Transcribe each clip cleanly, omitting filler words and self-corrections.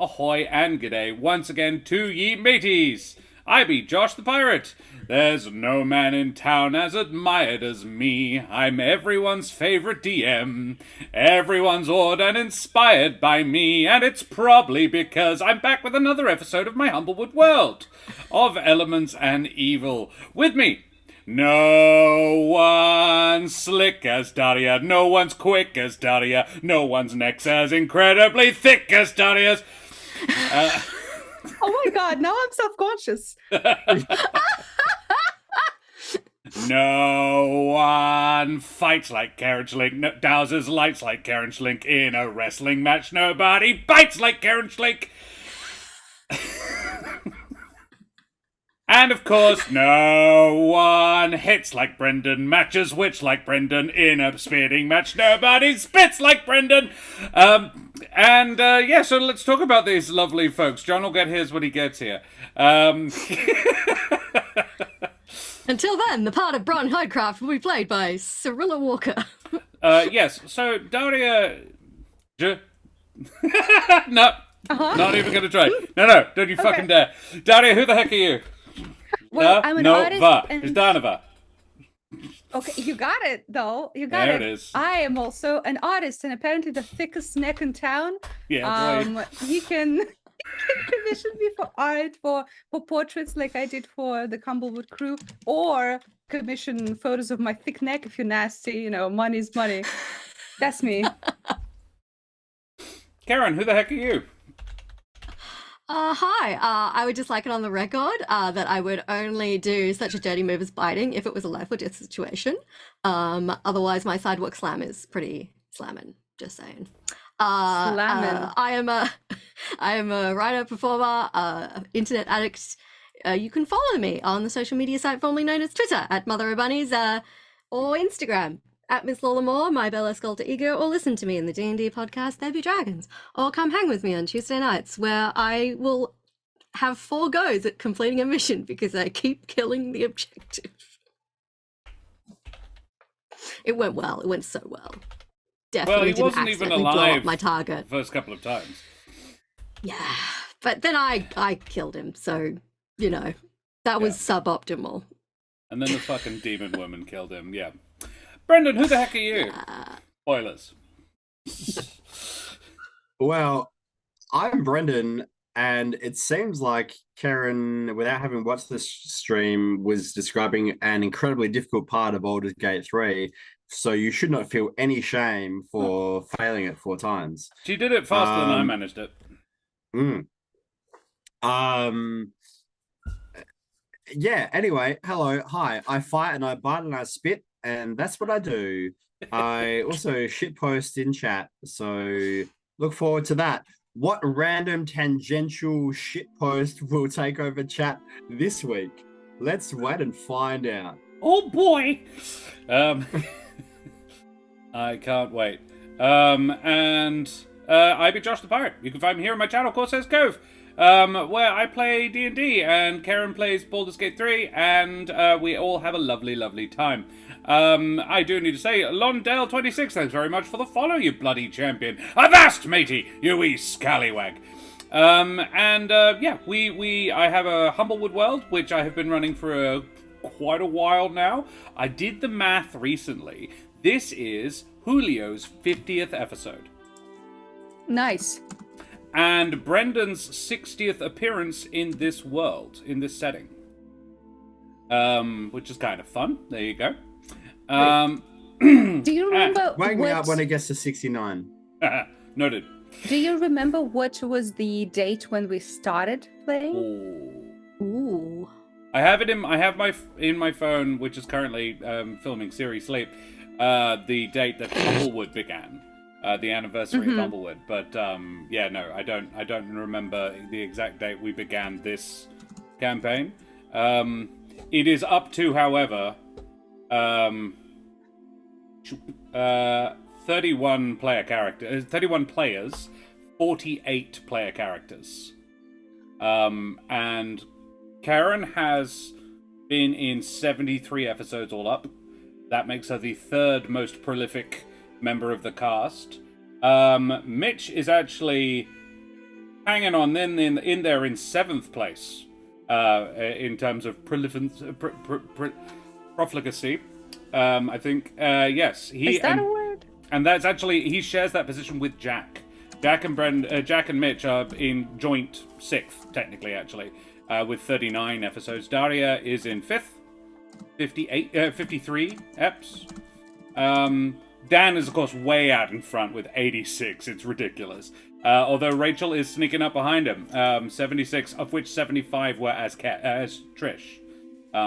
ahoy and g'day once again to ye mateys. I be Josh the Pirate. There's no man in town as admired as me. I'm everyone's favourite DM. Everyone's awed and inspired by me, and it's probably because I'm back with another episode of my Humblewood world of elements and evil. With me, no one's slick as Daria, no one's quick as Daria, no one's neck's as incredibly thick as Daria's. Oh my god, now I'm self-conscious. No one fights like Karen Schlink, no, douses lights like Karen Schlink in a wrestling match. Nobody bites like Karen Schlink. And of course, no one hits like Brendan, matches witch like Brendan in a spitting match. Nobody spits like Brendan. So let's talk about these lovely folks. John will get his when he gets here. Until then, the part of Bron Hydecraft will be played by Cyrilla Walker. Yes, so Daria... No, not even going to try. No, don't you fucking dare. Daria, who the heck are you? Well, I'm an artist. It's Danova. Okay, you got it, though. You got There it. it is. I am also an artist, and apparently the thickest neck in town. Yeah, boy. You can commission me for art, for portraits like I did for the Humblewood crew, or commission photos of my thick neck if you're nasty. You know, money's money. That's me. Karen, who the heck are you? Hi. I would just like it on the record that I would only do such a dirty move as biting if it was a life or death situation. Otherwise, my sidewalk slam is pretty slamming. Just saying. Slamming. I am a writer, performer, internet addict. You can follow me on the social media site formerly known as Twitter at Mother of Bunnies, or Instagram at Miss Lola Moore, my Bella Sculptor Ego, or listen to me in the D&D podcast There Be Dragons, or come hang with me on Tuesday nights where I will have 4 goes at completing a mission because I keep killing the objective. It went well. It went so well. Definitely Well, he wasn't even alive blow up my target. the first couple of times. Yeah, but then I killed him, so, you know, that was suboptimal. And then the fucking demon woman killed him, yeah. Brendan, who the heck are you? Spoilers. Well, I'm Brendan, and it seems like Karen, without having watched this stream, was describing an incredibly difficult part of Baldur's Gate 3, so you should not feel any shame for failing it 4 times. She did it faster than I managed it. Yeah, anyway, hello, hi. I fight and I bite and I spit, and that's what I do. I also shitpost in chat, so look forward to that. What random tangential shitpost will take over chat this week? Let's wait and find out. Oh boy! I can't wait. I be Josh the Pirate. You can find me here on my channel, Corsairs Cove, where I play D&D, and Karen plays Baldur's Gate 3, and we all have a lovely, lovely time. I do need to say, Londell26, thanks very much for the follow, you bloody champion. Avast, matey, you wee scallywag. I have a Humblewood world, which I have been running for quite a while now. I did the math recently. This is Julio's 50th episode. Nice. And Brendan's 60th appearance in this world, in this setting. Which is kind of fun. There you go. Do you remember Wake me up when it gets to 69. Noted. Do you remember what was the date when we started playing? Ooh. I have it in my phone, which is currently filming Series Sleep, the date that Humblewood began. The anniversary of Humblewood, but I don't remember the exact date we began this campaign. It is up to, however, 31 players, 48 player characters, and Karen has been in 73 episodes all up. That makes her the 3rd most prolific member of the cast. Mitch is actually hanging on then in there in 7th place in terms of profligacy. I think, yes. Is that a word? And that's actually, he shares that position with Jack. Jack and Mitch are in joint 6th, technically, actually, with 39 episodes. Daria is in 5th, 53 eps. Dan is, of course, way out in front with 86. It's ridiculous. Although Rachel is sneaking up behind him. 76, of which 75 were as Trish,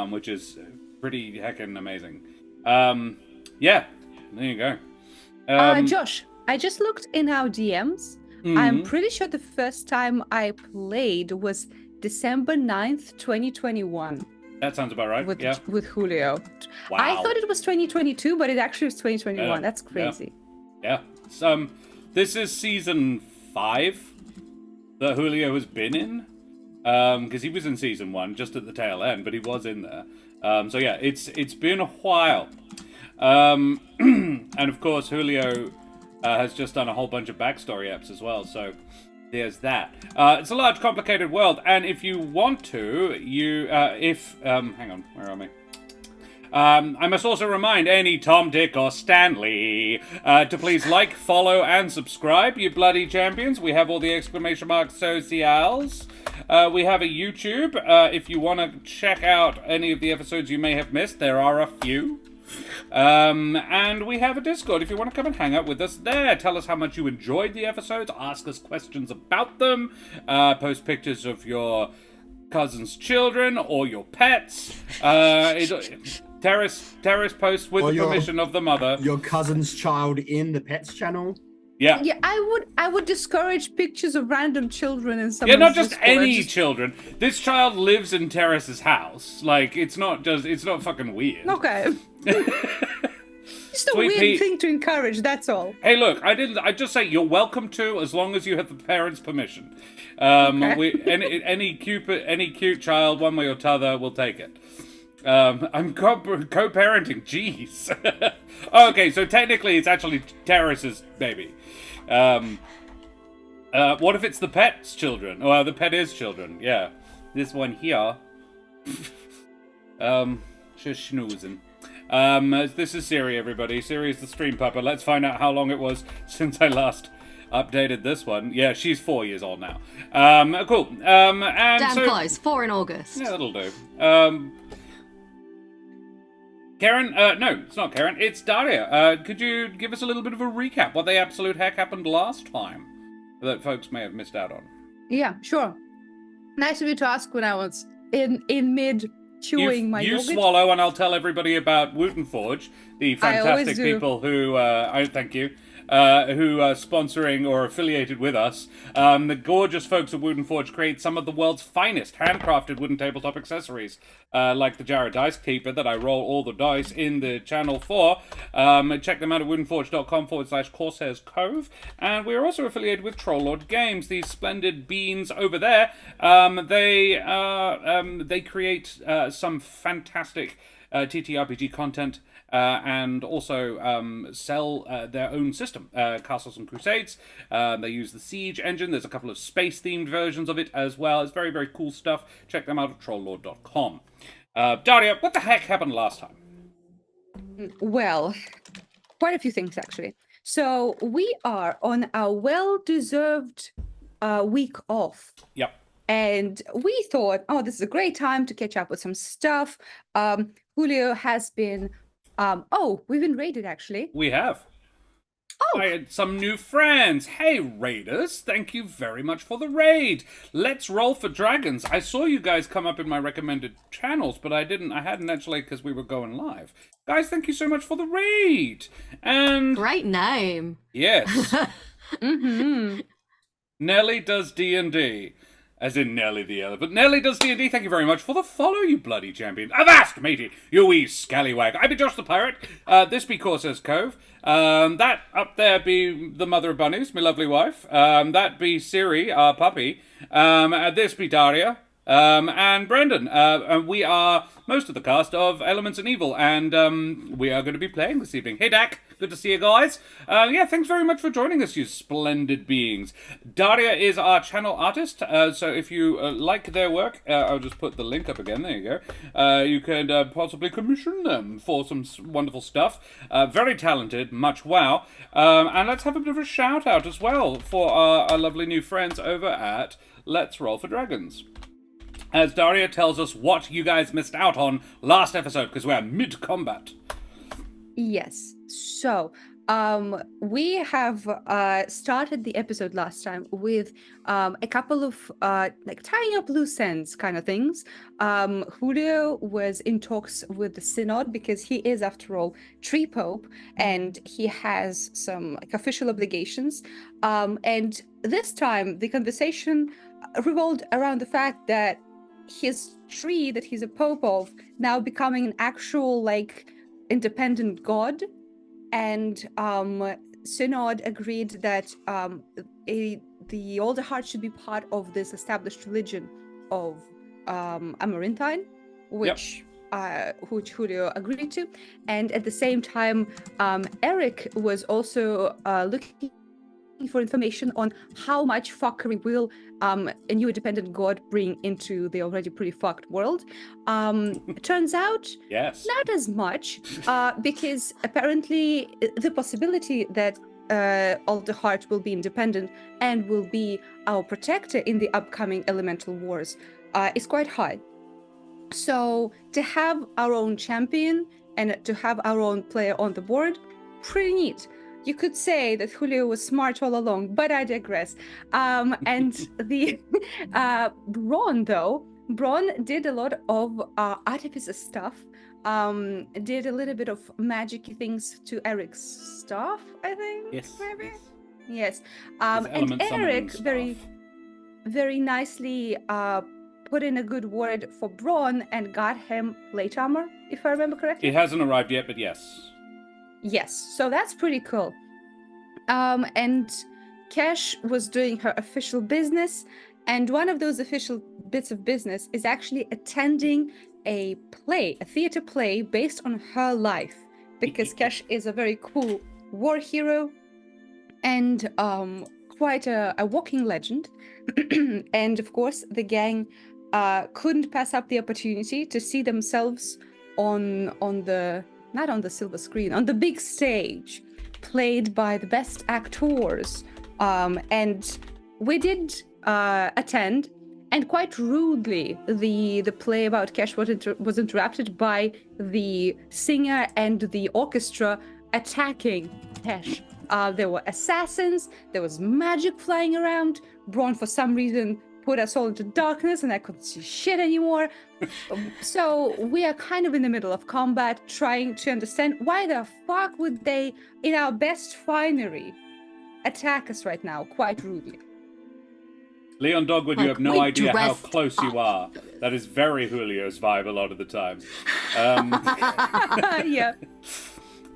which is pretty heckin' amazing. Yeah, there you go. Josh, I just looked in our DMs. I'm pretty sure the first time I played was December 9th, 2021. That sounds about right. With Julio. Wow. I thought it was 2022, but it actually was 2021. That's crazy. Yeah. This is season 5 that Julio has been in. Because he was in season 1 just at the tail end, but he was in there. So yeah, it's been a while. And of course, Julio has just done a whole bunch of backstory eps as well, so there's that. It's a large, complicated world, and if you want to, hang on, where am I? I must also remind any Tom, Dick, or Stanley to please like, follow, and subscribe, you bloody champions. We have all the exclamation mark socials. We have a YouTube. If you want to check out any of the episodes you may have missed, there are a few. And we have a Discord if you want to come and hang out with us there. Tell us how much you enjoyed the episodes, ask us questions about them, post pictures of your cousin's children or your pets. Terrace posts with the permission of the mother. Your cousin's child in the pets channel. Yeah, I would discourage pictures of random children in some. Yeah, not just any children. This child lives in Terrace's house. Like, it's not fucking weird. Okay. Just a weird thing to encourage, that's all. Hey, look, I just say you're welcome to, as long as you have the parents' permission. Okay. Any cute child, one way or t'other, we'll take it. I'm co-parenting, jeez. Okay, so technically it's actually Terrace's baby. What if it's the pet's children? Well, the pet is children, yeah. This one here. She's schnoozing. This is Siri, everybody. Siri is the stream pupper. Let's find out how long it was since I last updated this one. Yeah, she's 4 years old now. Cool. And damn close. 4 in August. Yeah, that'll do. Karen? No, it's not Karen. It's Daria. Could you give us a little bit of a recap? What the absolute heck happened last time that folks may have missed out on? Yeah, sure. Nice of you to ask when I was in mid chewing my yogurt. You swallow, and I'll tell everybody about Wooten Forge, the fantastic people who, thank you, who are sponsoring or affiliated with us. The gorgeous folks at Wooten Forge create some of the world's finest handcrafted wooden tabletop accessories, like the Jarrah Dice Keeper that I roll all the dice in the channel for. Check them out at woodenforge.com/Corsairs Cove. And we are also affiliated with Trolllord Games, these splendid beans over there. They create some fantastic TTRPG content. And also sell their own system, Castles and Crusades. They use the Siege engine. There's a couple of space-themed versions of it as well. It's very, very cool stuff. Check them out at trolllord.com. Daria, what the heck happened last time? Well, quite a few things, actually. So we are on a well-deserved week off. Yep. And we thought, oh, this is a great time to catch up with some stuff. Julio has been... we've been raided, actually. We have. Oh. I had some new friends. Hey, raiders. Thank you very much for the raid. Let's roll for dragons. I saw you guys come up in my recommended channels, but I hadn't actually because we were going live. Guys, thank you so much for the raid. And... great name. Yes. Mm-hmm. Nelly does D&D. As in Nelly the Elephant. Nelly does D&D. Thank you very much for the follow, you bloody champion. Avast, matey, you wee scallywag. I be Josh the Pirate. This be Corsairs Cove. That up there be the mother of bunnies, my lovely wife. That be Siri, our puppy. This be Daria. And Brendan. And we are most of the cast of Elements and Evil. And we are going to be playing this evening. Hey, Dak. Good to see you guys. Thanks very much for joining us, you splendid beings. Daria is our channel artist, so if you like their work, I'll just put the link up again. There you go. You could possibly commission them for some wonderful stuff. Very talented, much wow. And let's have a bit of a shout out as well for our lovely new friends over at Let's Roll for Dragons, as Daria tells us what you guys missed out on last episode, because we're mid-combat. Yes. So, we have started the episode last time with a couple of tying up loose ends kind of things. Julio was in talks with the Synod because he is, after all, Tree Pope, and he has some official obligations. And this time, the conversation revolved around the fact that his tree that he's a pope of now becoming an actual independent god, and Synod agreed that the Older Heart should be part of this established religion of Amaranthine, which Julio agreed to, and at the same time Eric was also looking for information on how much fuckery will a new independent god bring into the already pretty fucked world. It turns out not as much, because apparently the possibility that Older Heart will be independent and will be our protector in the upcoming elemental wars is quite high. So to have our own champion and to have our own player on the board, pretty neat. You could say that Julio was smart all along, but I digress. And the Braun did a lot of artificer stuff, did a little bit of magic-y things to Eric's staff, I think. Yes. Maybe. Yes. And Eric very nicely put in a good word for Braun and got him plate armor, if I remember correctly. It hasn't arrived yet, but yes. Yes, so that's pretty cool. And Kesh was doing her official business, and one of those official bits of business is actually attending a theater play based on her life, because Kesh is a very cool war hero and quite a walking legend. And of course, the gang couldn't pass up the opportunity to see themselves on the not on the silver screen, on the big stage, played by the best actors. And we did attend, and quite rudely, the play about Kesh was interrupted by the singer and the orchestra attacking Kesh. There were assassins, there was magic flying around. Braun, for some reason, put us all into darkness and I couldn't see shit anymore. So we are kind of in the middle of combat, trying to understand why the fuck would they, in our best finery, attack us right now, quite rudely. Leon Dogwood, you have no idea how close you are. That is very Julio's vibe a lot of the time. Yeah.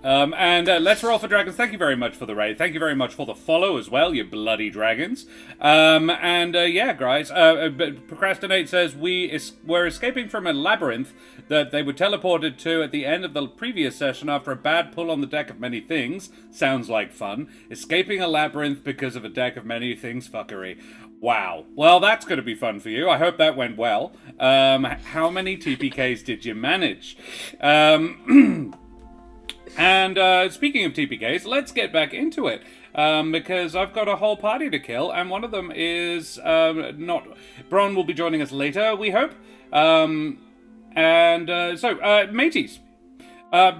And Let's Roll for Dragons, thank you very much for the raid. Thank you very much for the follow as well, you bloody dragons. Guys, Procrastinate says we're escaping from a labyrinth that they were teleported to at the end of the previous session after a bad pull on the deck of many things. Sounds like fun. Escaping a labyrinth because of a deck of many things fuckery. Wow. Well, that's going to be fun for you. I hope that went well. How many TPKs did you manage? And speaking of TPKs, let's get back into it, because I've got a whole party to kill, and one of them is Braun will be joining us later, we hope. Mateys,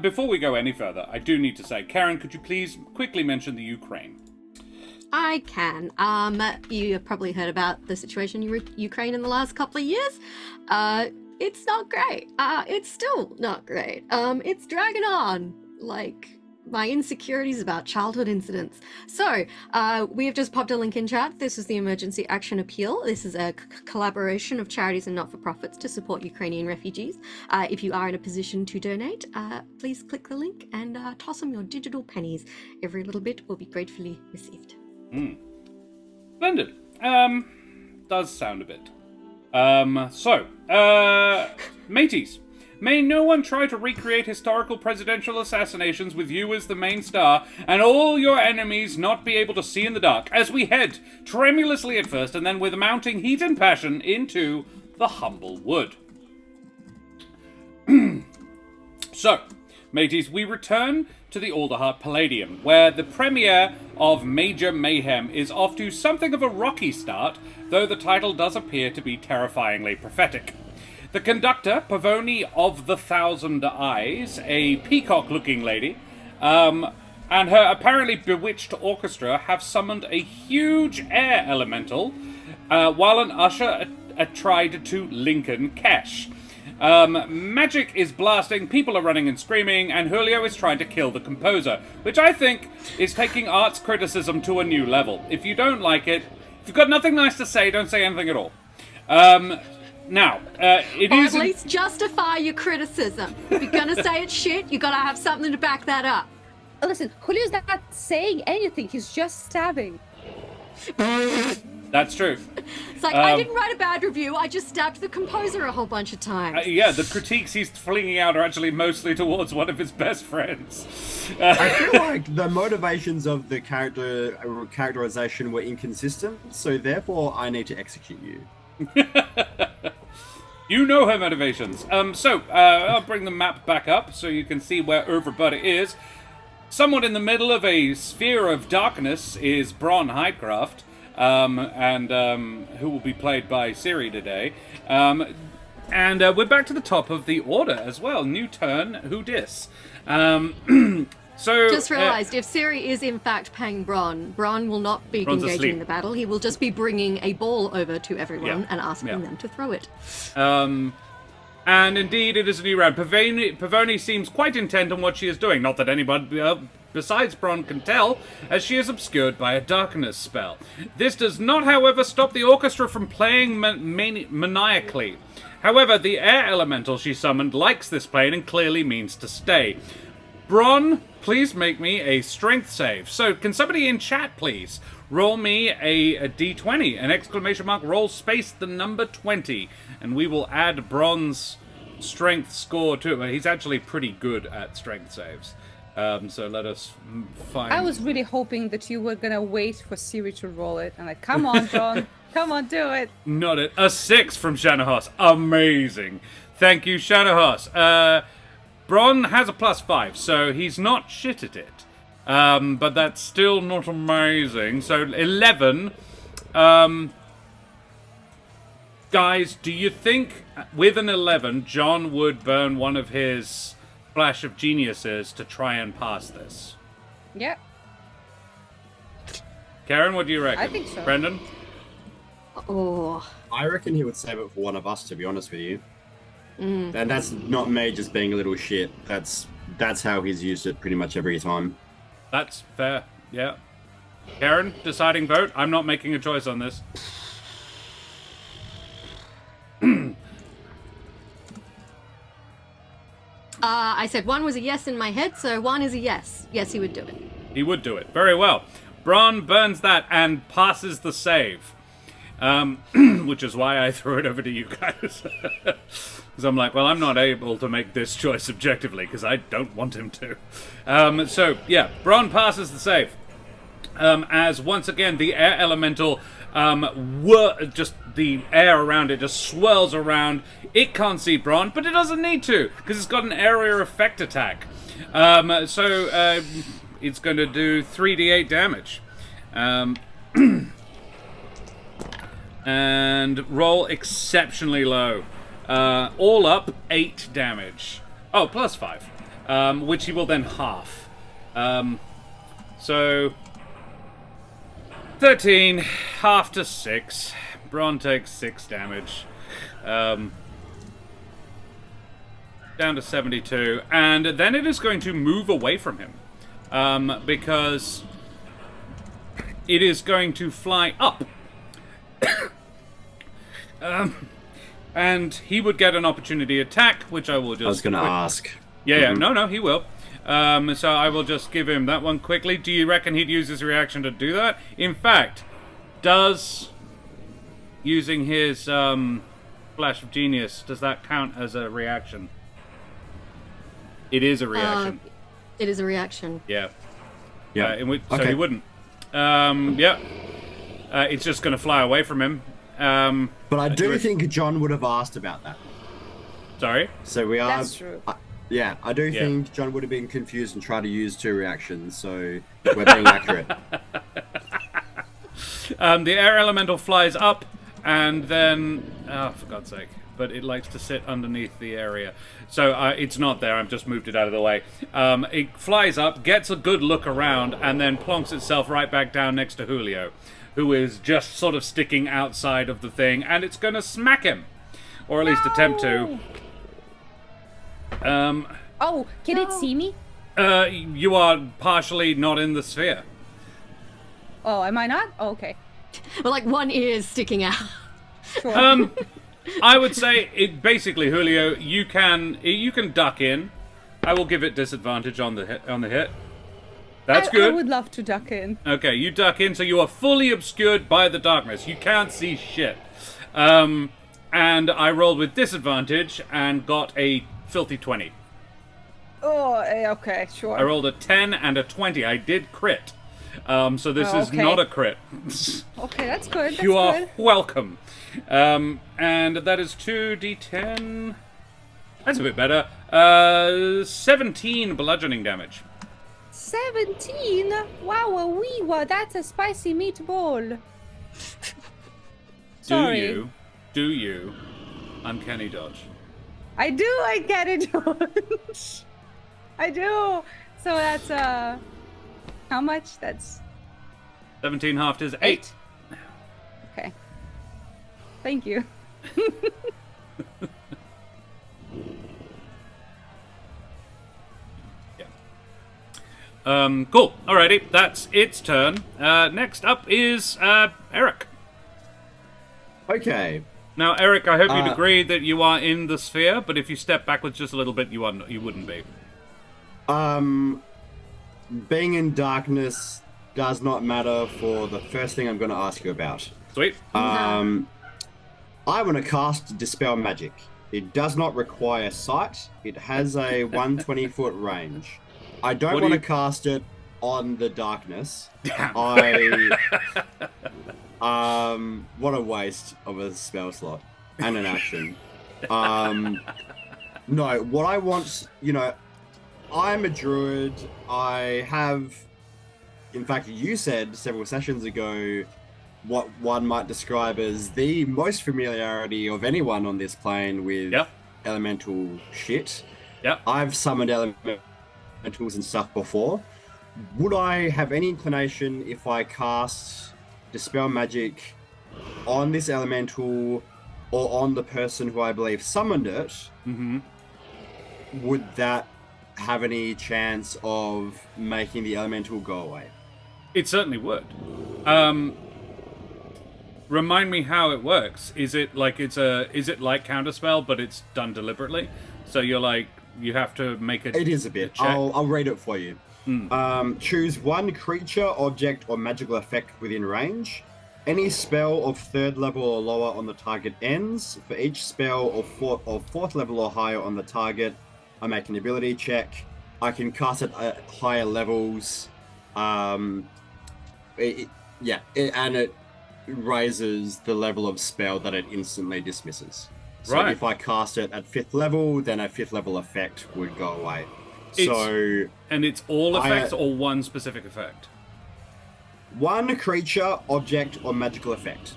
before we go any further, I do need to say, Karen, could you please quickly mention the Ukraine? I can. You have probably heard about the situation in Ukraine in the last couple of years. It's not great. It's still not great. It's dragging on. Like my insecurities about childhood incidents. So we have just popped a link in chat. This is the Emergency Action Appeal. This is a collaboration of charities and not-for-profits to support Ukrainian refugees. If you are in a position to donate, please click the link and toss them your digital pennies. Every little bit will be gratefully received. Splendid. Does sound a bit. Mateys, May no one try to recreate historical presidential assassinations with you as the main star, and all your enemies not be able to see in the dark, as we head, tremulously at first, and then with mounting heat and passion, into the Humblewood. So, mateys, we return to the Alderheart Palladium, where the premiere of Major Mayhem is off to something of a rocky start, though the title does appear to be terrifyingly prophetic. The conductor, Pavoni of the Thousand Eyes, a peacock-looking lady, and her apparently bewitched orchestra have summoned a huge air elemental, while an usher tried to Lincoln Kesh. Magic is blasting, people are running and screaming, and Julio is trying to kill the composer, which I think is taking arts criticism to a new level. If you don't like it, if you've got nothing nice to say, don't say anything at all. Now, it is... Or at least justify your criticism. If you're gonna say it's shit, you gotta have something to back that up. Listen, Julio's not saying anything. He's just stabbing. That's true. It's like, I didn't write a bad review, I just stabbed the composer a whole bunch of times. Yeah, the critiques he's flinging out are actually mostly towards one of his best friends. I feel like the motivations of the characterization were inconsistent, so therefore I need to execute you. You know her motivations. I'll bring the map back up so you can see where everybody is. Somewhat in the middle of a sphere of darkness is Bron Hydecraft, who will be played by Siri today. We're back to the top of the order as well. New turn, who dis? Just realised, if Siri is in fact paying Bron will not be Bron's engaging asleep. in the battle. He will just be bringing a ball over to everyone and asking them to throw it. And indeed, it is a new round. Pavoni seems quite intent on what she is doing. Not that anybody besides Bron can tell, as she is obscured by a darkness spell. This does not, however, stop the orchestra from playing maniacally. However, the air elemental she summoned likes this plane and clearly means to stay. Bron, please make me a strength save. So, can somebody in chat, please, roll me a d20, an exclamation mark, roll space the number 20, and we will add Bron's strength score to it. He's actually pretty good at strength saves. So let us find... I was really hoping that you were gonna wait for Siri to roll it. I'm like, come on, John. Come on, do it. Not it. A 6 from Shanahos. Amazing. Thank you, Shanahos. Bron has a +5, so he's not shit at it. But that's still not amazing. So 11. Guys, do you think with an 11, John would burn one of his Flash of Geniuses to try and pass this? Yeah. Karen, what do you reckon? I think so. Brendan? Oh. I reckon he would save it for one of us, to be honest with you. And that's not me just being a little shit. That's how he's used it pretty much every time. That's fair, yeah. Karen, deciding vote? I'm not making a choice on this. I said 1 was a yes in my head, so 1 is a yes. Yes, he would do it. He would do it. Very well. Bron burns that and passes the save. Which is why I threw it over to you guys. Because I'm like, well, I'm not able to make this choice objectively, because I don't want him to. Bron passes the save. As once again, the air elemental, just the air around it just swirls around. It can't see Bron, but it doesn't need to, because it's got an area effect attack. It's going to do 3d8 damage. And roll exceptionally low. All up, 8 damage. Oh, +5. Which he will then half. So 13, half to 6. Bron takes 6 damage. Down to 72. And then it is going to move away from him. Because it is going to fly up. And he would get an opportunity attack, which I will just... I was going to ask. Yeah, no, he will. So I will just give him that one quickly. Do you reckon he'd use his reaction to do that? In fact, does using his Flash of Genius, does that count as a reaction? It is a reaction. It is a reaction. Yeah. Yeah. So Okay. he wouldn't. Yeah. It's just going to fly away from him. But I do think John would have asked about that. Sorry? So we are. That's true. Yeah, I do Yeah. think John would have been confused and tried to use 2 reactions, so we're being accurate. The air elemental flies up, and then... Oh, for God's sake. But it likes to sit underneath the area. So it's not there, I've just moved it out of the way. It flies up, gets a good look around, and then plonks itself right back down next to Julio, who is just sort of sticking outside of the thing, and it's going to smack him. Or at least attempt to. Oh, can it see me? You are partially not in the sphere. Oh, am I not? Oh, okay. But like one ear is sticking out. Sure. I would say it basically, Julio. You can duck in. I will give it disadvantage on the hit. That's I good. would love to duck in. Okay, you duck in, so you are fully obscured by the darkness. You can't see shit. And I rolled with disadvantage and got a filthy 20. Oh, okay, sure. I rolled a 10 and a 20. I did crit. So this is okay. not a crit. Okay, that's good. That's You are good. welcome. And that is 2d10. That's a bit better. 17 bludgeoning damage. 17? Wow, wee, wow, that's a spicy meatball. Sorry. Do you uncanny dodge? I do, I get it. I do. So that's, how much? That's 17 halved is 8. Okay. Thank you. Cool. Alrighty, that's its turn. Next up is Eric. Okay. Now, Eric, I hope you'd agree that you are in the sphere, but if you step backwards just a little bit, you wouldn't be. Being in darkness does not matter for the first thing I'm going to ask you about. Sweet. I want to cast Dispel Magic. It does not require sight. It has a 120-foot range. I don't What want do to you- cast it on the darkness. Damn. What a waste of a spell slot and an action. No, what I want, I'm a druid. I have, in fact, you said several sessions ago what one might describe as the most familiarity of anyone on this plane with Yep. elemental shit. Yep. I've summoned elementals and stuff before. Would I have any inclination if I cast Dispel Magic on this elemental or on the person who I believe summoned it? Mm-hmm. Would that have any chance of making the elemental go away? It certainly would. Remind me how it works. Is it like counterspell, but it's done deliberately? So you have to make It is a bit. check. I'll read it for you. Choose one creature, object, or magical effect within range. Any spell of 3rd level or lower on the target ends. For each spell of 4th level or higher on the target, I make an ability check. I can cast it at higher levels. And it raises the level of spell that it instantly dismisses. So Right. if I cast it at 5th level, then a 5th level effect would go away. And it's all I, effects or one specific effect? One creature, object, or magical effect.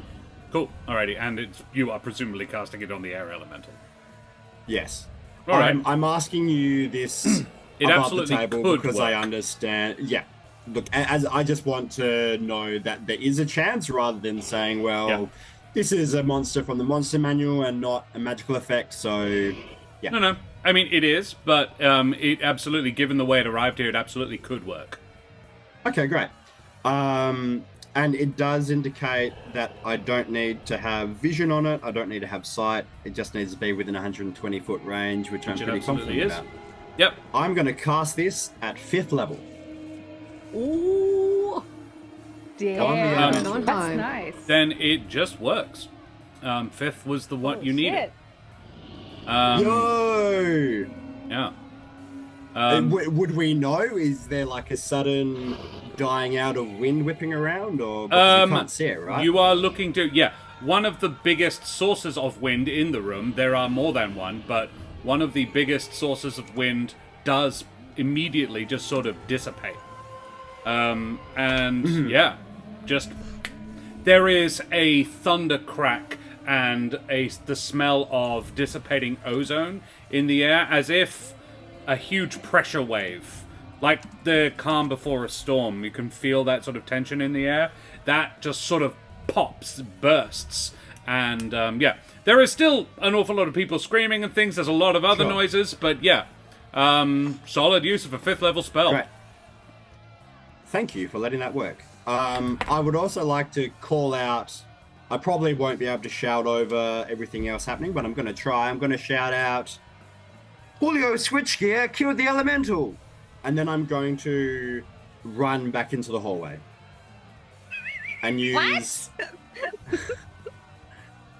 Cool. Alrighty, and you are presumably casting it on the air elemental. Yes. All right. I'm asking you this It above absolutely the table could because I work. understand. Yeah. Look, as I just want to know that there is a chance rather than saying, well, Yeah. this is a monster from the monster manual and not a magical effect. So, yeah. No. I mean, it is, but it absolutely, given the way it arrived here, it absolutely could work. Okay, great. And it does indicate that I don't need to have vision on it. I don't need to have sight. It just needs to be within 120-foot range, which I'm Which it pretty absolutely confident is. about. Yep. I'm going to cast this at 5th level. Ooh. Damn. elemental. That's nice. Then it just works. 5th was the one Oh, you needed. shit. Um, Yo! Yeah. Would we know? Is there like a sudden dying out of wind whipping around, or because you can't see it, right? You are looking to, one of the biggest sources of wind in the room. There are more than one, but one of the biggest sources of wind does immediately just sort of dissipate. Just there is a thunder crack and the smell of dissipating ozone in the air, as if a huge pressure wave, like the calm before a storm. You can feel that sort of tension in the air. That just sort of pops, bursts, and there is still an awful lot of people screaming and things. There's a lot of other noises, but solid use of a 5th level spell. Great. Thank you for letting that work. I would also like to call out. I probably won't be able to shout over everything else happening, but I'm going to try. I'm going to shout out, Julio Switchgear killed the elemental! And then I'm going to run back into the hallway. And use...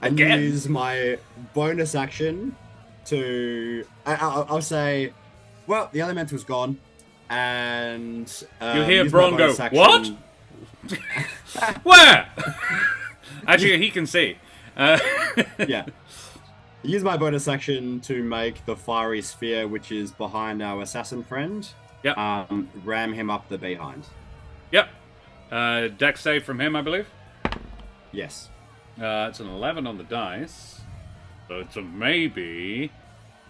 and use my bonus action to... I'll say, well, the elemental's gone. And... you hear Bron go, what? Where? Actually, he can see. Yeah. Use my bonus action to make the fiery sphere, which is behind our assassin friend. Yep. Ram him up the behind. Yep. Dex save from him, I believe. Yes. It's an 11 on the dice. So it's a maybe.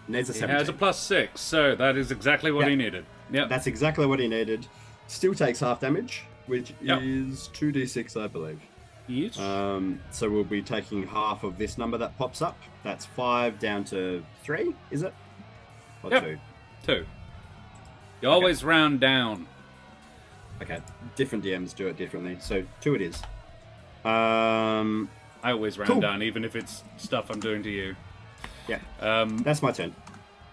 Needs a 17. He has a +6, so that is exactly what he needed. Yep. That's exactly what he needed. Still takes half damage, which is 2d6, I believe. Each. So we'll be taking half of this number that pops up. That's 5 down to 3, is it? Or 2? 2. You always round down. Okay, different DMs do it differently, so 2 it is. I always round down, even if it's stuff I'm doing to you. Yeah, that's my turn.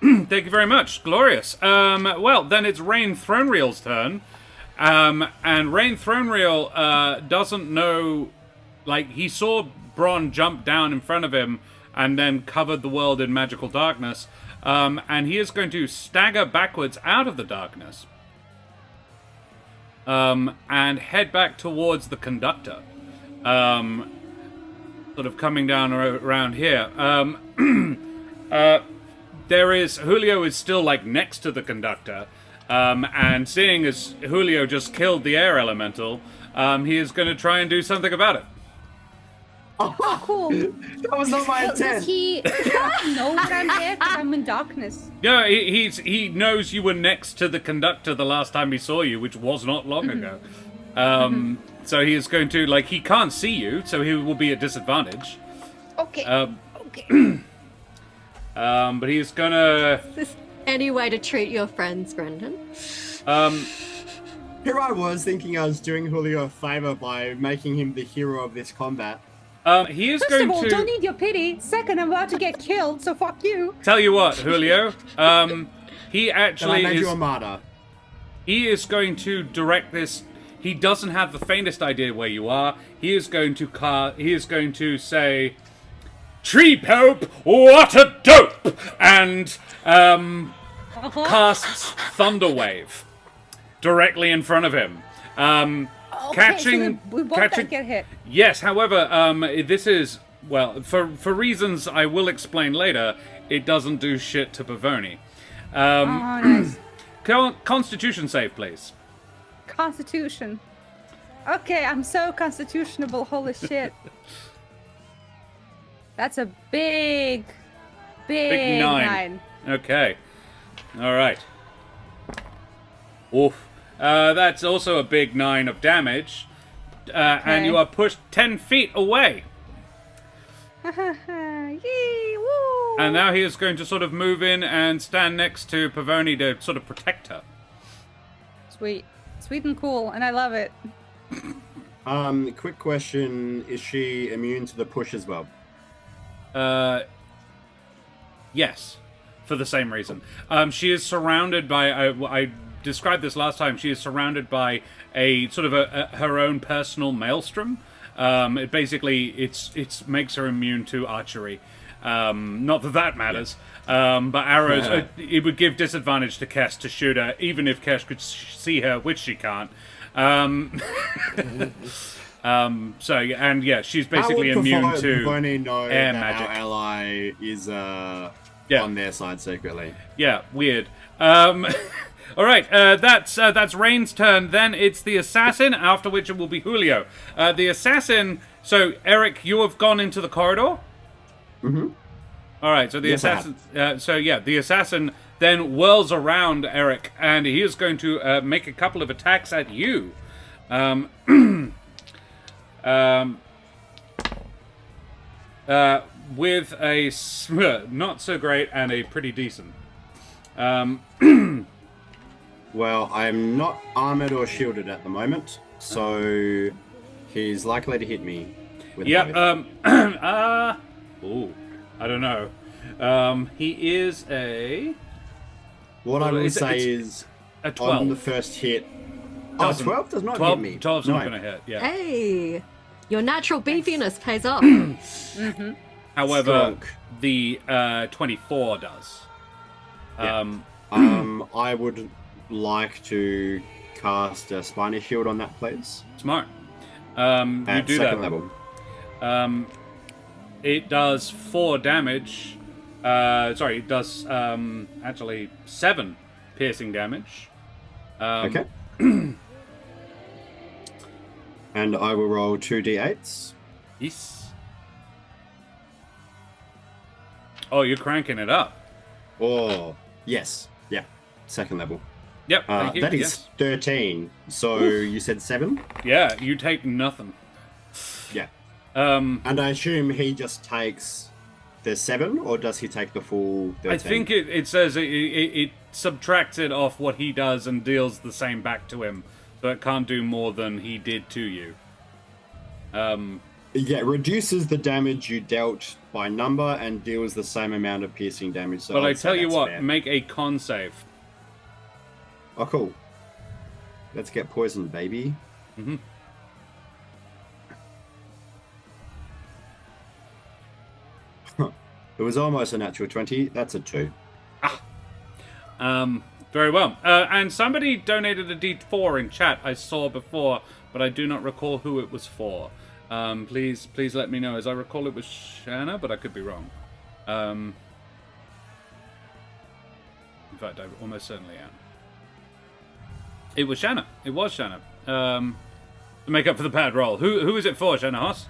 Thank you very much. Glorious. Well, then it's Rain Thronereel's turn. And Rain Thronereel doesn't know... Like, he saw Bron jump down in front of him and then covered the world in magical darkness. And he is going to stagger backwards out of the darkness. And head back towards the conductor. Sort of coming down around here. Julio is still, like, next to the conductor. And seeing as Julio just killed the air elemental, he is going to try and do something about it. Oh, cool. That was not my intent. Does he know that I'm there? Because I'm in darkness. Yeah, he knows you were next to the conductor the last time he saw you, which was not long ago. So he is going to, like, he can't see you, so he will be at disadvantage. Okay. Okay. But he's gonna... Is this any way to treat your friends, Brendan? Here I was thinking I was doing Julio a favor by making him the hero of this combat. He is First going of all, to... don't need your pity. Second, I'm about to get killed, so fuck you. Tell you what, Julio. He actually I made is... you a martyr. He is going to direct this... He doesn't have the faintest idea where you are. He is going to He is going to say... Tree Pope, what a dope! And, casts Thunderwave directly in front of him. So we both get hit. Yes, however, this is, well, for reasons I will explain later, it doesn't do shit to Pavoni. Nice. Constitution save, please. Constitution. Okay, I'm so constitutionable, holy shit. That's a big 9. Okay. Alright. Oof. That's also a big 9 of damage. And you are pushed 10 feet away. Yee, woo. And now he is going to sort of move in and stand next to Pavoni to sort of protect her. Sweet. Sweet and cool, and I love it. Quick question. Is she immune to the push as well? Yes. For the same reason. She is surrounded by... I described this last time. She is surrounded by a sort of her own personal maelstrom. It basically... It makes her immune to archery. Not that matters. But arrows, it would give disadvantage to Kesh to shoot her, even if Kesh could see her, which she can't. So, and yeah, she's basically immune to air magic. Our ally is on their side secretly. Yeah, weird. All right, that's Rain's turn. Then it's the assassin, after which it will be Julio. The assassin. So, Eric, you have gone into the corridor. Mm-hmm. All right, so the assassin. The assassin then whirls around Eric, and he is going to make a couple of attacks at you. With a not so great and a pretty decent. Well, I'm not armored or shielded at the moment, so he's likely to hit me. With I don't know. He is a. What I would say is a 12 on the first hit. 12 does not 12, hit me. 12's not going to hit. Yeah. Hey, your natural beefiness pays off. Mm-hmm. However, the 24 does. Yeah. I would like to cast a spiny shield on that, please. Smart. You do second that. level. It does 4 damage. It does actually 7 piercing damage. Okay. And I will roll 2d8s. Yes. Oh, you're cranking it up. Oh, yes. Yeah. Second level. Yep. Thank you. That is yes. 13. So you said 7? Yeah, you take nothing. Yeah. And I assume he just takes the 7, or does he take the full 13? I think it says it subtracts it off what he does and deals the same back to him. So it can't do more than he did to you. Yeah, reduces the damage you dealt by number and deals the same amount of piercing damage. So but I'd I say tell you that's what, fair. make a con save. Oh, cool. Let's get poisoned, baby. Mm-hmm. It was almost a natural 20. That's a 2. Very well. And somebody donated a D4 in chat I saw before, but I do not recall who it was for. Please let me know. As I recall, it was Shanna, but I could be wrong. In fact, I almost certainly am. It was Shanna. It was Shanna. To make up for the bad roll. Who is it for, Shanna Hoss?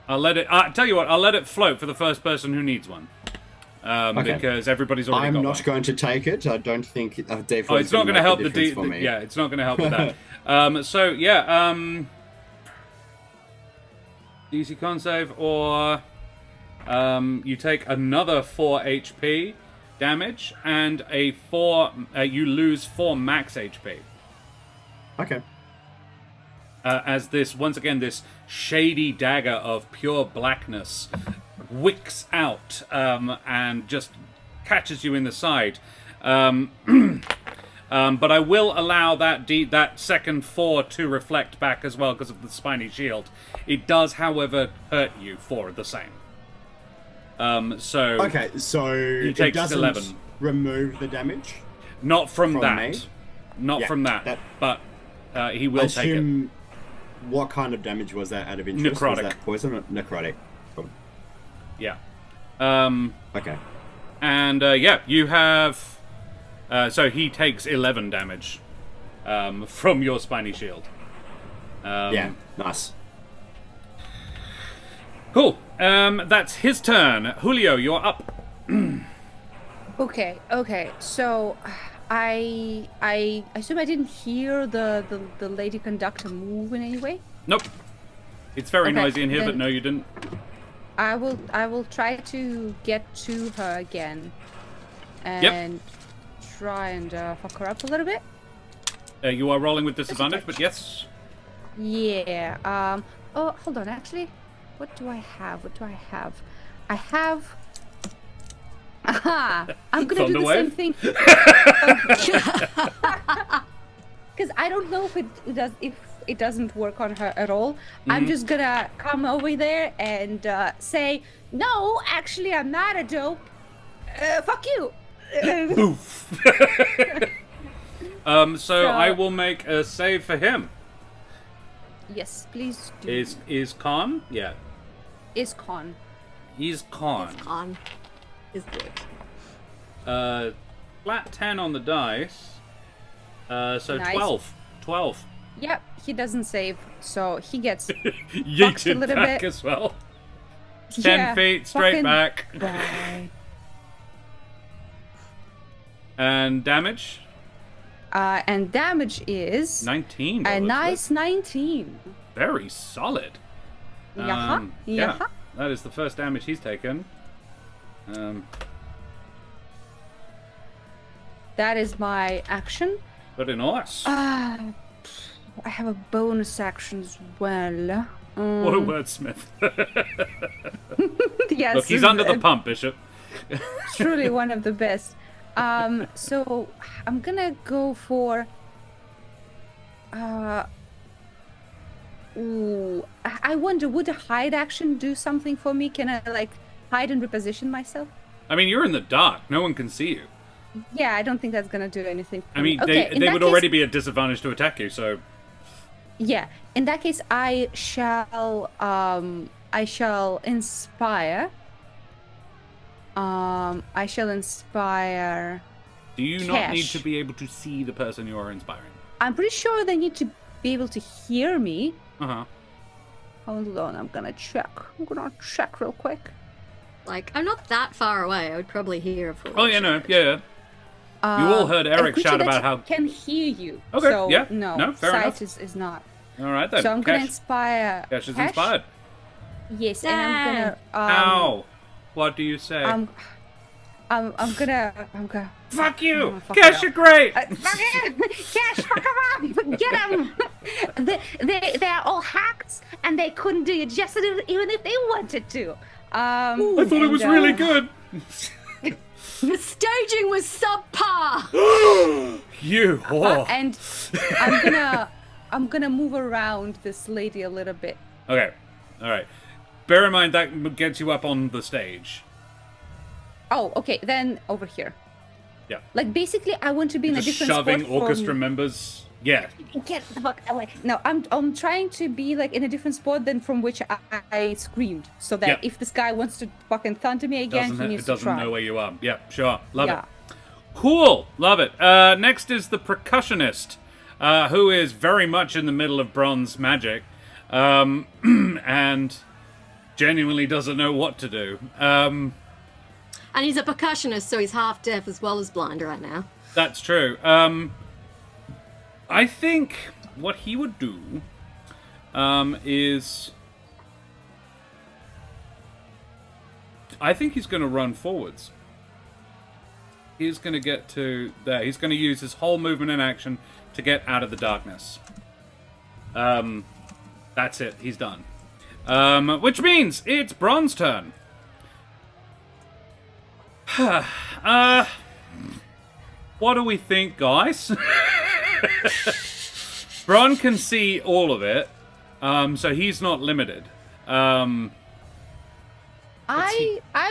I'll let it. Tell you what. I'll let it float for the first person who needs one. Okay. Because everybody's already got I'm not one. going to take it. I don't think D4 Oh, it's not going to help the the for me. Yeah, it's not going to help with that. DC con save, or you take another 4 HP damage and a 4. You lose 4 max HP. Okay. As this, once again, this shady dagger of pure blackness wicks out and just catches you in the side. But I will allow that second 4 to reflect back as well because of the spiny shield. It does, however, hurt you for the same. Okay, so he it takes doesn't 11. remove the damage? Not from that. me? Not Yeah, from that. But he will I take it. assume, what kind of damage was that out of interest? Necrotic. Was that poison or necrotic? Cool. Yeah. Okay. And you have. So he takes 11 damage from your spiny shield. Yeah, nice. Cool. That's his turn. Julio, you're up. Okay. So, I assume I didn't hear the lady conductor move in any way. Nope. It's very Okay, noisy in here, but then- no, you didn't. I will try to get to her again, and try and fuck her up a little bit. You are rolling with disadvantage, but yes. Yeah. Oh, hold on. Actually, what do I have? I have. Aha! I'm gonna do the Thunderwave? same thing. Because I don't know if it does. If it doesn't work on her at all, I'm just gonna come over there and say, no, actually, I'm not a dope. Fuck you. Boof. So I will make a save for him. Yes, please do. Is con? Yeah. Is con. He's con. It's con. Is good. Flat 10 on the dice. So Nice. 12. 12. Yep, he doesn't save, so he gets fucked a Yeeted little back bit. as well. 10 Yeah, feet straight fucking- back. Bye. And damage? And damage is 19. a though, nice 19. Very solid. Yaha, Yeah, yaha. that is the first damage he's taken. That is my action. Pretty nice. I have a bonus action as well. What a wordsmith. Yes, Look, he's under the pump, Bishop. truly one of the best. So I'm gonna go for. Ooh, I wonder, would a hide action do something for me? Can I like hide and reposition myself? I mean, you're in the dark. No one can see you. Yeah, I don't think that's gonna do anything. For I mean, me. Okay, in they that would case- already be at disadvantage to attack you, so... Yeah, in that case, I shall inspire. I shall inspire. Do you not need Kesh. to be able to see the person you are inspiring? I'm pretty sure they need to be able to hear me. Uh-huh. Hold on, I'm gonna check. Real quick. Like, I'm not that far away. I would probably hear a full. Oh, yeah, no, yeah. You all heard A Eric creature shout that about how... can hear you. Okay, So, yeah, no, no, fair sight enough. is not. All right, then. So I'm gonna Kesh. inspire. Kesh is Kesh. inspired. Yes, and I'm gonna. Ow! What do you say? I'm gonna. Fuck you! Oh, fuck Kesh, it you're great! Cash, fuck them up! Get them! They're all hacked, and they couldn't do it just even if they wanted to. I thought it was really good. The staging was subpar. You whore. And I'm gonna move around this lady a little bit. Okay, all right. Bear in mind that gets you up on the stage. Oh, okay, then over here. Yeah. Like basically, I want to be in a Just different shoving spot orchestra from... members. Yeah. Get the fuck away! No, I'm trying to be like in a different spot than from which I screamed, so that Yeah. if this guy wants to fucking thunder me again, he needs It to doesn't try. know where you are. Yeah, sure. Love Yeah. it. Cool. Love it. Next is the percussionist, who is very much in the middle of bronze magic, and genuinely doesn't know what to do. And he's a percussionist, so he's half deaf as well as blind right now. That's true. I think what he would do is... I think he's going to run forwards. He's going to get to there. He's going to use his whole movement and action to get out of the darkness. That's it. He's done. Which means it's Bron's turn. What do we think, guys? Bron can see all of it, so he's not limited. I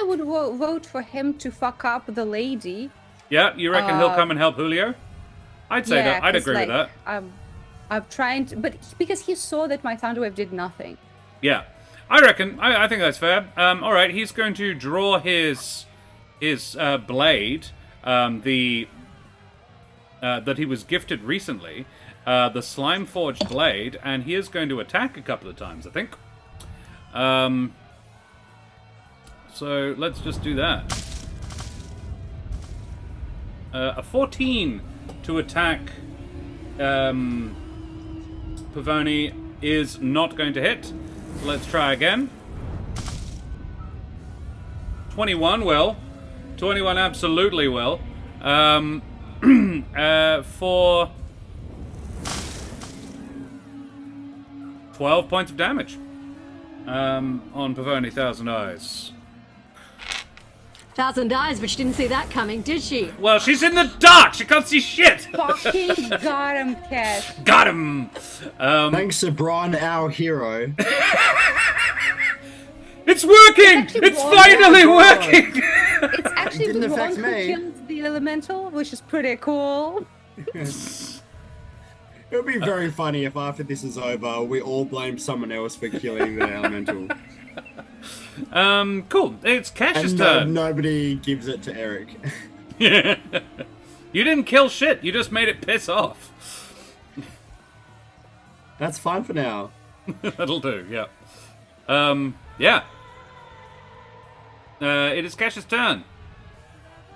would vote for him to fuck up the lady. Yeah, you reckon he'll come and help Julio? I'd say that. I'd 'cause, agree with that. I'm trying to, but because he saw that my Thunderwave did nothing. Yeah, I reckon. I think that's fair. All right, he's going to draw his blade, that he was gifted recently, the Slime Forged blade, and he is going to attack a couple of times, I think. So let's just do that. A 14 to attack Pavoni is not going to hit. Let's try again. 21 will. 21 absolutely will. For 12 points of damage on Pavoni Thousand Eyes. 1,000 eyes, but she didn't see that coming, did she? Well, she's in the dark. She can't see shit. Fucking got him, Kesh. Got him. Thanks to Bron, our hero. It's working. It's finally working. It's actually didn't the one affect who me. killed the elemental, which is pretty cool. It would be very funny if after this is over, we all blame someone else for killing the elemental. Cool. It's Kesh's And turn. nobody gives it to Eric. You didn't kill shit. You just made it piss off. That's fine for now. That'll do. Yeah. Yeah. It is Kesh's turn.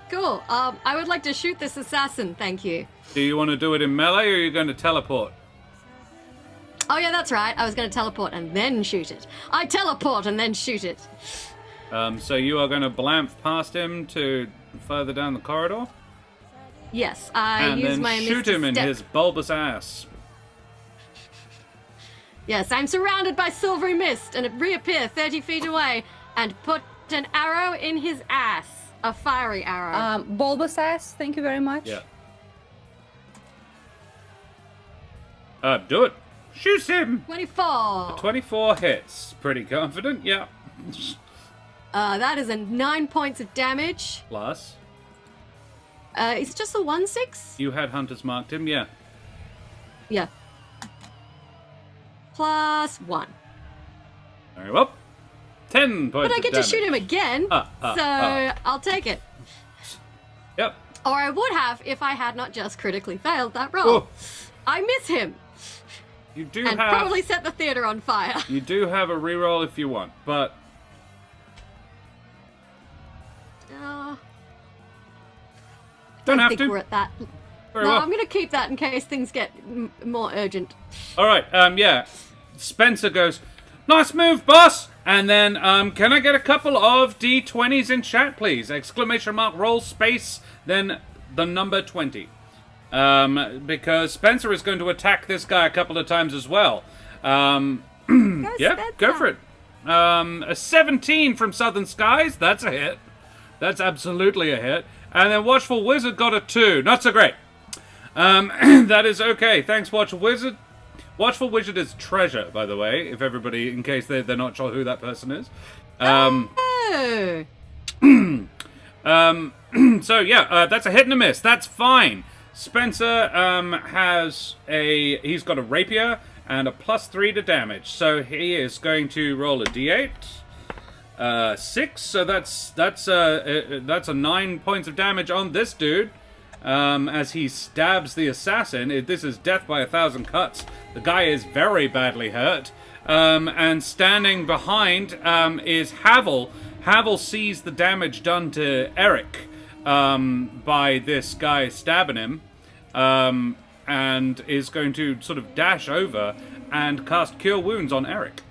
Cool. I would like to shoot this assassin, thank you. Do you want to do it in melee, or are you going to teleport? Oh yeah, that's right. I was going to teleport and then shoot it. I teleport and then shoot it. So you are going to blamf past him to further down the corridor, Yes, I and use then my shoot Mr. him in Step. his bulbous ass. Yes, I'm surrounded by silvery mist and reappear 30 feet away and put an arrow in his ass. A fiery arrow. Bulbous ass, thank you very much. Yeah. Do it. Shoot him. 24. 24 hits. Pretty confident. Yeah. That is a 9 points of damage. Plus, It's just a 1/6? you had hunters marked him. Yeah. Yeah. Plus 1. Very well. 10 points But I of get to damage. shoot him again, so I'll take it. Yep. Or I would have if I had not just critically failed that roll. Oh, I miss him you do and have. probably set the theater on fire. You do have a reroll if you want, but don't I have think to. we're at that. Very No, well. I'm going to keep that in case things get more urgent. All right. Yeah. Spencer goes, "Nice move, boss." And then, can I get a couple of D20s in chat, please? Exclamation mark, roll space, then the number 20. Because Spencer is going to attack this guy a couple of times as well. Yeah, go for it. A 17 from Southern Skies. That's a hit. That's absolutely a hit. And then Watchful Wizard got a 2. Not so great. That is okay. Thanks, Watchful Wizard. Watchful Wizard is Treasure, by the way, if everybody, in case they're not sure who that person is. Oh. So, yeah, that's a hit and a miss. That's fine. Spencer he's got a rapier and a +3 to damage. So he is going to roll a d8. 6, so that's a 9 points of damage on this dude. As he stabs the assassin. This is death by 1,000 cuts. The guy is very badly hurt. And standing behind is Havel. Havel sees the damage done to Eric by this guy stabbing him, and is going to sort of dash over and cast Cure Wounds on Eric.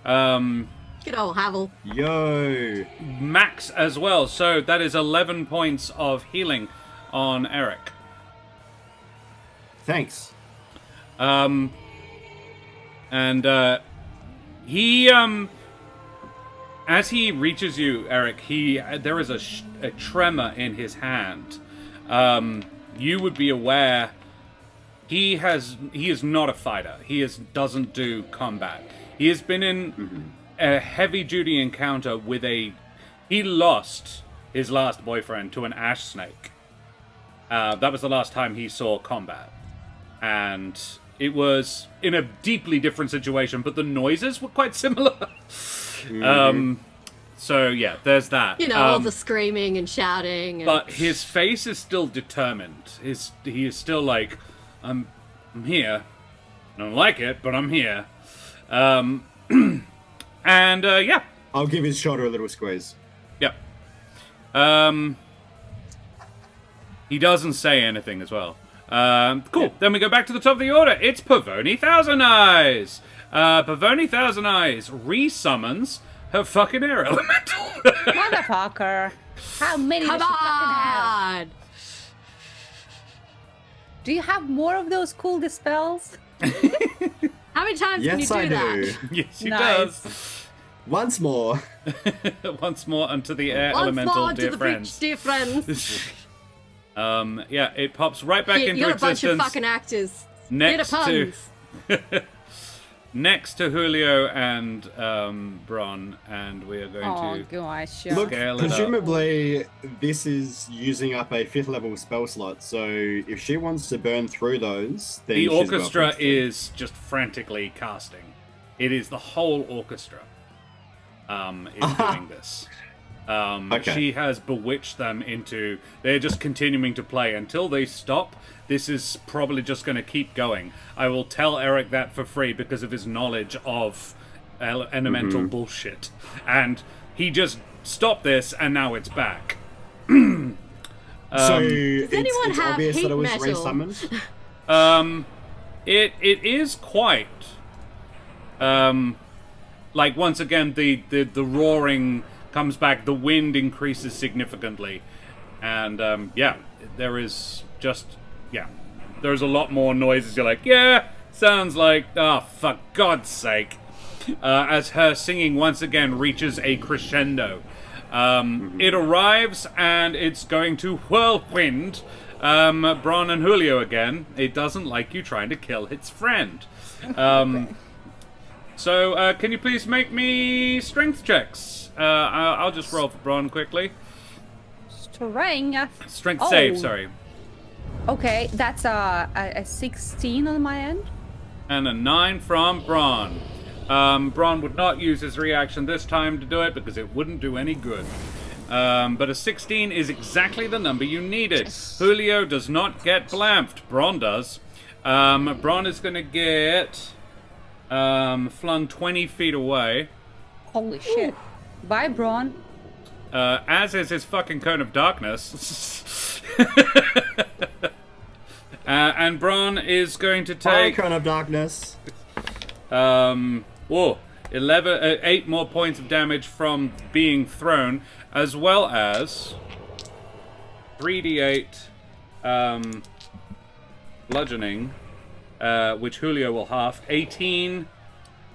Good old Havel. Yo. Max as well, so that is 11 points of healing on Eric. Thanks. He as he reaches you, Eric, there is a tremor in his hand. You would be aware he is not a fighter. Doesn't do combat. He has been in a heavy duty encounter with he lost his last boyfriend to an ash snake. That was the last time he saw combat. And it was in a deeply different situation, but the noises were quite similar. So yeah, there's that. You know, all the screaming and shouting. And... But his face is still determined. He is still like, I'm here. I don't like it, but I'm here. Yeah. I'll give his shoulder a little squeeze. Yep. He doesn't say anything as well. Cool. Yeah. Then we go back to the top of the order. It's Pavoni Thousand Eyes. Pavoni Thousand Eyes resummons her fucking air elemental. Motherfucker. How many does she fucking have? Do you have more of those cool dispels? How many times can you Yes, do I that? do. Yes, he Nice. does. Once more. Once more unto the air Once elemental, more dear to the friends. beach, dear friends. Yeah, it pops right back into You're a bunch of existence fucking actors. next Theatre to puns. next to Julio and Bron, and we are going Oh to gosh. Look, Scale it up. presumably this is using up a 5th level spell slot, so if she wants to burn through those, then the she's orchestra welcome to. is just frantically casting. It is the whole orchestra is doing this. Okay. She has bewitched them into... They're just continuing to play until they stop. This is probably just going to keep going. I will tell Eric that for free because of his knowledge of elemental bullshit. And he just stopped this, and now it's back. So it's anyone have obvious that heat it was metal? resummoned? It is quite... like, once again, the roaring comes back, the wind increases significantly. And, yeah, there is just... Yeah, there's a lot more noises. You're like, yeah, sounds like... Oh, for God's sake. As her singing once again reaches a crescendo. It arrives, and it's going to whirlwind Bron and Julio again. It doesn't like you trying to kill its friend. So, can you please make me strength checks? I'll just roll for Bron quickly. Strength save, sorry. Okay, that's a 16 on my end. And a 9 from Bron. Bron would not use his reaction this time to do it because it wouldn't do any good. But a 16 is exactly the number you needed. Julio does not get blamfed. Bron does. Bron is going to get flung 20 feet away. Holy shit. Bye, Braun. As is his fucking cone of darkness. And Bron is going to take... Cone of darkness. 8 more points of damage from being thrown, as well as 3d8 bludgeoning, which Julio will half. 18,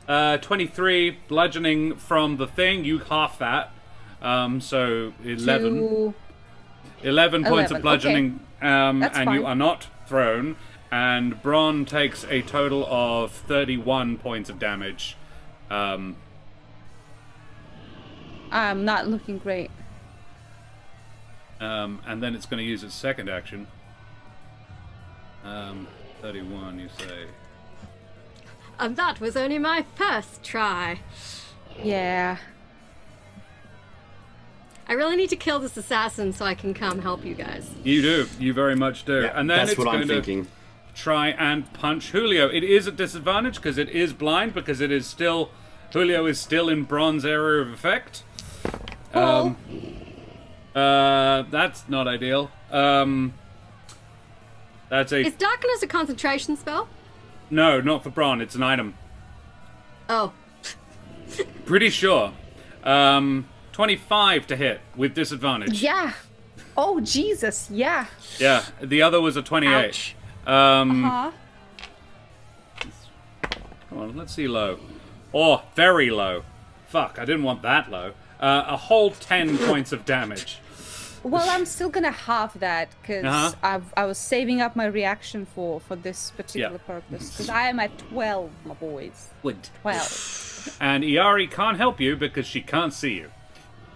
23 bludgeoning from the thing. You half that. So 11. 11 points of bludgeoning, and fine. you are not thrown. And Bron takes a total of 31 points of damage. I'm not looking great. And then it's going to use its second action. 31, you say. And that was only my first try. Yeah. I really need to kill this assassin so I can come help you guys. You do. You very much do. Yeah, and then that's it's what I'm going to thinking. try and punch Julio. It is a disadvantage because it is blind, because it is still... Julio is still in Bron's area of effect. That's not ideal. That's a... Is darkness a concentration spell? No, not for Bron. It's an item. Oh. Pretty sure. 25 to hit with disadvantage. Yeah. Oh, Jesus. Yeah. Yeah, the other was a 28. Ouch. Come on, let's see low. Oh, very low. Fuck, I didn't want that low. A whole 10 points of damage. Well, I'm still gonna halve that because I was saving up my reaction for this particular purpose. Because I am at 12, my boys. Wait. 12. And Iari can't help you because she can't see you.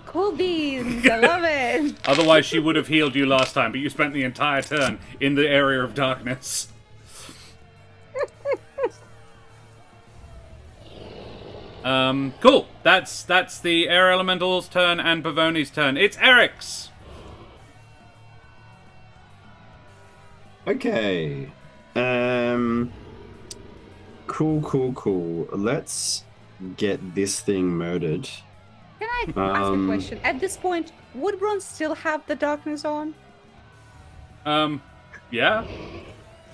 Cool beans. I love it. Otherwise, she would have healed you last time, but you spent the entire turn in the area of darkness. Cool. That's the air elemental's turn and Pavoni's turn. It's Eric's. Okay. Cool. Let's get this thing murdered. Can I ask a question? At this point, would Bron still have the darkness on? Yeah.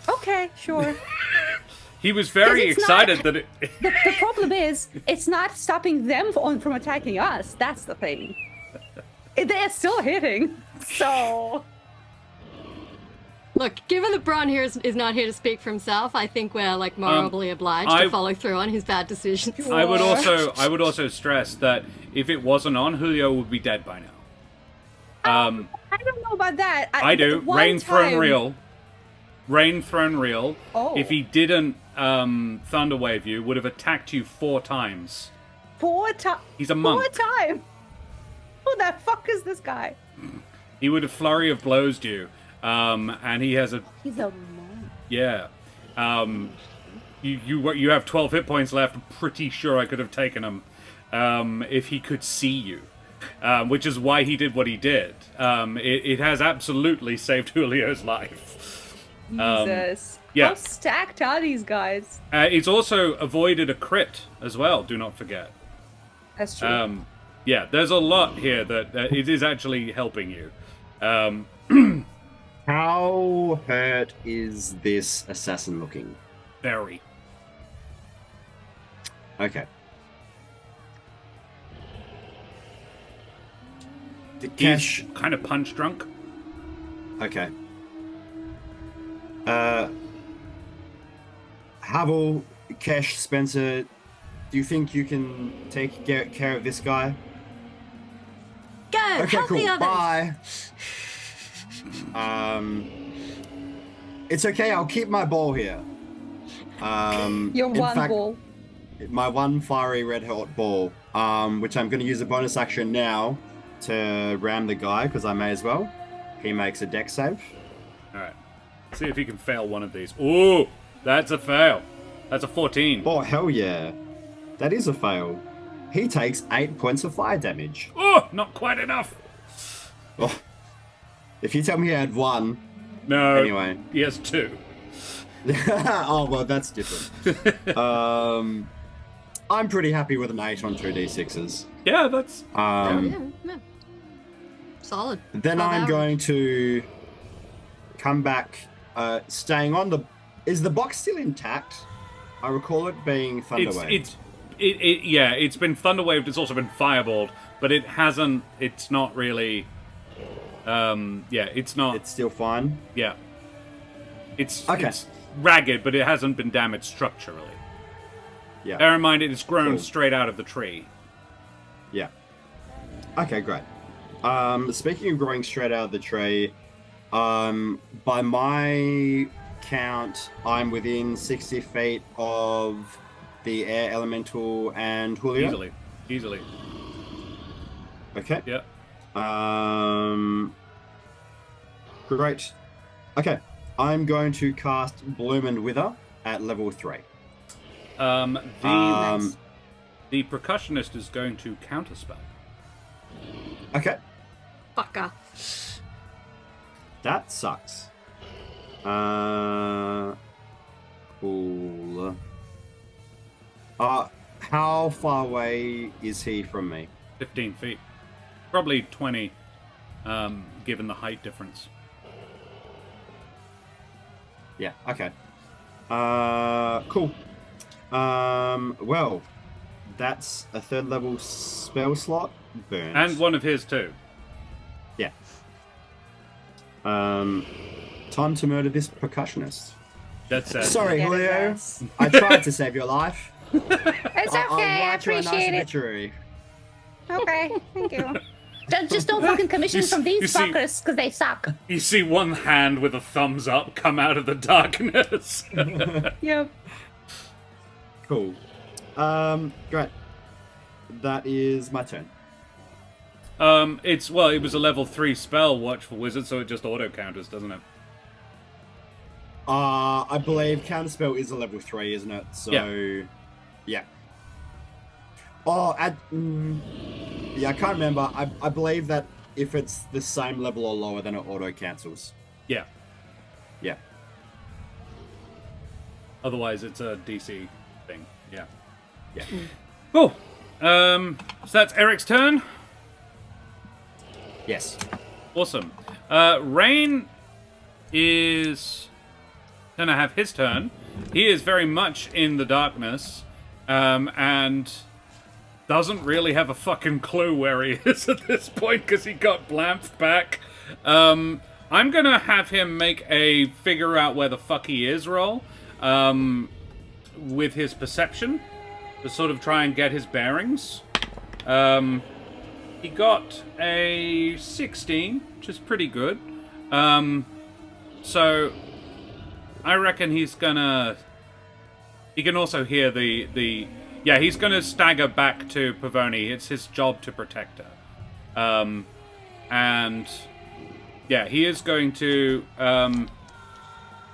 Okay, sure. He was very it's excited not- that it... The problem is, it's not stopping them from attacking us. That's the thing. They're still hitting. So... Look, given that Bron here is not here to speak for himself, I think we're like morally obliged to follow through on his bad decisions. I would also stress that if it wasn't on, Julio would be dead by now. I don't know about that. I do. Rain Throne Real. Rain Throne Real. Oh. If he didn't Thunderwave you, would have attacked you 4 times. 4 times. He's a monk. 4 times. Who the fuck is this guy? He would have flurry of blowsed you. And he has a... He's a monk. Yeah. You have 12 hit points left. I'm pretty sure I could have taken him if he could see you. Which is why he did what he did. It has absolutely saved Julio's life. Jesus. Yeah. How stacked are these guys? It's also avoided a crit as well, do not forget. That's true. Yeah, there's a lot here that it is actually helping you. How hurt is this assassin looking? Very. Okay. The He's Kesh. kind of punch drunk. Okay. Havel, Kesh, Spencer, do you think you can take care of this guy? Go, Okay, help cool. the others. Bye. It's okay. I'll keep my ball here. Your in one fact, ball. my one fiery red hot ball, which I'm going to use a bonus action now to ram the guy because I may as well. He makes a deck save. Alright. See if he can fail one of these. Ooh! That's a fail. That's a 14. Oh, hell yeah. That is a fail. He takes 8 points of fire damage. Oh! Not quite enough! Oh. If you tell me he had 1. No. Anyway. He has 2. Oh, well, that's different. I'm pretty happy with an 8 on 2d6s. Yeah, that's... Yeah. Solid. Then 12 I'm hours. going to come back, staying on the... Is the box still intact? I recall it being Thunderwave. It's been Thunderwaved, it's also been Fireballed, but it hasn't... It's not really... it's not... It's still fine? Yeah. It's Okay. ragged, but it hasn't been damaged structurally. Yeah. Bear in mind, it is grown Cool. straight out of the tree. Yeah. Okay, great. Speaking of growing straight out of the tree, by my count, I'm within 60 feet of the air elemental and Julio. Easily. Okay. Yeah. Great. Okay. I'm going to cast Bloom and Wither at level 3. The percussionist is going to counterspell. Okay. Fucker. That sucks. Cool. How far away is he from me? 15 feet. Probably 20, given the height difference. Yeah, okay. Cool. Well, that's a 3rd level spell slot. Burns. And one of his, too. Yeah. Time to murder this percussionist. That's Sorry, Get his Julio. ass. I tried to save your life. It's I'll okay, I write you a nice appreciate it. obituary. Okay, thank you. Just don't fucking commission from you these see- fuckers, because they suck. You see one hand with a thumbs up come out of the darkness. Yep. Cool. Great. That is my turn. It was a level 3 spell, Watchful Wizard, so it just auto counters, doesn't it? I believe Counterspell is a level 3, isn't it? So, yeah. Oh, yeah, I can't remember. I believe that if it's the same level or lower, then it auto cancels. Yeah. Yeah. Otherwise, it's a DC thing. Yeah. Yeah. Cool. So that's Eric's turn. Yes. Awesome. Rain is gonna have his turn. He is very much in the darkness, and doesn't really have a fucking clue where he is at this point because he got blamped back. I'm gonna have him make a figure out where the fuck he is roll, with his perception, to sort of try and get his bearings. He got a 16, which is pretty good. So I reckon he's gonna. He can also hear the. Yeah, he's gonna stagger back to Pavoni. It's his job to protect her. And yeah, he is going to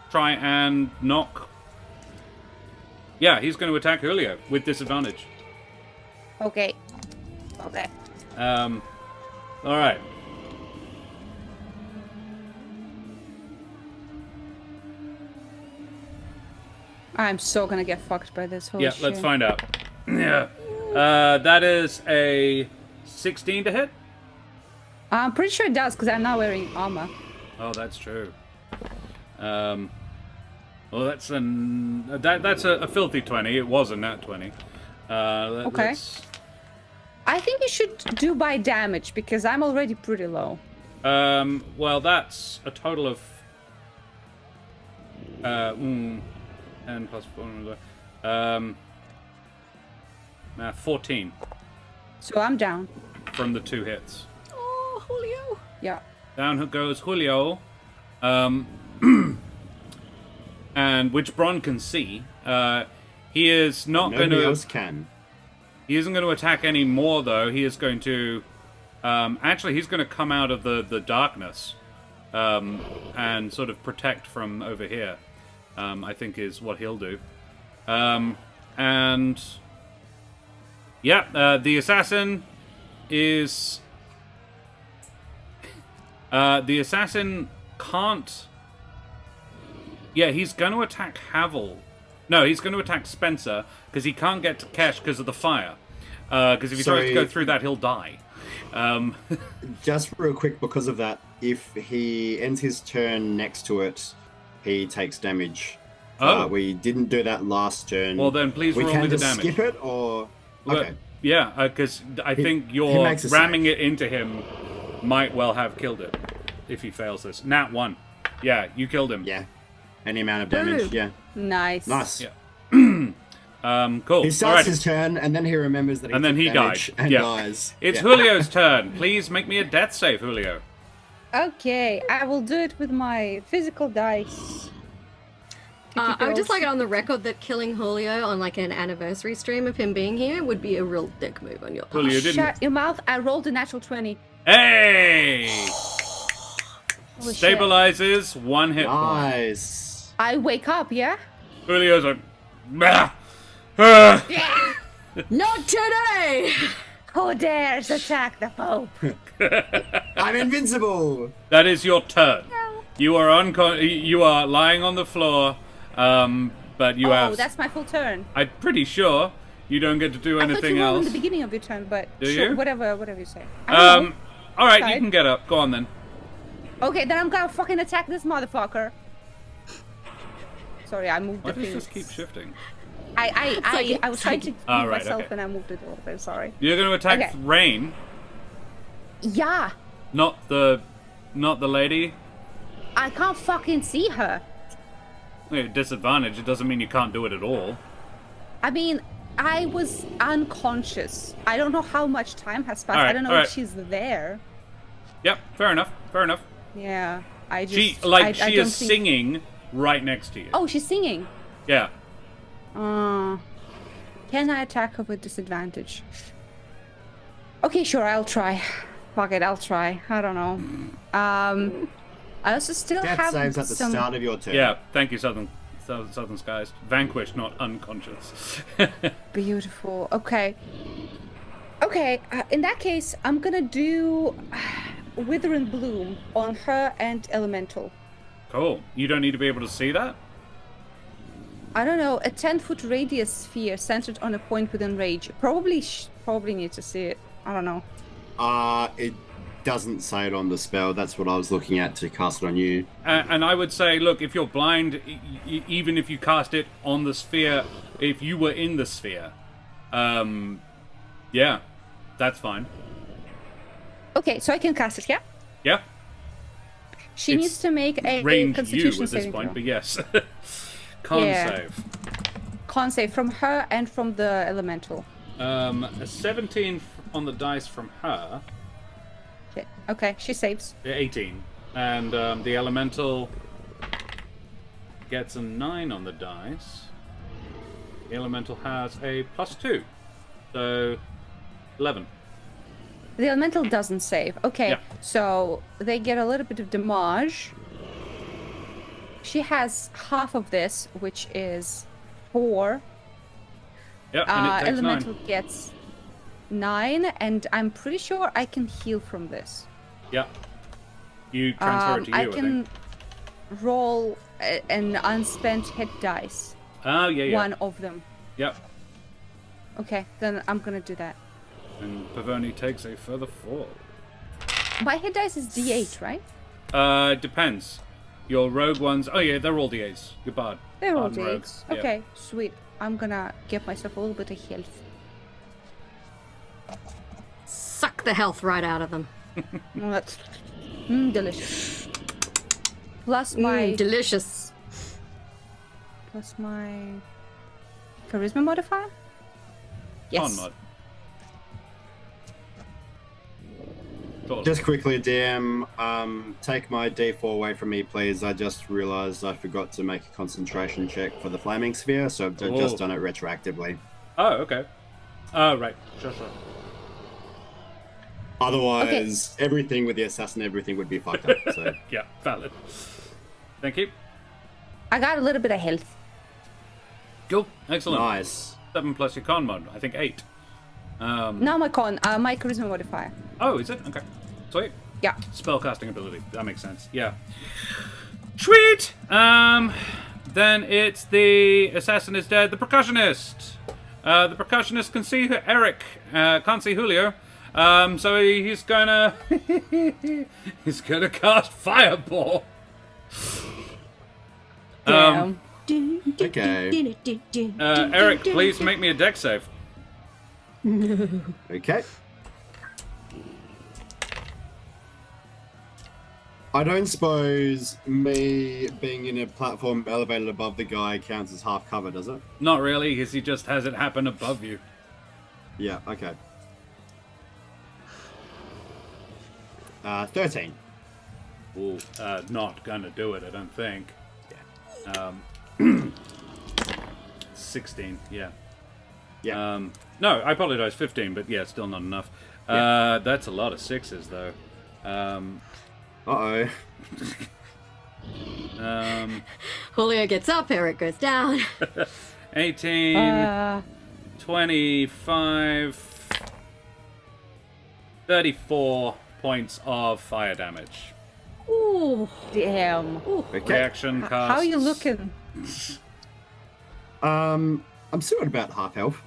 try and knock. Yeah, he's going to attack Julio with disadvantage. Okay. Okay. All right. I'm so gonna get fucked by this whole shit. Let's find out. Yeah. That is a 16 to hit. I'm pretty sure it does because I'm not wearing armor. Oh, that's true. Well, that's a filthy 20. It was a nat 20. Okay. I think you should do by damage because I'm already pretty low. Well, that's a total of 10 plus 4. 14 So I'm down. from the 2 hits. Oh, Julio. Yeah. Down goes Julio, and which Bron can see. He is not going Nobody to. else can. He isn't going to attack any more, though. He is going to. Actually, he's going to come out of the darkness, and sort of protect from over here. I think is what he'll do. And yeah, the assassin is. The assassin can't. Yeah, he's going to attack Havel. No, he's going to attack Spencer because he can't get to Kesh because of the fire. Because if he tries to go through that, he'll die. Just real quick, because of that, if he ends his turn next to it, he takes damage. Oh. We didn't do that last turn. Well, then please we roll can me the just damage. skip it, or Well, okay. yeah, because I think he your makes a ramming save. it into him might well have killed it if he fails this. Nat 1. Yeah, you killed him. Yeah, any amount of damage. Boom. Yeah, Nice. nice. Yeah. Cool. He starts Alrighty. his turn, and then he remembers that he And then took he damage died. and Yeah. dies. It's Yeah. Julio's turn. Please make me a death save, Julio. Okay, I will do it with my physical dice. I would just like it on the record that killing Julio on like an anniversary stream of him being here would be a real dick move on your part. Julio didn't. Shut your mouth. I rolled a natural 20. Hey! Holy shit. Stabilizes 1 hit point. Nice. I wake up, yeah? Julio's like, "Bah! Ah!" Not today! Who dares attack the Pope? I'm invincible. That is your turn. You are you are lying on the floor, but you have. Oh, that's my full turn. I'm pretty sure you don't get to do I thought anything you rolled in else. the beginning of your turn, but Do sure, you? whatever you say. I don't know. All right, you Decide. can get up. Go on then. Okay, then I'm gonna fucking attack this motherfucker. Sorry, I moved Why the does things. this keep shifting? I was trying to move Ah, right, myself okay. and I moved it a little bit. Sorry. You're going to attack Okay. Rain, Yeah, not the lady. I can't fucking see her. Wait, disadvantage. It doesn't mean you can't do it at all. I mean, I was unconscious. I don't know how much time has passed. Alright, I don't know alright. if she's there. Yep, fair enough. Fair enough. Yeah, I just. She I she don't is think... singing right next to you. Oh, she's singing. Yeah. Can I attack her with disadvantage? Okay, sure, I'll try. Fuck it, I'll try. I don't know. I also still Death have saves at the some... start of your turn. Yeah. Thank you, Southern Skies. Vanquished, not unconscious. Beautiful. Okay. Okay, in that case, I'm gonna do Wither and Bloom on her and Elemental. Cool. You don't need to be able to see that? I don't know, a 10-foot radius sphere centered on a point within range. Probably need to see it. I don't know. It doesn't say it on the spell. That's what I was looking at to cast it on you. And I would say, look, if you're blind, even if you cast it on the sphere, if you were in the sphere, yeah, that's fine. Okay, so I can cast it, yeah? Yeah? She It's needs to make a range you Constitution at this saving point, throw. but yes. Con Yeah. save. Con save from her and from the elemental. A 17 on the dice from her. Okay, she saves. 18. And the elemental gets a 9 on the dice. The elemental has a +2. So 11. The elemental doesn't save. Okay, Yeah. so they get a little bit of damage. She has half of this, which is 4. Yep, and it takes Elemental 9. gets 9, and I'm pretty sure I can heal from this. Yep. You transfer it to you, I I can think. roll an unspent hit dice. Oh, yeah. One of them. Yep. Okay, then I'm gonna do that. And Pavoni takes a further 4. My hit dice is D8, right? Depends. Your rogue ones... Oh, yeah, they're all D8s. Your bard. They're all Bard and rogues. D8s. Okay, sweet. I'm gonna give myself a little bit of health. Suck the health right out of them. Oh, that's delicious. Plus my Delicious. plus my charisma modifier. Yes. Con mod. Totally. Just quickly, DM, take my D4 away from me, please. I just realized I forgot to make a concentration check for the flaming sphere, so I've Oh. just done it retroactively. Oh, okay. Oh, right. Sure. Otherwise, everything with the assassin, everything would be fucked up. So Yeah, valid. Thank you. I got a little bit of health. Cool. Excellent. nice. 7 plus your con mod. I think 8. Now my my charisma modifier. Oh, is it? Okay. Sweet. Yeah. Spellcasting ability. That makes sense. Yeah. Sweet! Then it's the assassin is dead. The percussionist. The percussionist can see Eric. Can't see Julio. So he's gonna he's gonna cast fireball. Damn. Okay. Eric, please make me a dex save. Okay. I don't suppose me being in a platform elevated above the guy counts as half cover, does it? Not really, because he just has it happen above you. Yeah, okay. 13. Ooh, not gonna do it, I don't think. 16, yeah. Yeah. No, I apologize, 15, but yeah, still not enough. Yeah. That's a lot of 6s, though. Uh-oh. Julio gets up, Eric goes down. 18, 25, 34 points of fire damage. Ooh. Damn. Okay. Reaction costs. How are you looking? I'm still at about half health.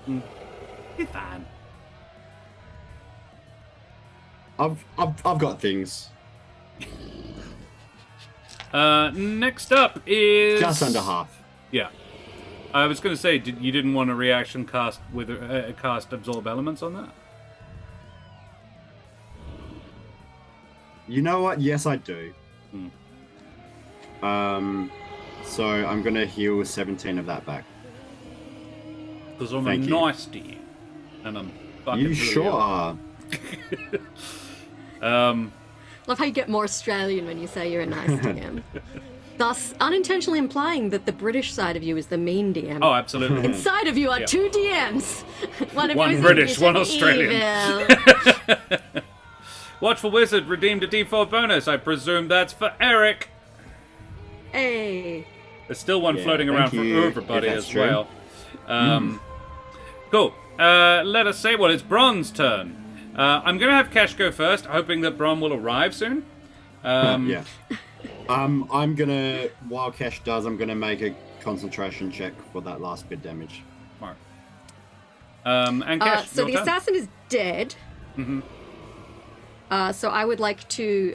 You're fine. I've got things. Next up is... Just under half. Yeah. I was going to say, you didn't want a reaction cast with cast absorb elements on that? You know what? Yes, I do. So I'm gonna heal 17 of that back. Because I'm Thank a you. nice DM. And I'm fucking You sure are. Love how you get more Australian when you say you're a nice DM. Thus, unintentionally implying that the British side of you is the mean DM. Oh, absolutely. Inside of you are Yeah. two DMs. One of One you is British, English one and Australian. evil. Watchful Wizard redeemed a D4 bonus. I presume that's for Eric. Hey. There's still one Yeah, floating thank around for you, everybody if that's as true. well. Cool. Let us say, well, it's Bron's turn. I'm going to have Kesh go first, hoping that Bron will arrive soon. Yeah. I'm gonna, while Kesh does, I'm gonna make a concentration check for that last bit damage. Mark. And Kesh, So your the turn. assassin is dead. So I would like to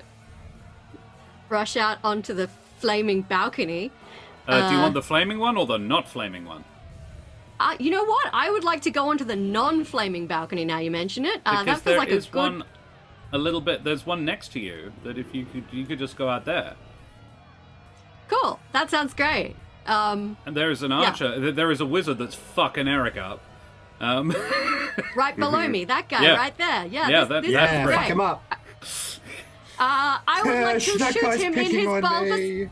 rush out onto the flaming balcony. Do you want the flaming one or the not flaming one? You know what? I would like to go onto the non-flaming balcony now you mention it. Because That feels there like a is good... one a little bit. There's one next to you that if you could just go out there. Cool. That sounds great. And there is an archer. There is a wizard that's fucking Eric up. Right below me, that guy Yeah. right there. Yeah, Yeah, this that's is great. fuck great. him up. I would like to that shoot guy's him in picking his on bulbous. me.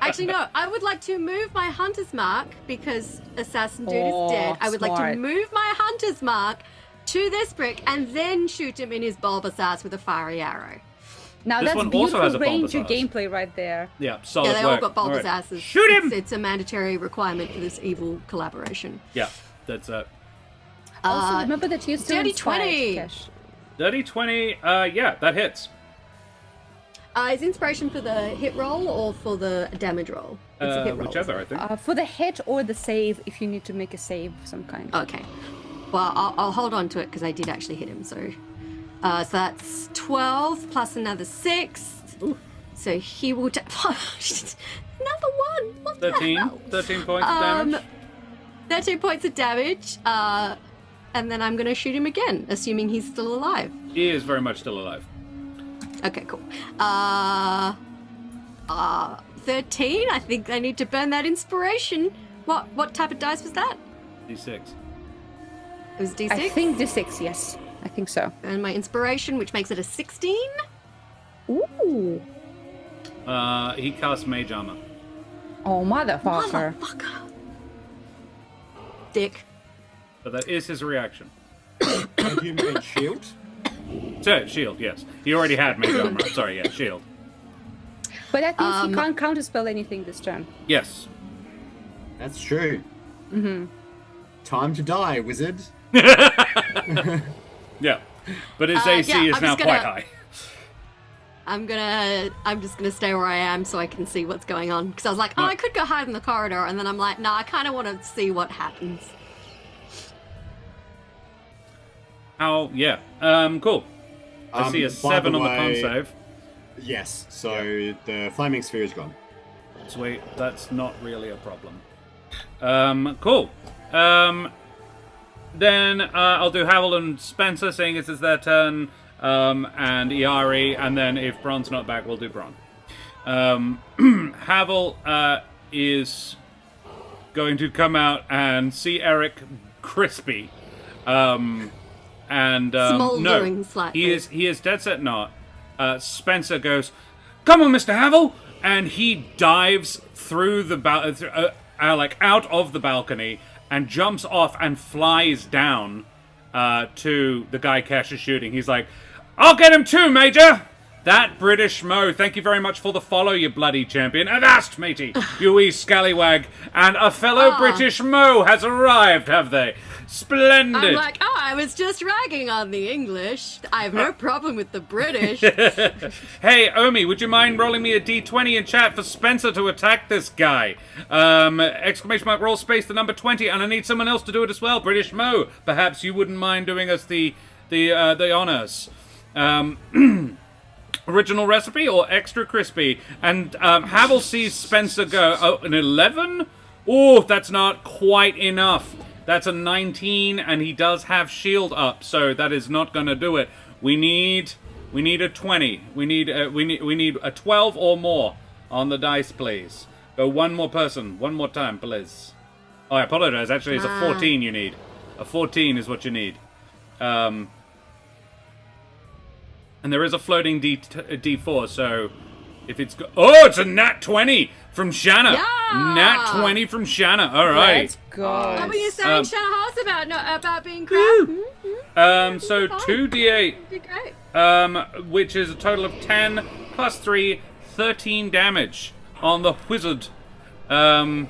Actually, no. I would like to move my hunter's mark because Assassin Dude Oh, is dead. I would like to smart. move my hunter's mark to this brick and then shoot him in his bulbous ass with a fiery arrow. Now This that's one also beautiful has a bulbous ranger ass. gameplay right there. Yeah, solid Yeah, they all work. got bulbous All right. asses. Shoot him! It's a mandatory requirement for this evil collaboration. Yeah, that's it. Also, remember that you're still Dirty inspired, 20. Kesh. Dirty 20. Yeah, that hits. Is inspiration for the hit roll or for the damage roll? It's a hit roll. Whichever, I think. For the hit or the save, if you need to make a save of some kind. Okay. Well, I'll hold on to it because I did actually hit him. So that's 12 plus another 6. Ooh. So he will. Another one. What 13. the hell? 13 points of damage. 13 points of damage. And then I'm going to shoot him again, assuming he's still alive. He is very much still alive. Okay, cool. 13. I think I need to burn that inspiration. What type of dice was that? D6. It was D6. I think D6, yes. I think so. And my inspiration, which makes it a 16. Ooh. He casts mage armor. Oh, motherfucker. Motherfucker. Dick. But that is his reaction. And you made shield? So, shield, yes. He already had mage armor. Sorry, yeah, shield. But that means he can't counterspell anything this turn. Yes. That's true. Mm-hmm. Time to die, wizard. Yeah. But his AC yeah, is I'm now just quite gonna- high. I'm just gonna stay where I am so I can see what's going on. Because I was like, oh, I could go hide in the corridor, and then I'm like, no, I kind of want to see what happens. How? Yeah. Cool. I see a By 7 the on the con way- save. Yes, so the flaming sphere is gone. Sweet. That's not really a problem. Cool. Then I'll do Havel and Spencer, seeing as it's their turn, and Iari, and then if Bron's not back, we'll do Bron. Havel is going to come out and see Eric crispy. And Smouldering no, slightly. he is dead set not. Spencer goes, "Come on, Mr. Havel!" and he dives through the like out of the balcony and jumps off and flies down to the guy Kesh is shooting. He's like, "I'll get him too, Major!" That British Mo, thank you very much for the follow, you bloody champion. Avast, matey, you wee scallywag. And a fellow British Mo has arrived, have they? Splendid. I'm like, oh, I was just ragging on the English. I have no problem with the British. Hey, Omi, would you mind rolling me a d20 in chat for Spencer to attack this guy? Exclamation mark, roll space, the number 20, and I need someone else to do it as well. British Mo, perhaps you wouldn't mind doing us the honors. Original recipe or extra crispy? And Havel sees Spencer go, oh, an 11? Oh, that's not quite enough. That's a 19, and he does have shield up, so that is not going to do it. We need a 20. We need a 12 or more on the dice, please. Go one more person, one more time, please. Oh, I apologize. Actually, it's a 14 you need. A 14 is what you need. And there is a floating D4, so if it's... Oh, it's a nat 20 from Shanna. Yeah! Nat 20 from Shanna. All right. Let's go. What were you saying, Shanna House, about being crap? So 2d8, Be great. which is a total of 10 plus 3, 13 damage on the wizard. No,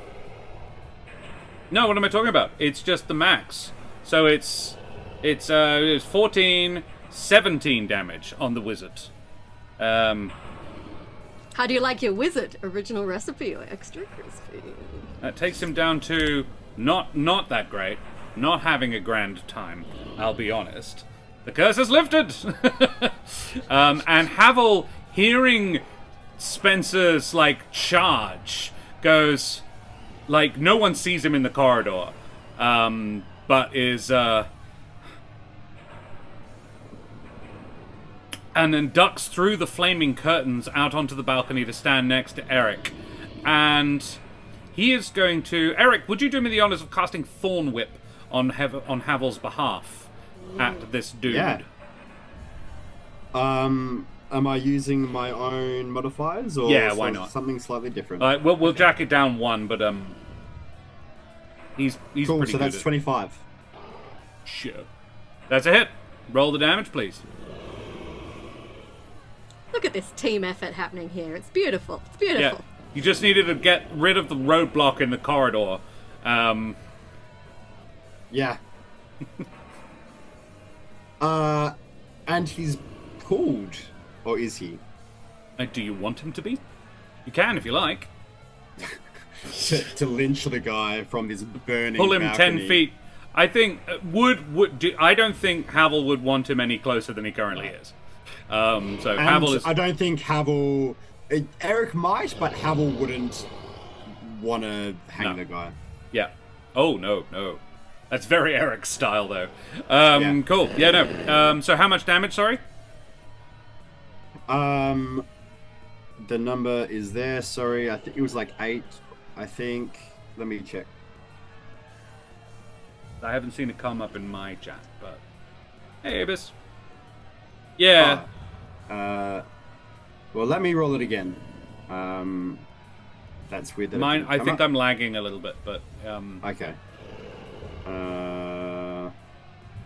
what am I talking about? It's just the max. So it's 14, 17 damage on the wizard. How do you like your wizard? Original recipe or extra crispy? That takes him down to not that great. Not having a grand time, I'll be honest. The curse is lifted! And Havel, hearing Spencer's, charge, goes... no one sees him in the corridor. But is, and then ducks through the flaming curtains out onto the balcony to stand next to Eric. And he is going to... Eric, would you do me the honors of casting Thorn Whip on Havel's behalf at this dude? Yeah. Am I using my own modifiers, or Yeah, why not? something slightly different? We'll jack it down one, but he's cool. pretty So good that's at... 25. Sure. That's a hit. Roll the damage, please. Look at this team effort happening here. It's beautiful. It's beautiful. Yeah. You just needed to get rid of the roadblock in the corridor. Yeah. And he's pulled, or is he? Do you want him to be? You can if you like. to lynch the guy from this burning Pull him balcony. 10 feet. I think I don't think Havel would want him any closer than he currently is. So Havel is... I don't think Havel... Eric might, but Havel wouldn't want to hang the guy. Yeah. Oh, no. That's very Eric style, though. Yeah. Cool. Yeah, no. So how much damage, sorry? The number is there, sorry. I think it was like 8, I think. Let me check. I haven't seen it come up in my chat, but... Hey, Abus. Yeah. Well, let me roll it again. That's weird. That Mine, I think I'm lagging a little bit, but... Okay.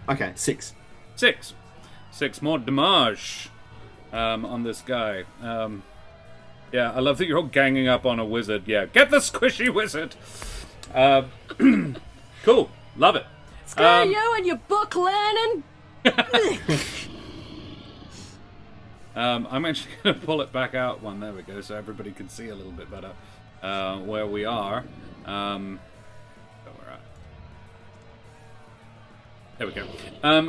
Okay, 6. 6 more damage on this guy. Yeah, I love that you're all ganging up on a wizard. Yeah, get the squishy wizard. Cool, love it. Screw you and your book learning. I'm actually going to pull it back out one. There we go, so everybody can see a little bit better where we are. There we go.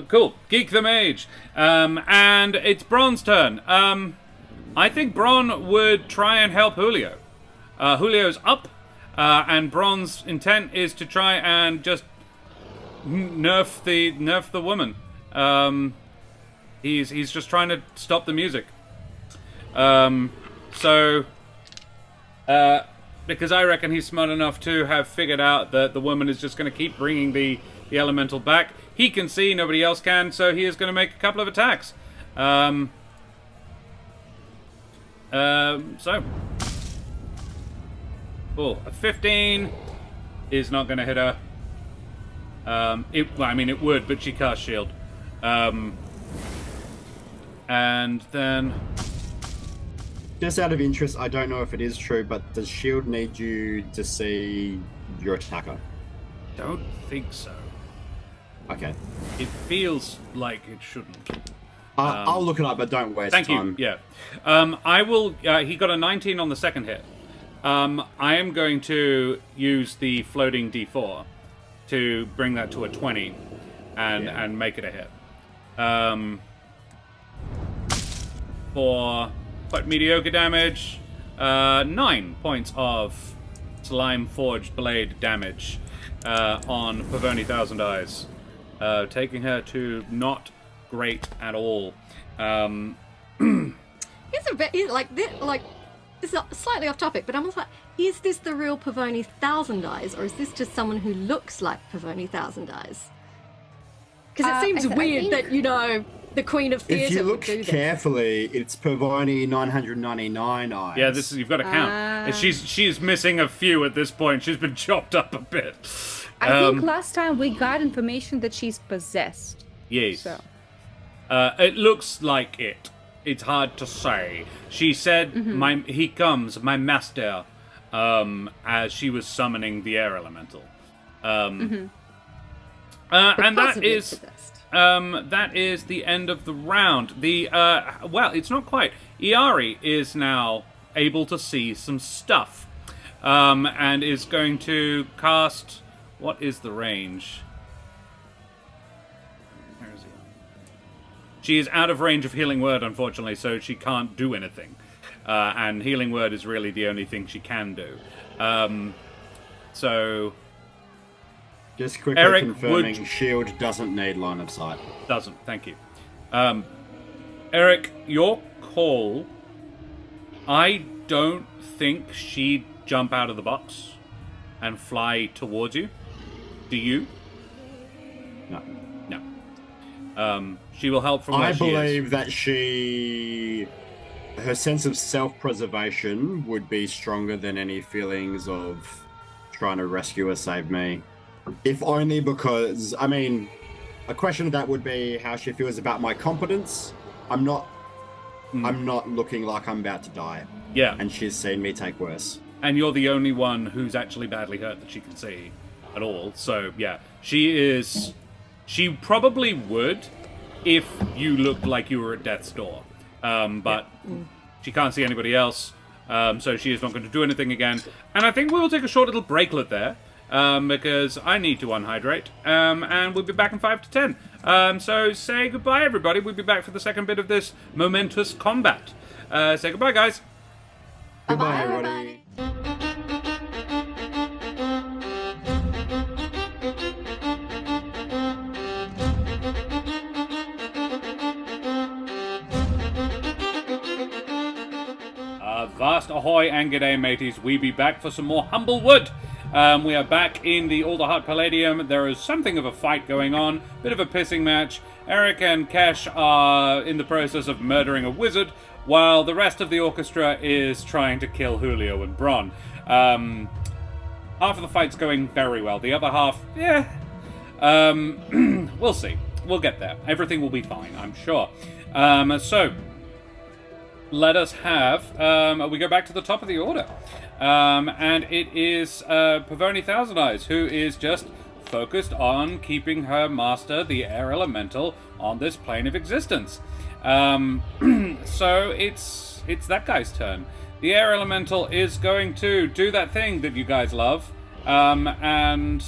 Cool. Geek the Mage. And it's Bron's turn. I think Bron would try and help Julio. Julio's up, and Bron's intent is to try and just nerf the woman. He's just trying to stop the music. Because I reckon he's smart enough to have figured out that the woman is just going to keep bringing the elemental back. He can see, nobody else can, so he is going to make a couple of attacks. Cool. A 15 is not going to hit her. It would, but she cast shield. And then... Just out of interest, I don't know if it is true, but does shield need you to see your attacker? Don't think so. Okay. It feels like it shouldn't. I'll look it up, but don't waste time. Thank you. Yeah. I will. He got a 19 on the second hit. I am going to use the floating D4 to bring that to a 20 and make it a hit. For quite mediocre damage, 9 points of slime forged blade damage on Pavoni Thousand Eyes, taking her to not great at all. It's slightly off topic, but I'm also like, is this the real Pavoni Thousand Eyes, or is this just someone who looks like Pavoni Thousand Eyes? Because it seems weird that, the Queen of Theatre If you look would do this. carefully, it's Pavoni 999 eyes. Yeah, you've got to count. She's missing a few at this point. She's been chopped up a bit. I think last time we got information that she's possessed. Yes. So. It looks like it. It's hard to say. She said, "He comes, my master," as she was summoning the air elemental. And that is the end of the round. It's not quite. Iari is now able to see some stuff, and is going to cast. What is the range? Where is he? She is out of range of Healing Word, unfortunately, so she can't do anything. And Healing Word is really the only thing she can do. Just quickly Eric, confirming, shield doesn't need line of sight. Doesn't, thank you. Eric, your call. I don't think she'd jump out of the box and fly towards you. Do you? No. No. She will help from where I she is. believe that her sense of self-preservation would be stronger than any feelings of trying to rescue or save me. If only because, I mean, a question of that would be how she feels about my competence. I'm not looking like I'm about to die. Yeah. And she's seen me take worse. And you're the only one who's actually badly hurt that she can see at all. So, yeah. She probably would if you looked like you were at death's door. But she can't see anybody else. So she is not going to do anything again. And I think we will take a short little breaklet there. Because I need to unhydrate. And we'll be back in 5 to 10. So say goodbye, everybody. We'll be back for the second bit of this momentous combat. Say goodbye, guys. Goodbye, everybody. Vast ahoy and g'day, mateys. We be back for some more Humblewood. We are back in the Alderheart Palladium. There is something of a fight going on, bit of a pissing match. Eric and Kesh are in the process of murdering a wizard, while the rest of the orchestra is trying to kill Julio and Bron. Half of the fight's going very well. The other half, yeah. We'll see. We'll get there. Everything will be fine, I'm sure. So, let us have... we go back to the top of the order. And it is Pavoni Thousand Eyes, who is just focused on keeping her master, the air elemental, on this plane of existence. So it's that guy's turn. The air elemental is going to do that thing that you guys love. Yeah,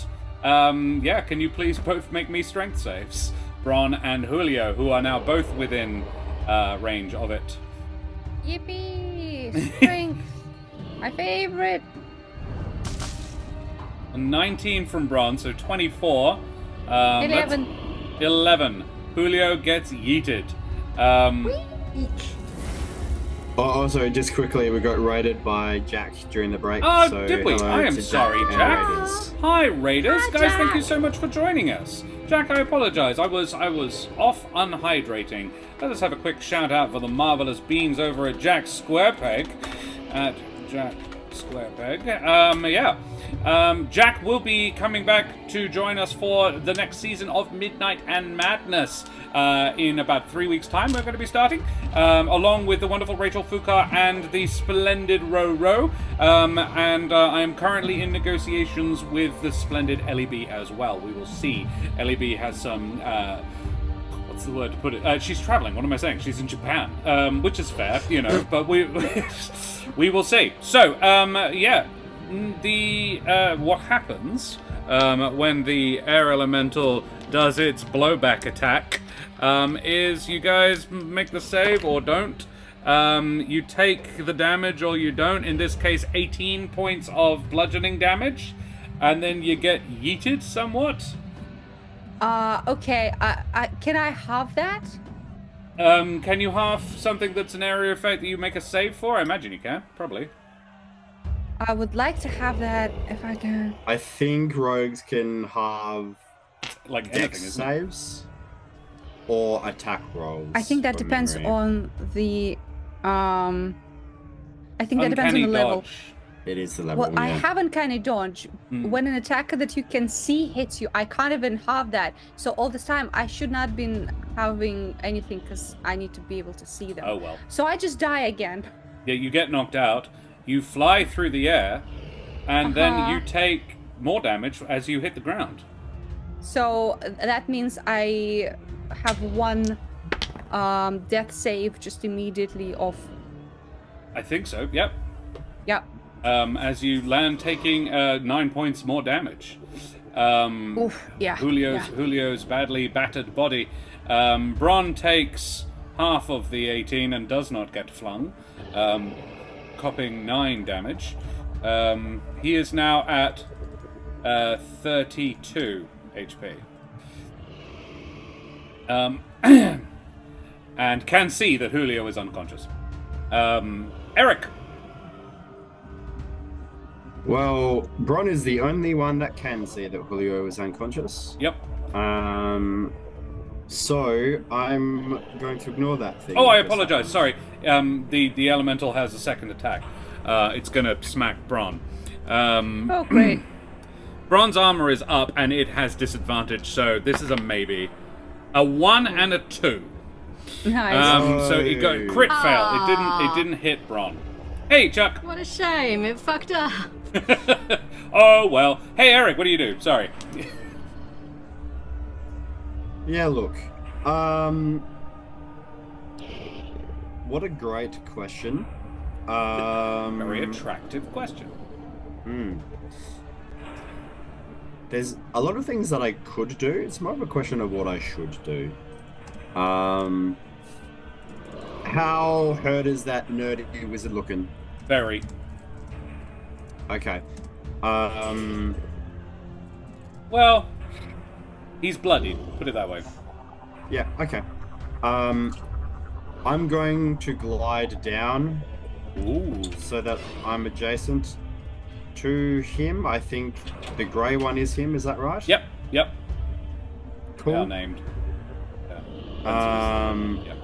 can you please both make me strength saves? Bron and Julio, who are now both within range of it. Yippee! Strength! My favorite! 19 from Bron, so 24. 11. 11. Julio gets yeeted. Also, just quickly, we got raided by Jack during the break. Oh, so did we? hello I am to sorry, and Jack. Raiders. Hi, Raiders. Hi, Guys, Jack. thank you so much for joining us. Jack, I apologize. I was off unhydrating. Let us have a quick shout out for the marvelous beans over at Jack Squarepeg. At Jack Squarepeg. Jack will be coming back to join us for the next season of Midnight and Madness. In about 3 weeks' time, we're going to be starting, along with the wonderful Rachel Fukar and the splendid Ro. And I am currently in negotiations with the splendid Ellie as well. We will see. Ellie has some... what's the word to put it? She's traveling. What am I saying? She's in Japan, which is fair, you know. But we will see. So, what happens when the air elemental does its blowback attack is you guys make the save or don't. You take the damage or you don't. In this case, 18 points of bludgeoning damage, and then you get yeeted somewhat. Okay. Can I have that? Can you half something that's an area effect that you make a save for? I imagine you can, probably. I would like to have that if I can. I think rogues can have Like dex anything, isn't it? saves or attack rolls. I think that from depends memory. on the I think that depends on Uncanny the level. dodge. It is the level. Well, I yeah. have uncanny dodge. When an attacker that you can see hits you, I can't even have that. So all this time, I should not been having anything because I need to be able to see them. Oh well. So I just die again. Yeah, you get knocked out. You fly through the air, and then you take more damage as you hit the ground. So that means I have one death save just immediately off. I think so. Yep. Yep. As you land, taking 9 points more damage. Oof, yeah. Julio's badly battered body. Bron takes half of the 18 and does not get flung, copping 9 damage. He is now at 32 HP. and can see that Julio is unconscious. Eric. Well, Bron is the only one that can see that Julio is unconscious. Yep. So I'm going to ignore that thing. Oh, I apologize. Sorry. The elemental has a second attack. It's gonna smack Bron. Oh, great. Bron's armor is up and it has disadvantage, so this is a maybe. A 1 and a 2. Nice. So it got crit fail. It didn't hit Bron. Hey, Chuck. What a shame. It fucked up. Oh well. Hey, Eric. What do you do? Sorry. Yeah, look. What a great question. Very attractive question. There's a lot of things that I could do. It's more of a question of what I should do. How hurt is that nerdy wizard looking? Very. Okay. Well, he's bloodied. Put it that way. Yeah, okay. I'm going to glide down Ooh. so that I'm adjacent to him. I think the grey one is him, is that right? Yep. Cool. Well named. Yeah. Yep.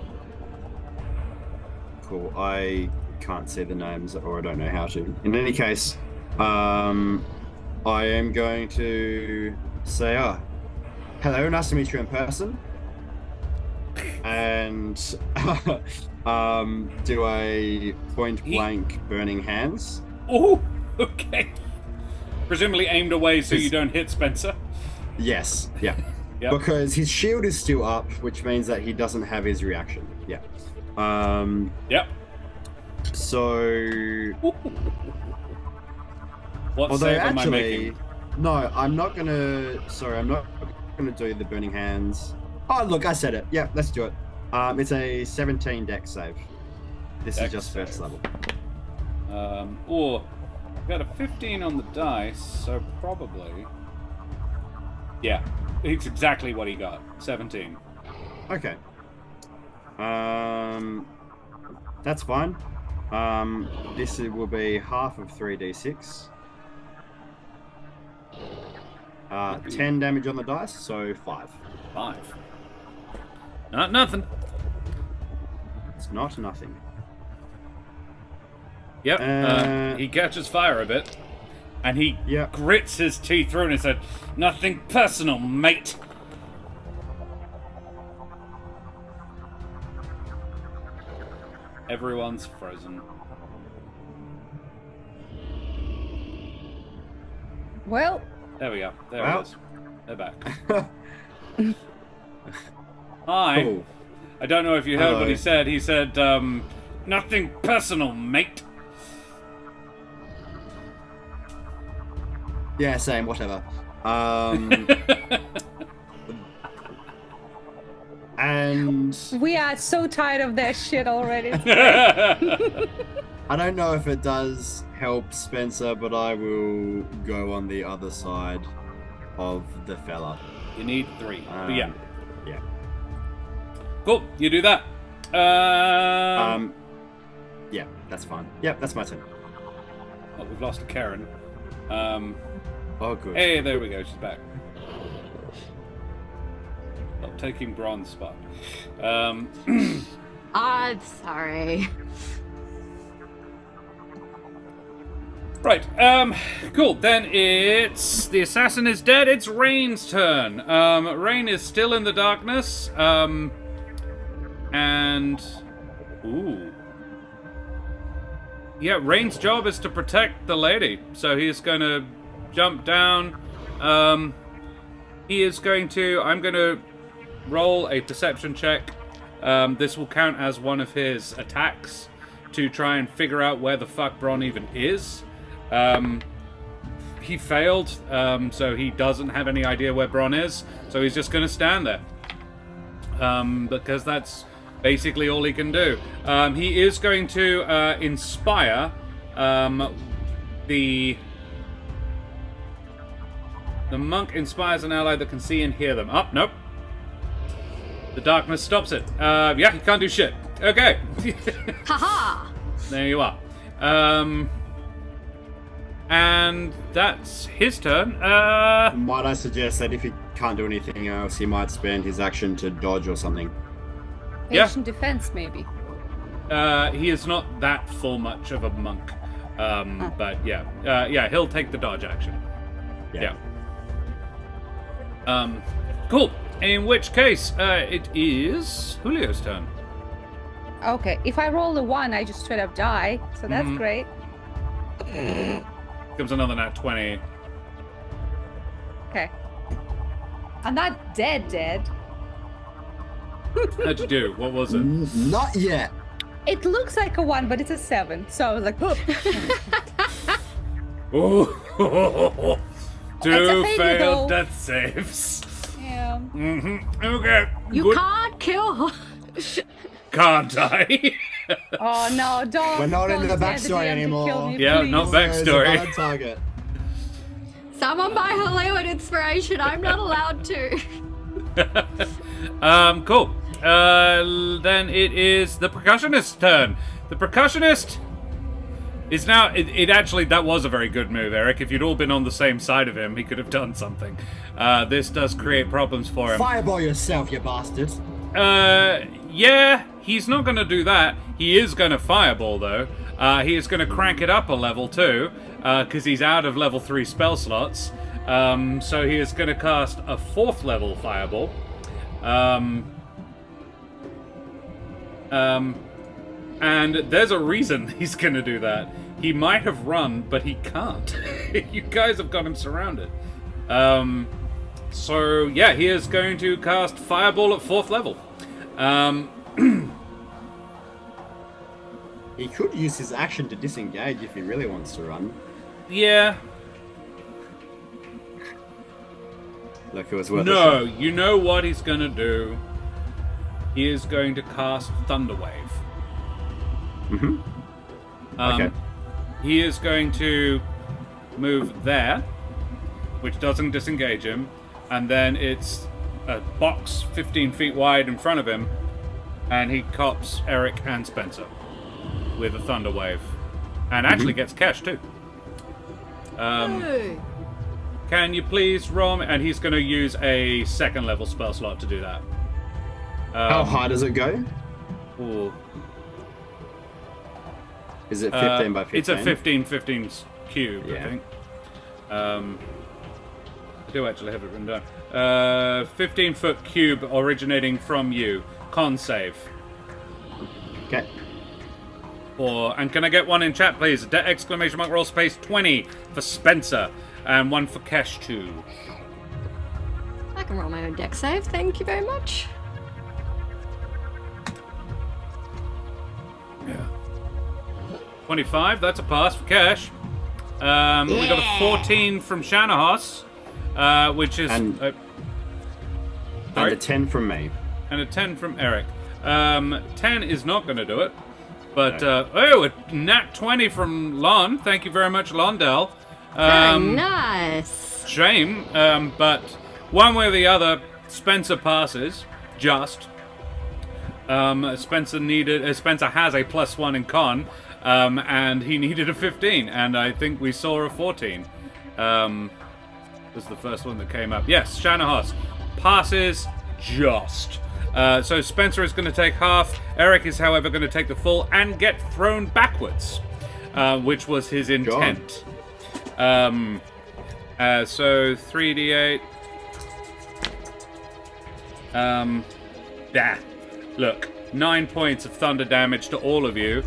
Cool. I can't see the names, or I don't know how to. In any case, I am going to say, hello, nice to meet you in person. And do a point blank burning hands. Oh, okay. Presumably aimed away so you don't hit Spencer. Yes, yeah. Yep. Because his shield is still up, which means that he doesn't have his reaction. Yeah. Yep. So. What Although save am I actually, making? no, I'm not gonna. Sorry, I'm not gonna do the burning hands. Oh, look, I said it. Yeah, let's do it. It's a 17 dex save. This Dex is just first save. level. Or got a 15 on the dice, so probably. Yeah, it's exactly what he got. 17. Okay. That's fine. This will be half of 3d6. 10 damage on the dice, so 5. 5. Not nothing. It's not nothing. Yep. He catches fire a bit, and he grits his teeth through and he said, "Nothing personal, mate." Everyone's frozen. Well, There we go. There Well. it is. They're back. Hi. Cool. I don't know if you heard Hello. what he said. He said, "Nothing personal, mate." Yeah, same, whatever. And we are so tired of that shit already. I don't know if it does help Spencer, but I will go on the other side of the fella. You need 3. But yeah. Yeah. Cool. You do that. Yeah, that's fine. Yep, that's my turn. Oh, we've lost a Karen. Oh, good. Hey, there we go. She's back. Not taking Bron's spot. I'm sorry. Right. Cool. Then it's the assassin is dead. It's Rain's turn. Rain is still in the darkness. And ooh. Yeah, Rain's job is to protect the lady. So he's going to jump down. He is going to... I'm going to roll a perception check. This will count as one of his attacks to try and figure out where the fuck Bron even is. He failed, so he doesn't have any idea where Bron is. So he's just going to stand there. Because that's basically all he can do. He is going to inspire the monk inspires an ally that can see and hear them. Oh, nope. The darkness stops it. Yeah, he can't do shit. Okay. Haha! There you are. And that's his turn. Might I suggest that if he can't do anything else, he might spend his action to dodge or something? Yeah. Patient defense, maybe. He is not that full much of a monk. But yeah, he'll take the dodge action. Yeah. Cool. In which case, it is Julio's turn. Okay, if I roll a 1, I just straight up die, so that's great. Comes another nat 20. Okay. I'm not dead. How'd you do? What was it? Not yet. It looks like a 1, but it's a 7, so I was like, Oh, two failure, failed though. death saves. yeah. Okay. You good. can't kill. Can't I? Oh no, don't. We're not in don't the dare backstory DM to anymore. kill me, Yeah, please. not backstory. There's a target. Someone buy Hollywood inspiration. I'm not allowed to. Cool. Then it is the percussionist's turn. The percussionist is now. It actually, that was a very good move, Eric. If you'd all been on the same side of him, he could have done something. This does create problems for him. Fireball yourself, you bastard. Yeah, he's not going to do that. He is going to fireball, though. He is going to crank it up a level, too, because he's out of level 3 spell slots. So he is going to cast a 4th level fireball. And there's a reason he's going to do that. He might have run, but he can't. You guys have got him surrounded. So, yeah, he is going to cast fireball at 4th level. He could use his action to disengage if he really wants to run. Yeah. Like it was worth a No, shot. you know what he's going to do. He is going to cast Thunderwave. Okay. He is going to move there, which doesn't disengage him, and then it's a box 15 feet wide in front of him, and he cops Eric and Spencer with a Thunder Wave. And actually gets Kesh too. Hey. Can you please roll me? And he's going to use a 2nd level spell slot to do that. How high does it go? Ooh. Is it 15 by 15? It's a 15 cube, Yeah. I think. I do actually have it written down. 15-foot cube originating from you. Con save. Okay. And can I get one in chat, please? Exclamation mark roll space 20 for Spencer, and one for Kesh too. I can roll my own deck save. Thank you very much. Yeah. 25. That's a pass for Kesh. We got a 14 from Shanahos, which is And a 10 from me. and a 10 from Eric. 10 is not going to do it. But, a nat 20 from Lon. Thank you very much, Londell. Very nice. Shame, but one way or the other, Spencer passes. Just. Spencer has a +1 in con, and he needed a 15, and I think we saw a 14. Was the first one that came up. Yes, Shanahos passes just. So Spencer is going to take half. Eric is, however, going to take the full and get thrown backwards, which was his intent. So 3d8. Yeah. Look, 9 points of thunder damage to all of you,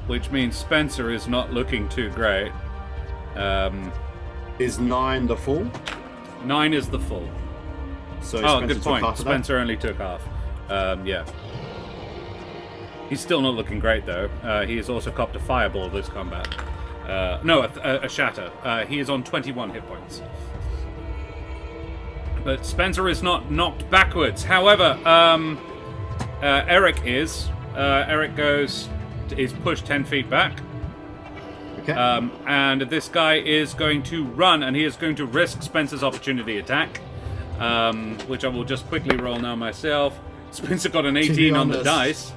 which means Spencer is not looking too great. Is 9 the full? 9 is the full. So Oh, Spencer good took point. half of that? Spencer only took half. Yeah. He's still not looking great, though. He has also copped a fireball this combat. No, a shatter. He is on 21 hit points. But Spencer is not knocked backwards. However, Eric is. Eric is pushed 10 feet back. Okay. And this guy is going to run, and he is going to risk Spencer's opportunity attack. which I will just quickly roll now myself. Spencer got an be 18 on the honest, dice.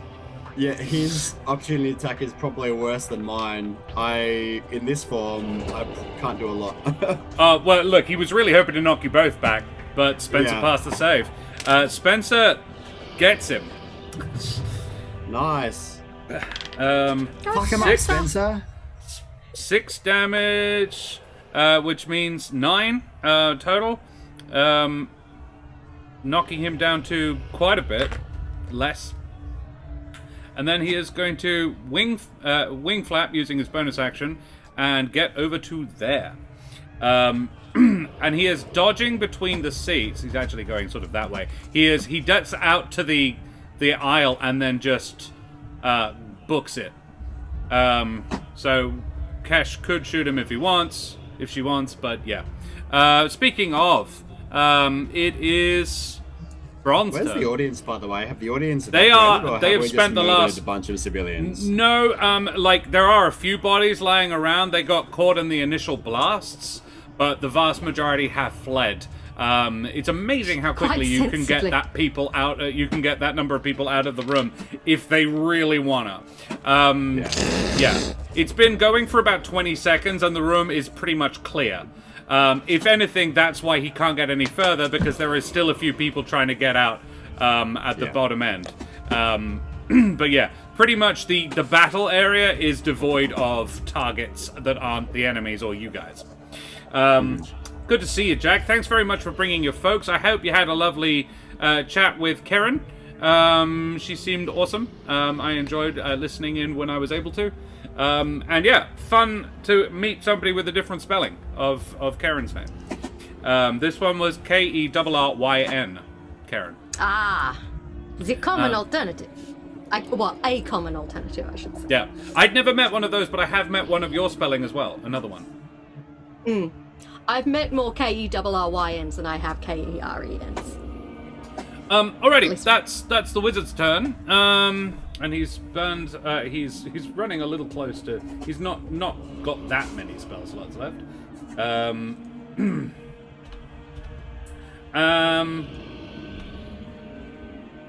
Yeah, his opportunity attack is probably worse than mine. In this form, I can't do a lot. Well, look, he was really hoping to knock you both back, but Spencer passed the save. Spencer gets him. Nice. Fuck him up, Spencer. 6 damage, which means 9 total. Knocking him down to quite a bit less. And then he is going to wing flap using his bonus action and get over to there. And he is dodging between the seats. He's actually going sort of that way. He ducks out to the aisle and then just books it. So Kesh could shoot him if she wants, but yeah. Speaking of, it is Bronze Where's turn. the audience, by the way? Have the audience? They have spent the last a bunch of civilians. No, like there are a few bodies lying around. They got caught in the initial blasts, but the vast majority have fled. It's amazing how quickly you can get that people out. You can get that number of people out of the room if they really wanna. Yeah, it's been going for about 20 seconds, and the room is pretty much clear. If anything, that's why he can't get any further, because there is still a few people trying to get out at the bottom end. But yeah, pretty much the battle area is devoid of targets that aren't the enemies or you guys. Good to see you, Jack. Thanks very much for bringing your folks. I hope you had a lovely chat with Karen. She seemed awesome. I enjoyed listening in when I was able to. And yeah, fun to meet somebody with a different spelling of Karen's name. This one was Kerryn. Karen. The common alternative. A common alternative, I should say. Yeah. I'd never met one of those, but I have met one of your spelling as well. Another one. I've met more Kerryns than I have Kerens. Alrighty, that's the wizard's turn. And he's burned. He's running a little close to. He's not got that many spell slots left.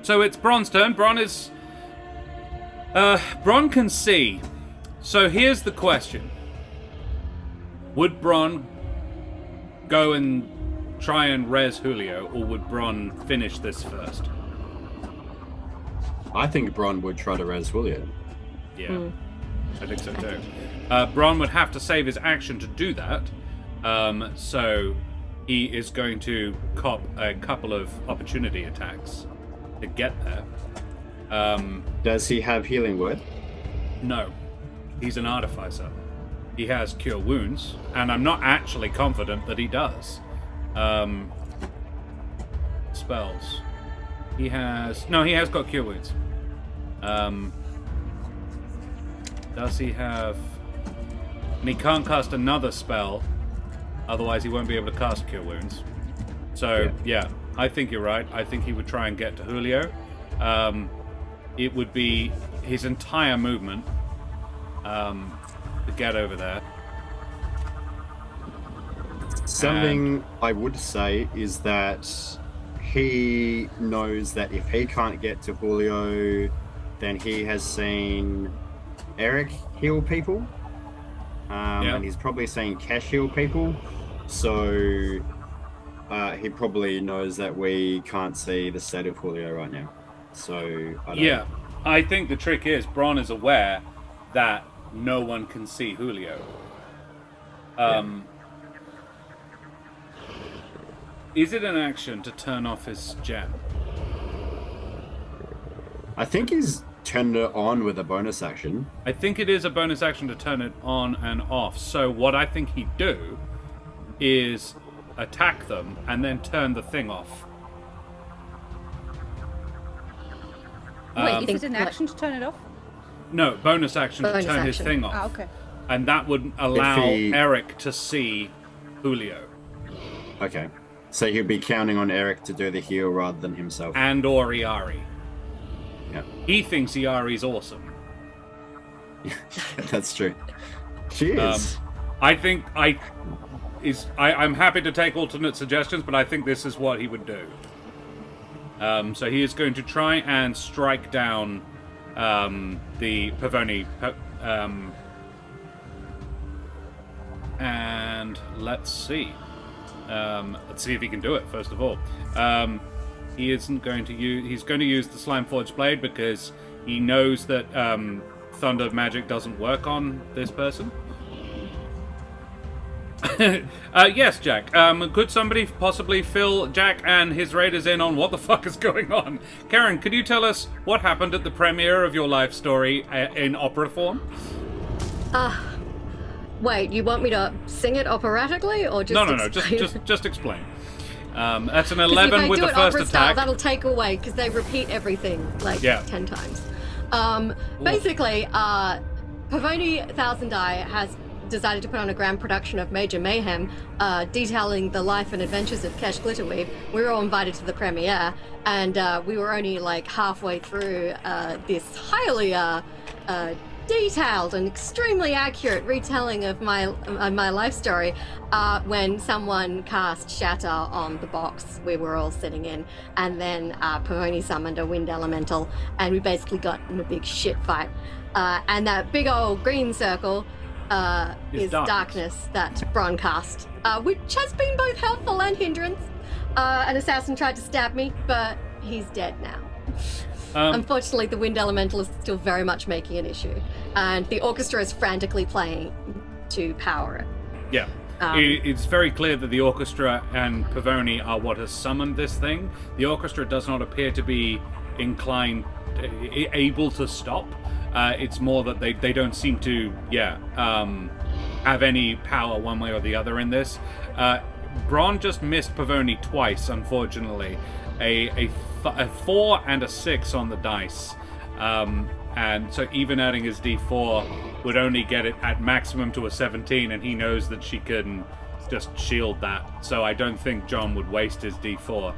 So it's Bron's turn. Bron can see. So here's the question: would Bron go and try and res Julio, or would Bron finish this first? I think Bron would try to res Julio. Yeah, I think so too. Bron would have to save his action to do that, so he is going to cop a couple of opportunity attacks to get there. Does he have healing word? No, he's an artificer. He has cure wounds, and I'm not actually confident that he does. Spells. He has got cure wounds. Does he have... And he can't cast another spell, otherwise he won't be able to cast cure wounds. So, yeah, I think you're right. I think he would try and get to Julio. It would be his entire movement to get over there. Something I would say is that he knows that if he can't get to Julio, then he has seen Eric heal people. And he's probably seen Kesh heal people. So he probably knows that we can't see the state of Julio right now. So, I think the trick is Bron is aware that no one can see Julio. Is it an action to turn off his gem? I think he's turned it on with a bonus action. I think it is a bonus action to turn it on and off. So what I think he'd do is attack them and then turn the thing off. Wait, is it an action to turn it off? No, bonus action to turn his thing off. Ah, okay. And that would allow Eric to see Julio. Okay. So he'll be counting on Eric to do the heal rather than himself. And or Iari. Yeah. He thinks Iari's awesome. That's true. She is. I think I'm happy to take alternate suggestions, but I think this is what he would do. So he is going to try and strike down the Pavoni. And let's see. Let's see if he can do it, first of all. He isn't going to use... He's going to use the Slimeforged Blade because he knows that Thunder Magic doesn't work on this person. Yes, Jack. Could somebody possibly fill Jack and his raiders in on what the fuck is going on? Karen, could you tell us what happened at the premiere of your life story in opera form? Wait, you want me to sing it operatically, or just No. Just explain. That's an 11 with the first opera attack. style, that'll take away because they repeat everything like 10 times. Basically, Pavoni Thousand Eye has decided to put on a grand production of Major Mayhem, detailing the life and adventures of Kesh Glitterweave. We were all invited to the premiere, and we were only like halfway through this highly detailed and extremely accurate retelling of my life story when someone cast Shatter on the box we were all sitting in, and then Pavoni summoned a wind elemental, and we basically got in a big shit fight. And that big old green circle is darkness that Bron cast, which has been both helpful and hindrance. An assassin tried to stab me, but he's dead now. Unfortunately, the wind elemental is still very much making an issue, and the orchestra is frantically playing to power it. Yeah. It's very clear that the orchestra and Pavoni are what has summoned this thing. The orchestra does not appear to be inclined, able to stop. It's more that they don't seem to, have any power one way or the other in this. Bron just missed Pavoni twice, unfortunately. A 4 and a 6 on the dice. And so even adding his d4 would only get it at maximum to a 17, and he knows that she can just shield that. So I don't think John would waste his d4.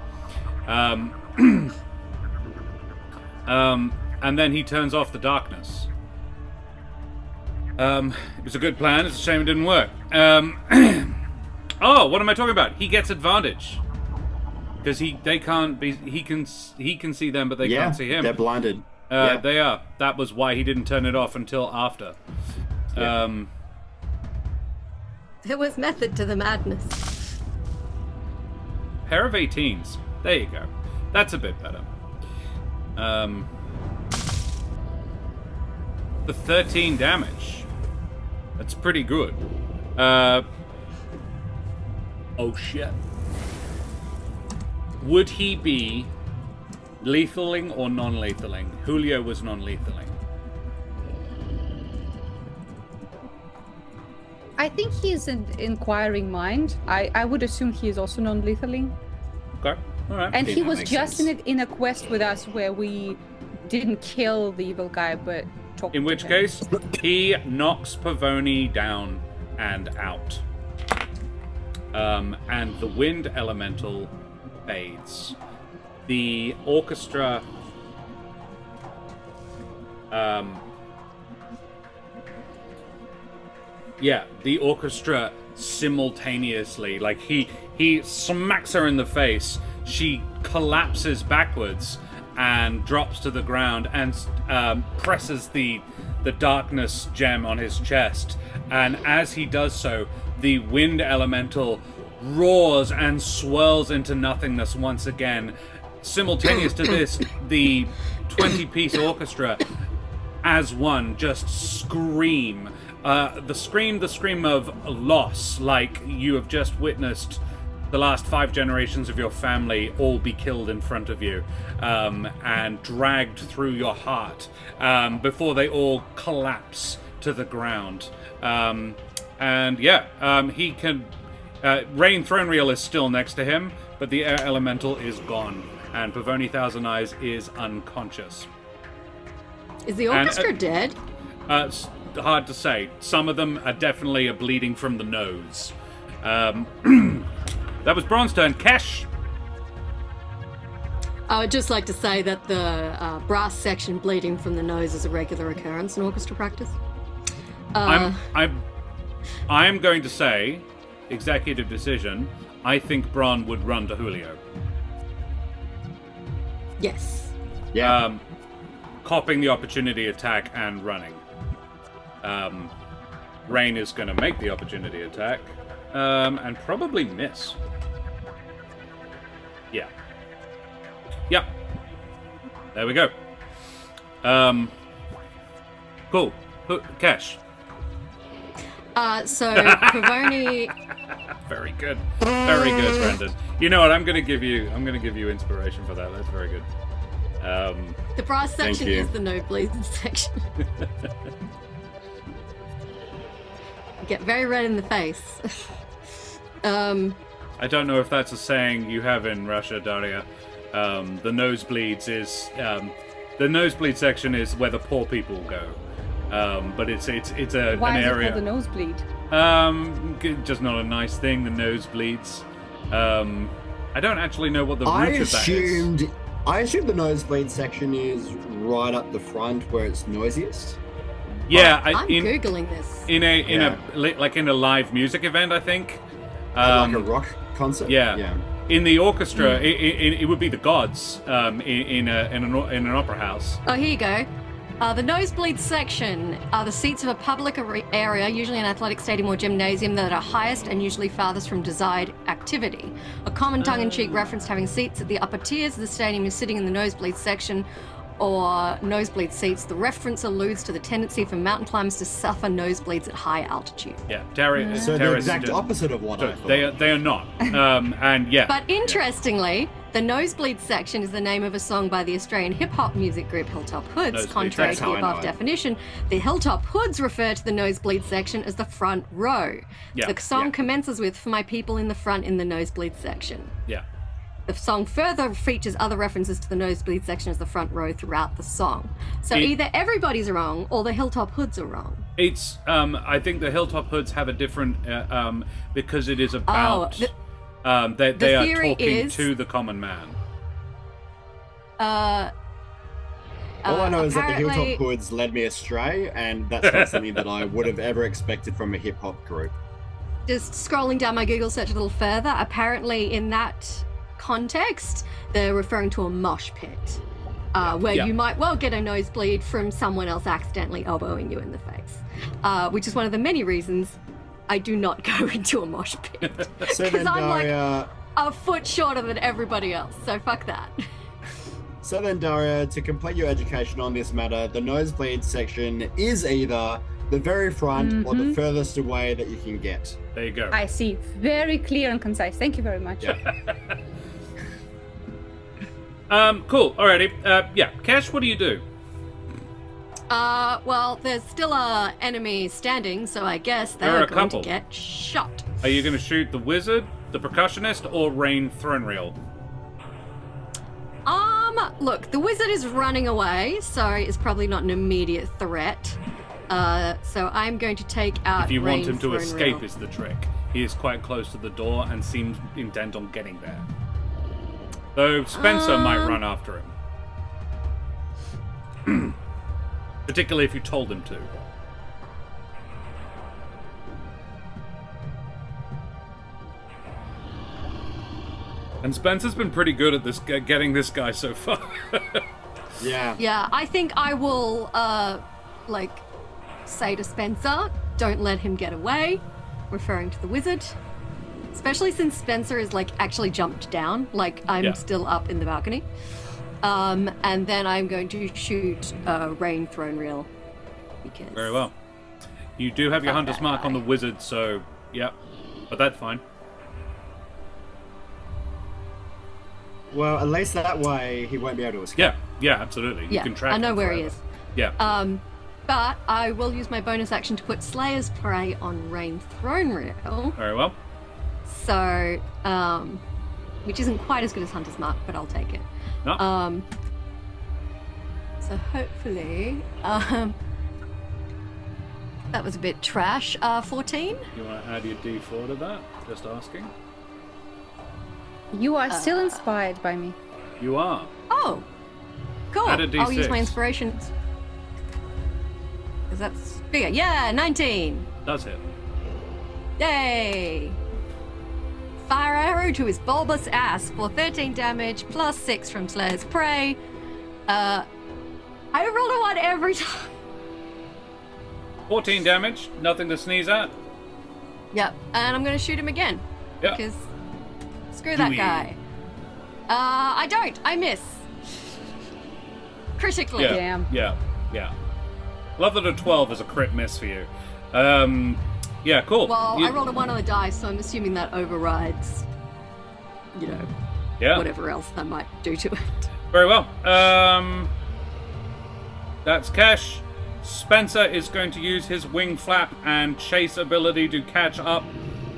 And then he turns off the darkness. It was a good plan. It's a shame it didn't work. Oh, what am I talking about? He gets advantage. Because he can see them, but they can't see him. They're blinded. They are. That was why he didn't turn it off until after. There was method to the madness. Pair of 18s. There you go. That's a bit better. The 13 damage. That's pretty good. Oh shit. Would he be lethaling or non-lethaling? Julio was non-lethaling. I think he's an inquiring mind. I would assume he is also non-lethaling. Okay, all right. And he was makes just sense. in a quest with us where we didn't kill the evil guy, but talked In to which him. case, he knocks Pavoni down and out. And the wind elemental fades. The orchestra the orchestra simultaneously, like he smacks her in the face, she collapses backwards and drops to the ground and presses the darkness gem on his chest, and as he does so, the wind elemental roars and swirls into nothingness once again. Simultaneous to this, the 20-piece orchestra as one just scream. The scream of loss, like you have just witnessed the last 5 generations of your family all be killed in front of you, and dragged through your heart, before they all collapse to the ground. He can... Rain Thronreal is still next to him, but the air elemental is gone, and Pavoni Thousand Eyes is unconscious. Is the orchestra dead? It's hard to say. Some of them are definitely bleeding from the nose. That was Bron's turn. Kesh! I would just like to say that the brass section bleeding from the nose is a regular occurrence in orchestra practice. I'm going to say executive decision, I think Bron would run to Julio. Yes. Yeah. Copping the opportunity attack and running. Rain is going to make the opportunity attack and probably miss. Yeah. Yep. There we go. Cool. Kesh. So Pavoni. Very good. Very good, Brendan. You know what? I'm gonna give you inspiration for that. That's very good. The brass section you. is the nosebleeds section. Get very red in the face. I don't know if that's a saying you have in Russia, Daria. The nosebleeds is the nosebleed section is where the poor people go. But it's Why an is area. it called the nosebleed? Just not a nice thing. The nosebleeds. I don't actually know what the root of that is. I assumed the nosebleed section is right up the front where it's noisiest. Yeah, I'm googling this. in a live music event, I think. Like a rock concert. Yeah. In the orchestra, it would be the gods. In an opera house. Oh, here you go. The nosebleed section are the seats of a public area, usually an athletic stadium or gymnasium, that are highest and usually farthest from desired activity. A common tongue-in-cheek reference to having seats at the upper tiers of the stadium is sitting in the nosebleed section or nosebleed seats. The reference alludes to the tendency for mountain climbers to suffer nosebleeds at high altitude. Yeah, Terry. So the exact opposite of what I thought. They are not. And yeah. But interestingly, the nosebleed section is the name of a song by the Australian hip-hop music group Hilltop Hoods. Nosebleed, Contrary that's to how the I know above it. definition, the Hilltop Hoods refer to the nosebleed section as the front row. Yeah, The song yeah. commences with, "For my people in the front in the nosebleed section." Yeah. The song further features other references to the nosebleed section as the front row throughout the song. So either everybody's wrong or the Hilltop Hoods are wrong. It's I think the Hilltop Hoods have a different because it is about they are theory talking is- to the common man. All I know is that the apparently- Hilltop Hoods led me astray, and that's not something that I would have ever expected from a hip hop group. Just scrolling down my Google search a little further, apparently in that context, they're referring to a mosh pit, where Yeah. you might well get a nosebleed from someone else accidentally elbowing you in the face, which is one of the many reasons I do not go into a mosh pit. So Because then, I'm like Daria, a foot shorter than everybody else, so fuck that. to complete your education on this matter, the nosebleed section is either the very front or the furthest away that you can get. There you go. I see. Very clear and concise. Thank you very much. Yeah. Cool. Alrighty. Yeah. Kesh, what do you do? Well, there's still a enemy standing, so I guess There are they're a going couple. to get shot. Are you going to shoot the wizard, the percussionist, or Rain Throne Reel? Look, the wizard is running away, so it's probably not an immediate threat. So I'm going to take out If you want Rain him to Throne escape, Reel. is the trick. He is quite close to the door and seems intent on getting there. Though Spencer might run after him. Particularly if you told him to. And Spencer's been pretty good at this, getting this guy so far. Yeah. Yeah, I think I will, say to Spencer, don't let him get away, referring to the wizard. Especially since Spencer is, actually jumped down. I'm Yeah. still up in the balcony. And then I'm going to shoot Rain Throne Reel. Because... Very well. You do have your hunter's mark on the wizard, so, yeah. But that's fine. Well, at least that way he won't be able to escape. Yeah, absolutely. You Yeah, can track I know him where he forever. is. Yeah. But I will use my bonus action to put Slayer's Prey on Rain Throne Reel. Very well. So, which isn't quite as good as Hunter's Mark, but I'll take it. No. So hopefully, that was a bit trash. 14? You want to add your D4 to that? Just asking. You are still inspired by me. You are. Oh, cool. Add a I'll use my D6. inspirations. Because that's bigger. Yeah, 19. Does hit. Yay. fire arrow to his bulbous ass for 13 damage plus 6 from Slayer's Prey. I rolled a 1 every time. 14 damage, nothing to sneeze at. Yep, and I'm gonna shoot him again. Yeah. Because screw that Do guy. I don't. I miss. Critically. Yeah. Damn. Yeah. Love that a 12 is a crit miss for you. Yeah, cool. Well, I rolled a 1 on the dice, so I'm assuming that overrides, yeah. whatever else I might do to it. Very well. That's Kesh. Spencer is going to use his wing flap and chase ability to catch up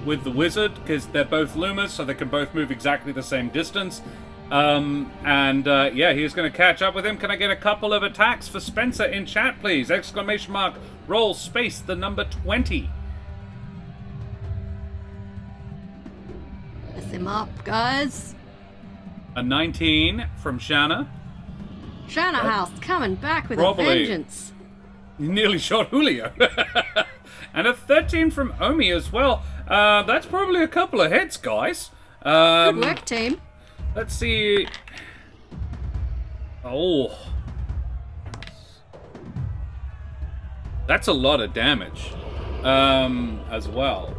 with the wizard, because they're both Lumas, so they can both move exactly the same distance. Yeah, he's going to catch up with him. Can I get a couple of attacks for Spencer in chat, please? Exclamation mark, roll space, the number 20. Mess him up, guys. A 19 from Shanna. Shanna House coming back with Probably. a vengeance. You nearly shot Julio. And a 13 from Omi as well. That's probably a couple of hits, guys. Good work, team. Let's see. Oh. That's a lot of damage. As well.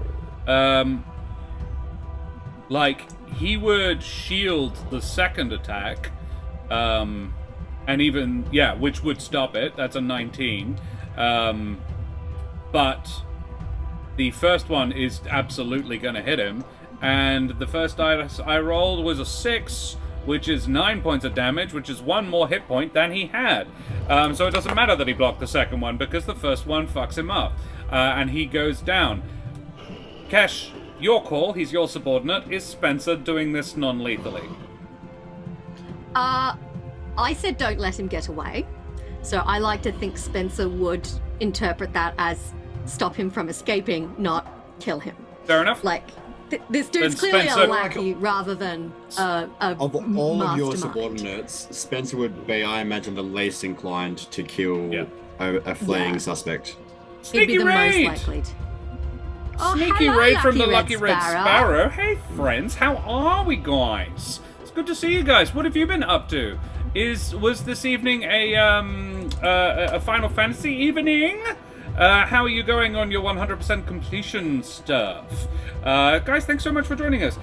Like, he would shield the second attack. And even, yeah, which would stop it. That's a 19. But the first one is absolutely going to hit him. And the first dice I rolled was a 6, which is 9 points of damage, which is 1 more hit point than he had. So it doesn't matter that he blocked the second one, because the first one fucks him up. And he goes down. Kesh, your call, he's your subordinate. Is Spencer doing this non-lethally? I said don't let him get away. So I like to think Spencer would interpret that as stop him from escaping, not kill him. Fair enough. Like, this dude's Then clearly Spencer- a lackey rather than a Of all of your mastermind. subordinates, Spencer would be, I imagine, the least inclined to kill Yeah. a fleeing Yeah. suspect. He'd be Sneaky the raid! most likely to. Oh, Sneaky hello, raid from the Lucky Red Sparrow. Sparrow. Hey, friends, how are we, guys? It's good to see you guys. What have you been up to? Was this evening a Final Fantasy evening? How are you going on your 100% completion stuff? Guys, thanks so much for joining us.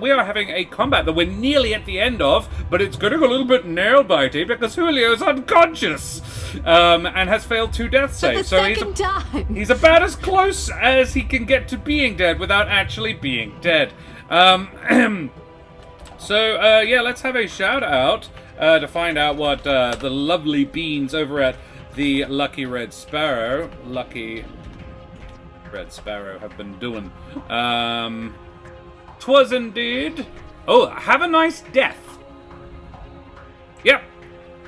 We are having a combat that we're nearly at the end of, but it's getting a little bit nail-bitey because Julio's unconscious and has failed 2 death For the saves. So second time. he's about as close as he can get to being dead without actually being dead. Yeah, let's have a shout-out to find out what the lovely beans over at the Lucky Red Sparrow have been doing. 'Twas indeed. Oh, have a nice death. Yep.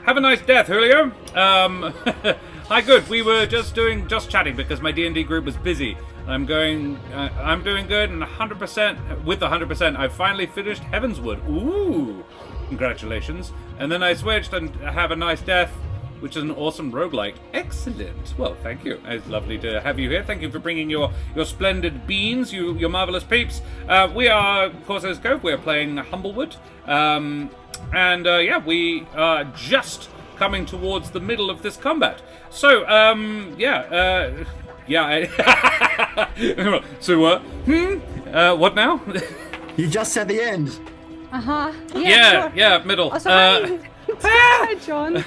Have a nice death, Julio. Hi, good. We were just chatting because my D&D group was busy. I'm doing good, and 100%, with 100%, I finally finished Heavenswood. Ooh, congratulations. And then I switched and have a nice death, which is an awesome roguelike. Excellent. Well, thank you. It's lovely to have you here. Thank you for bringing your splendid beans, your marvelous peeps. We are, of course, as Cove, we're playing Humblewood. We are just coming towards the middle of this combat. So, So what? What now? You just said the end. Uh-huh. Yeah, middle. Oh, sorry. Hi, John.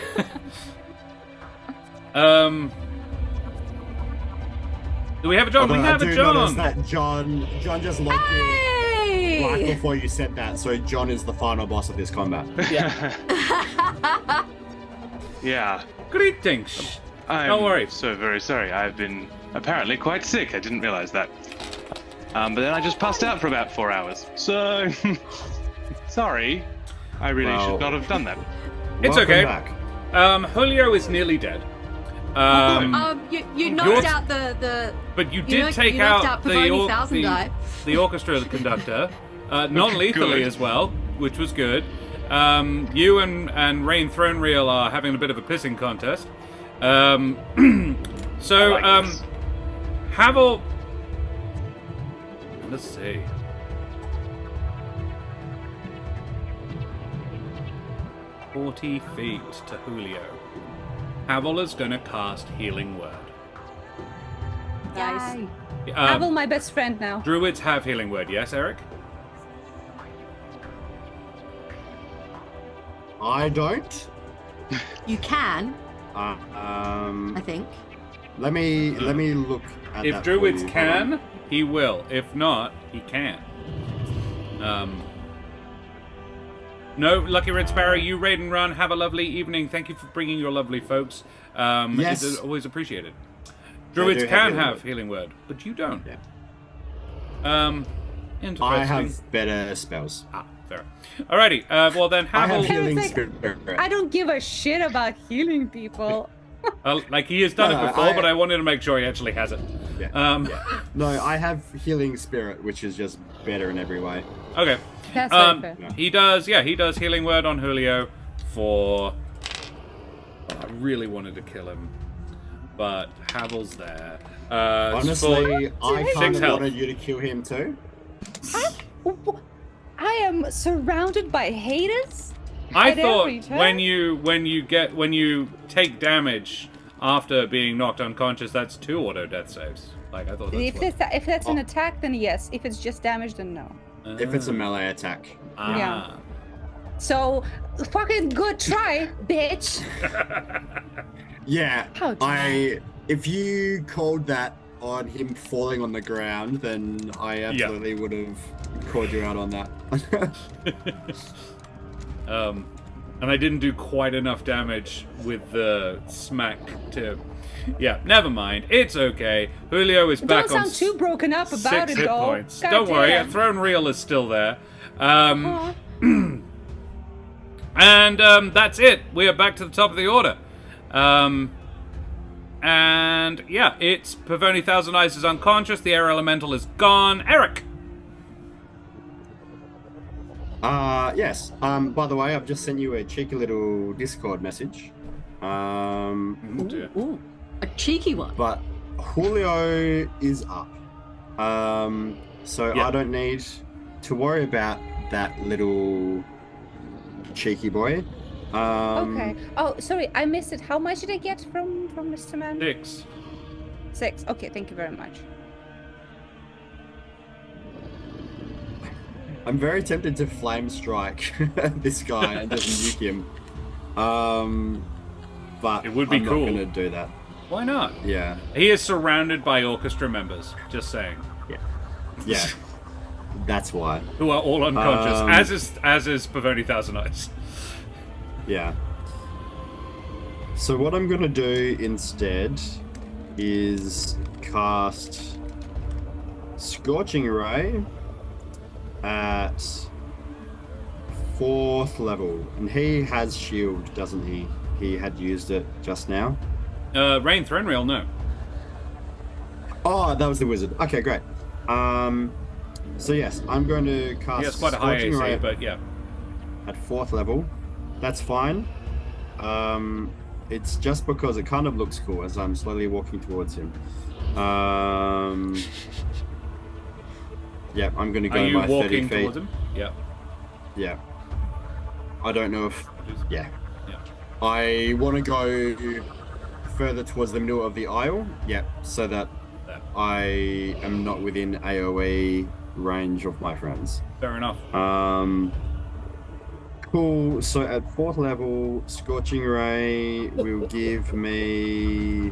Do we have a John? We Although have I a do John. notice that John just logged in right Hey! before you said that, so John is the final boss of this combat. Yeah. Greetings. I'm Don't worry. so very sorry. I've been apparently quite sick. I didn't realize that. But then I just passed out for about 4 hours. So, sorry. I really Well, should not have done that. It's Welcome okay. back. Julio is nearly dead. You knocked out the But you did knocked- take you knocked out out the Pavoni Thousand Die. the orchestra conductor, non-lethally Good. as well, which was good. You and Rain Throne Reel are having a bit of a pissing contest. So, I like this. Havel. Let's see. 40 feet to Julio. Havel is going to cast Healing Word. Nice. Yay. Abel, my best friend now. Druids have Healing Word, yes, Eric? I don't. You can, I I think. Let me look at If that Druids for you. Hold on. can, he will. If not, he can't. No, Lucky Red Sparrow, you raid and run. Have a lovely evening. Thank you for bringing your lovely folks. Yes. It's always appreciated. Druids do have can Healing have Word. Healing Word, but you don't. Yeah. Interesting. I have better spells. Ah, fair. Alrighty. Well then, I have Havel. healing like, spirit. I don't give a shit about healing people. Like he has done No, it before, I- but I wanted to make sure he actually has it. Yeah. No, I have healing spirit, which is just better in every way. Okay. That's very fair. He does. Yeah, he does Healing Word on Julio for. I really wanted to kill him, but Havel's there. It's for- Honestly, I Six kind of health. wanted you to kill him too. I am surrounded by haters. I at thought every turn? when you take damage after being knocked unconscious, that's 2 auto death saves. Like I thought. If that's an attack, then yes. If it's just damage, then no. If it's a melee attack. Yeah. So, fucking good try, bitch. Yeah. How dare If you called that on him falling on the ground, then I absolutely would have called you out on that. And I didn't do quite enough damage with the smack to. Yeah, never mind. It's okay. Julio is back Don't on sound too broken up about 6 it, hit though. points. God Don't worry, damn. Throne Reel is still there. Aw. And that's it. We are back to the top of the order. And yeah, it's Pavoni Thousand Eyes is unconscious. The air elemental is gone. Eric. Yes. By the way, I've just sent you a cheeky little Discord message. Ooh, a cheeky one. But Julio is up. So Yeah. I don't need to worry about that little cheeky boy. Okay. Oh, sorry, I missed it. How much did I get from Mr. Man? 6. 6. Okay, thank you very much. I'm very tempted to flame strike this guy and just nuke him. But It would be I'm cool. not gonna do that. Why not? Yeah. He is surrounded by orchestra members. Just saying. Yeah. That's why. Who are all unconscious, Um, as is Pavoni Thousand Eyes. Yeah. So what I'm gonna do instead is cast Scorching Ray at 4th level. And he has shield, doesn't he? He had used it just now. Rain Throne Reel, no. Oh, that was the wizard. Okay, great. So yes, I'm going to cast He has quite a high Scorching AC, Ray but yeah. at 4th level. That's fine. It's just because it kind of looks cool as I'm slowly walking towards him. Yeah, I'm going to Are go you my 30 walking feet. towards him? Yeah. Yeah. I don't know if... Yeah. Yeah. I want to go further towards the middle of the aisle. Yeah, so that There. I am not within AoE range of my friends. Fair enough. Cool. So at 4th level, Scorching Ray will give me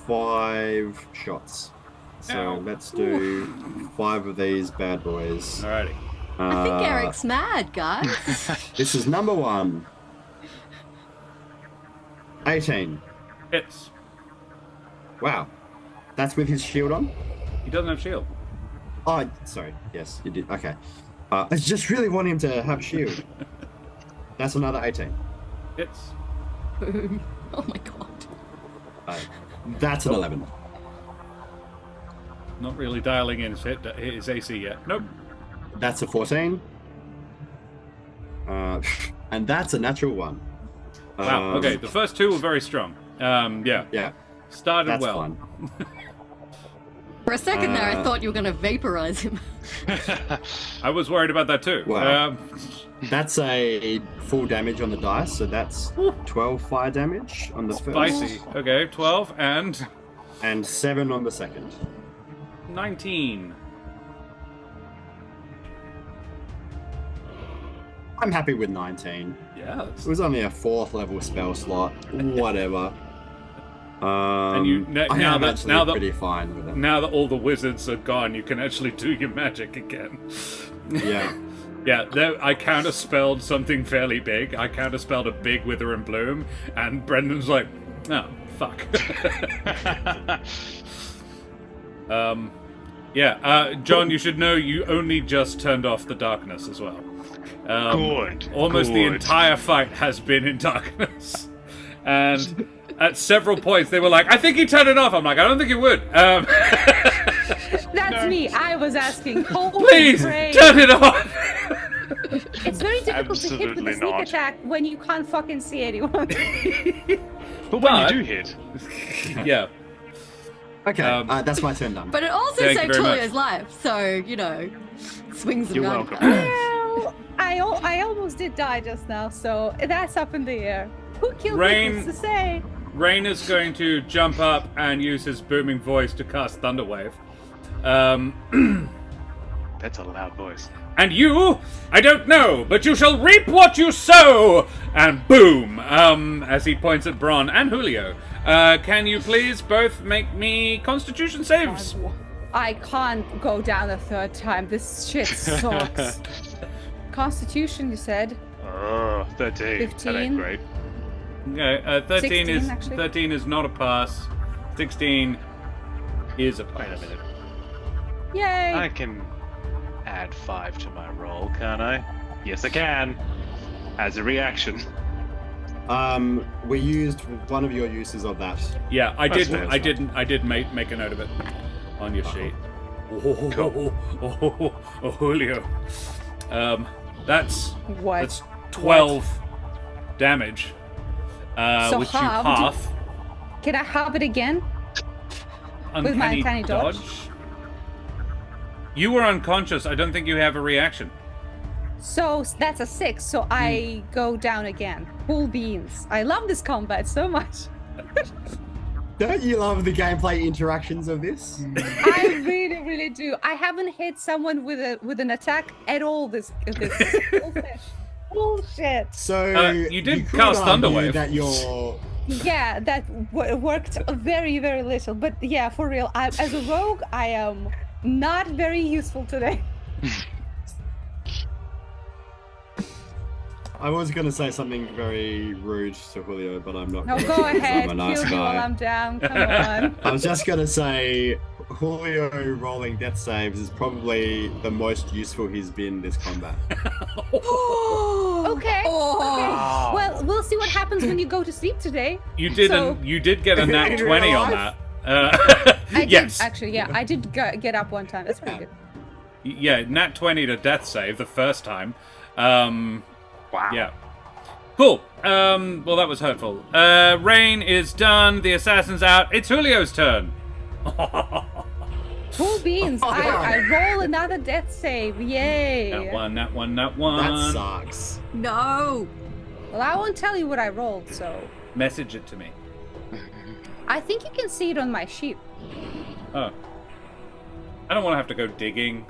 5 shots. So Ow. let's do 5 of these bad boys. Alrighty. I think Uh, Eric's mad, guys. This is number 1. 18. Hits. Wow. That's with his shield on? He doesn't have shield. Oh, sorry. Yes, you did. Okay. I just really want him to have shield. That's another 18. Hits. Boom. Oh my god. That's an 11. Not really dialing in his AC yet. Nope. That's a 14. And that's a natural 1. Wow. Okay. The first 2 were very strong. Yeah. Yeah, Started that's well. fine. For a second there, I thought you were going to vaporize him. I was worried about that too. Wow. That's a full damage on the dice, so that's 12 fire damage on the first. Spicy. Okay, 12 and... And 7 on the second. 19. I'm happy with 19. Yeah. It was only a 4th level spell slot. Whatever. And you I am actually pretty fine with it. Now that all the wizards are gone, you can actually do your magic again. Yeah. Yeah, I counterspelled something fairly big. I counterspelled a big Wither and Bloom, and Brendan's like, oh, fuck. John, you should know you only just turned off the darkness as well. Good. Almost the entire fight has been in darkness. And at several points they were like, I think he turned it off. I'm like, I don't think he would. That's me. I was asking. Please, turn it off! It's very difficult to hit with a Absolutely sneak not. attack when you can't fucking see anyone. But when you do hit, Yeah. Okay, that's my turn done. But it also Thank you saved very much. Tulio's life, so, you know, swings and You're roundabouts. welcome. Well, I almost did die just now, so that's up in the air. Who killed Rain- me? Who's to say? Rain is going to jump up and use his booming voice to cast Thunderwave. That's a loud voice. And you, I don't know, but you shall reap what you sow! And boom! As he points at Bron and Julio. Can you please both make me Constitution saves? I can't go down a third time. This shit sucks. Constitution, you said? Oh, 13. That 15. ain't great. Okay, 13 is 16, actually. 13 is not a pass. 16 is a pass. Wait a minute. Yay! I can add 5 to my roll, can't I? Yes, I can. As a reaction. We used one of your uses of that. Yeah, I That's did. fair. I did make a note of it on your sheet. Cool. Oh, Julio. That's What? that's 12 damage. So which you halved? half. Can I have it again? With my uncanny dodge? You were unconscious. I don't think you have a reaction. So that's a 6, so I go down again. Full beans. I love this combat so much. Don't you love the gameplay interactions of this? I really, really do. I haven't hit someone with an attack at all this bullshit. So you did could cast argue Thunderwave. that you're Yeah, that worked very, very little. But yeah, for real, as a rogue, I am not very useful today. I was going to say something very rude to Julio, but I'm not. No, going go to, 'cause ahead. I'm a nice Kill me while guy. I'm down. Come on. I was just going to say Julio rolling death saves is probably the most useful he's been this combat. Okay. Oh. Well, we'll see what happens when you go to sleep today. You did. So- You did get a nat In 20 real on life? that. I yes. did, actually, yeah. I did get up one time. That's pretty good. Yeah, nat 20 to death save the first time. Wow. Yeah. Cool. Well, that was hurtful. Rain is done. The assassin's out. It's Julio's turn. Full beans. I roll another death save. Yay. Nat one. That sucks. No. Well, I won't tell you what I rolled, so. Message it to me. I think you can see it on my sheet. Oh. I don't want to have to go digging.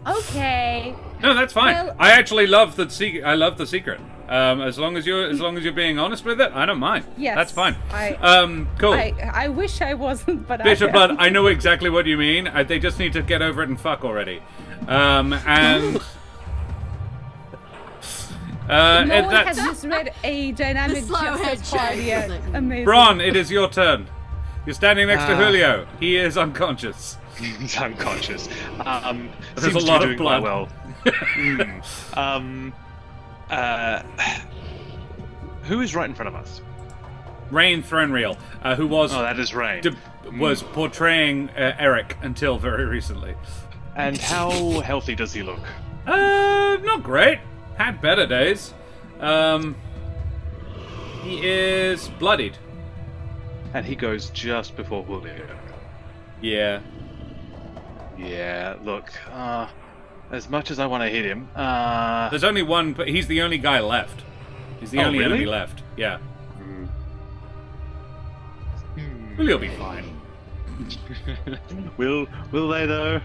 Okay. No, that's fine. Well- I actually love the secret. I love the secret. As long as you're being honest with it, I don't mind. Yes. That's fine. I Cool. I wish I wasn't, but Bishop I Blood, am. I know exactly what you mean. They just need to get over it and fuck already. And No one that's has misread a dynamic The slow just head as hard shake, yet. isn't it? Amazing. Bron. It is your turn. You're standing next to Julio. He is unconscious. He's unconscious. There's Seems a lot to be of doing blood. quite well. Who is right in front of us? Rain Thronreal, who was Oh, that is Rain. was portraying Eric until very recently. And how healthy does he look? Not great. Had better days. He is bloodied. And he goes just before Julio. Yeah. Yeah, look, as much as I want to hit him, There's only one, but he's the only guy left. He's the Oh, only really? enemy left. Yeah. Mm. Well, he'll be fine. will they though?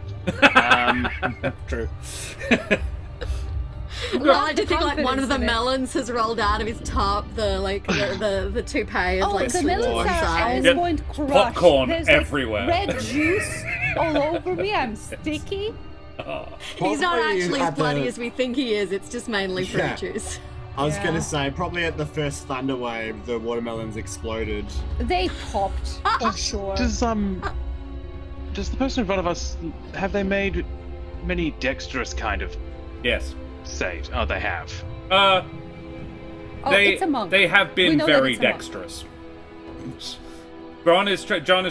True. Well, I do think like one confidence of the in it. melons has rolled out of his top. The toupee is Oh, like the swollen melons are at sides. this Yeah, point crushed. popcorn There's like everywhere. red juice all over me. I'm sticky. He's not Probably actually as at bloody the- as we think he is. It's just mainly fruit Yeah. juice. I was Yeah. gonna say, probably at the first thunder wave, the watermelons exploded. They popped for sure. Does the person in front of us have they made many dexterous kind of Yes. saves? Oh, they have. Oh, They it's a monk. they have We been know that very it's a monk. dexterous. John is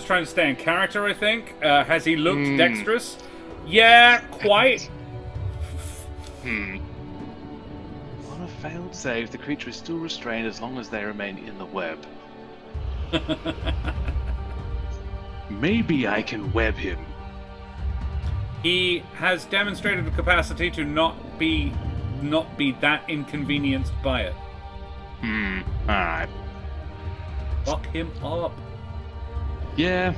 trying to stay in character. I think. Has he looked dexterous? Yeah, quite. On a failed save, the creature is still restrained as long as they remain in the web. Maybe I can web him. He has demonstrated the capacity to not be that inconvenienced by it. Alright. Lock him up. Yeah.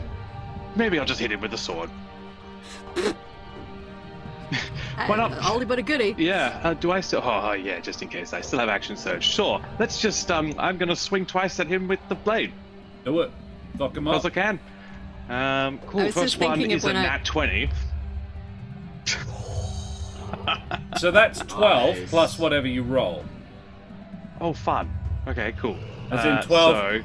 Maybe I'll just hit him with the sword. Why not? Oldie but a goodie. Yeah, do I still... Oh, yeah, just in case. I still have action surge. Sure. Let's just, I'm gonna swing twice at him with the blade. Do it. Lock him Because I up. can. Cool. I was First just one thinking of is a when I- nat 20. So that's 12 Nice. plus whatever you roll. Oh, fun. Okay, cool. As in 12. So,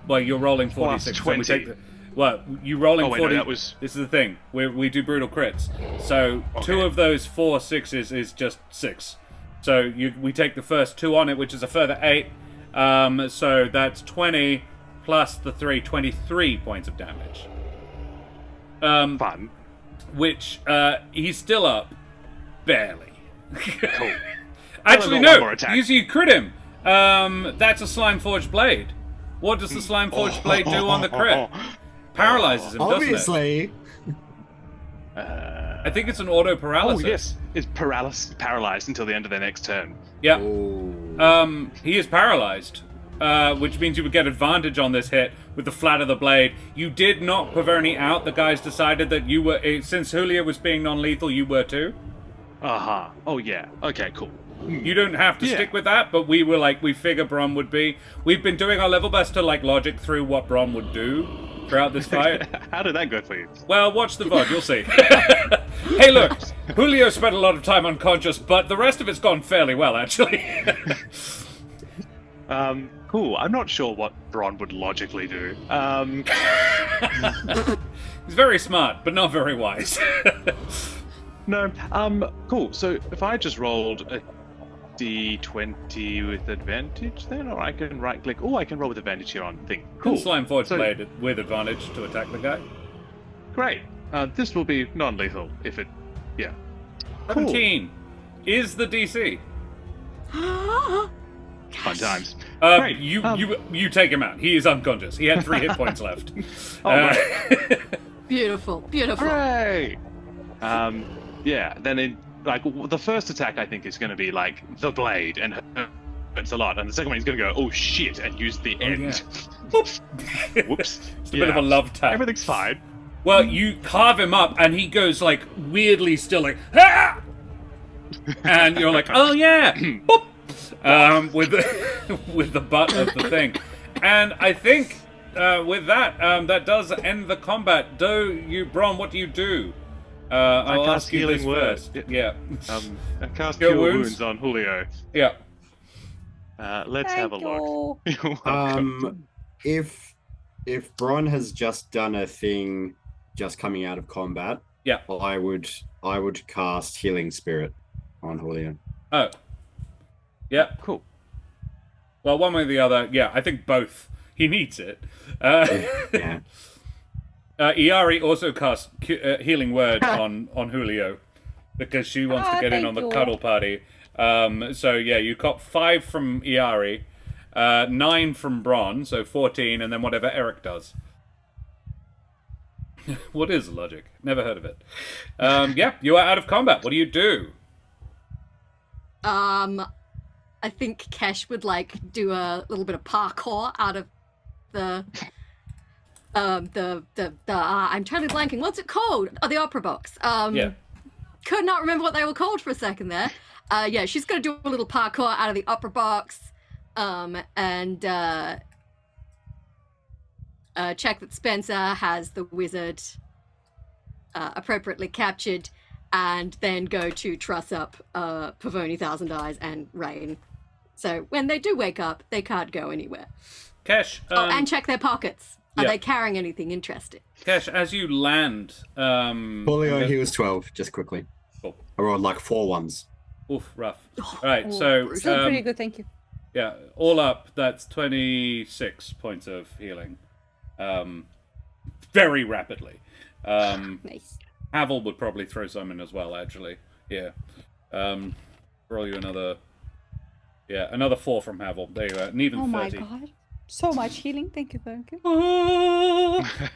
Well, you're rolling Plus 46. 20. So we take the, well, you rolling Oh, wait, no, 40. that was- This is the thing. We do brutal crits. So two Okay. of those 4 6s is just 6. So we take the first 2 on it, which is a further 8. So that's 20 plus the 3, 23 points of damage. fun. Which he's still up, barely. Cool. Actually, got no. one more attack. You crit him. That's a slime forged blade. What does the slime forged blade do on the crit? Paralyzes him, doesn't it? Obviously. I think it's an auto Oh, paralysis. yes. It's paralyzed until the end of their next turn. Yeah. Ooh. He is paralyzed, which means you would get advantage on this hit with the flat of the blade. You did knock Paverni out. The guys decided that you were, since Julia was being non-lethal, you were too. Aha. Oh, yeah. Okay, cool. You don't have to Yeah. stick with that, but we were like, we figure Brom would be. We've been doing our level best to like logic through what Brom would do throughout this fight. How did that go for you? Well, watch the VOD, you'll see. Hey, look, Julio spent a lot of time unconscious, but the rest of it's gone fairly well, actually. Cool. I'm not sure what Bron would logically do. He's very smart, but not very wise. No. Cool. So if I just rolled a d20 with advantage, then, or I can right click. Oh, I can roll with advantage here on thing. Cool. Slime Forge So- blade with advantage to attack the guy. Great. This will be non-lethal if it. Yeah. 17 is the DC. Fun times. Great. You take him out. He is unconscious. He had 3 hit points left. Beautiful, beautiful. Hooray! Yeah. Then in like the first attack, I think is going to be like the blade and hurts a lot, and the second one is going to go oh shit and use the end. Whoops. It's a bit of a love tap. Everything's fine. Well, you carve him up, and he goes like weirdly still, like ah! And you're like, oh yeah, boop, with the butt of the thing. And I think with that, that does end the combat. Bron, what do you do? I'll cast ask you this Healing Word. first. Yeah. And cast Cure Cure Wounds. Wounds on Julio. Yeah. Let's have a look. you. You're welcome. If Bron has just done a thing just coming out of combat, Yeah. I would cast Healing Spirit on Julian. Oh. Yeah. Cool. Well, one way or the other, yeah, I think both. He needs it. Yeah. Iari also casts Healing Word on Julio because she wants to get in on the thank you. cuddle party. So, yeah, you cop 5 from Iari, 9 from Bron, so 14, and then whatever Eric does. What is logic? Never heard of it. Yeah, you are out of combat. What do you do? I think Kesh would like do a little bit of parkour out of the I'm totally blanking. What's it called? Oh, the opera box. Yeah. Could not remember what they were called for a second there. Yeah, she's gonna do a little parkour out of the opera box, and check that Spencer has the wizard appropriately captured, and then go to truss up Pavoni Thousand Eyes and Rain. So when they do wake up, they can't go anywhere. Kesh. And check their pockets. Are yeah. they carrying anything interesting? Kesh, as you land... Julio, he was 12, just quickly. Cool. I rolled like 4 ones. Oof, rough. Right, so... Still pretty good, thank you. Yeah, all up, that's 26 points of healing. Very rapidly. Nice. Havel would probably throw some in as well, actually. Yeah. Roll you another... Yeah, another 4 from Havel. There you go. And even 30. Oh my god. So much healing. Thank you, thank you.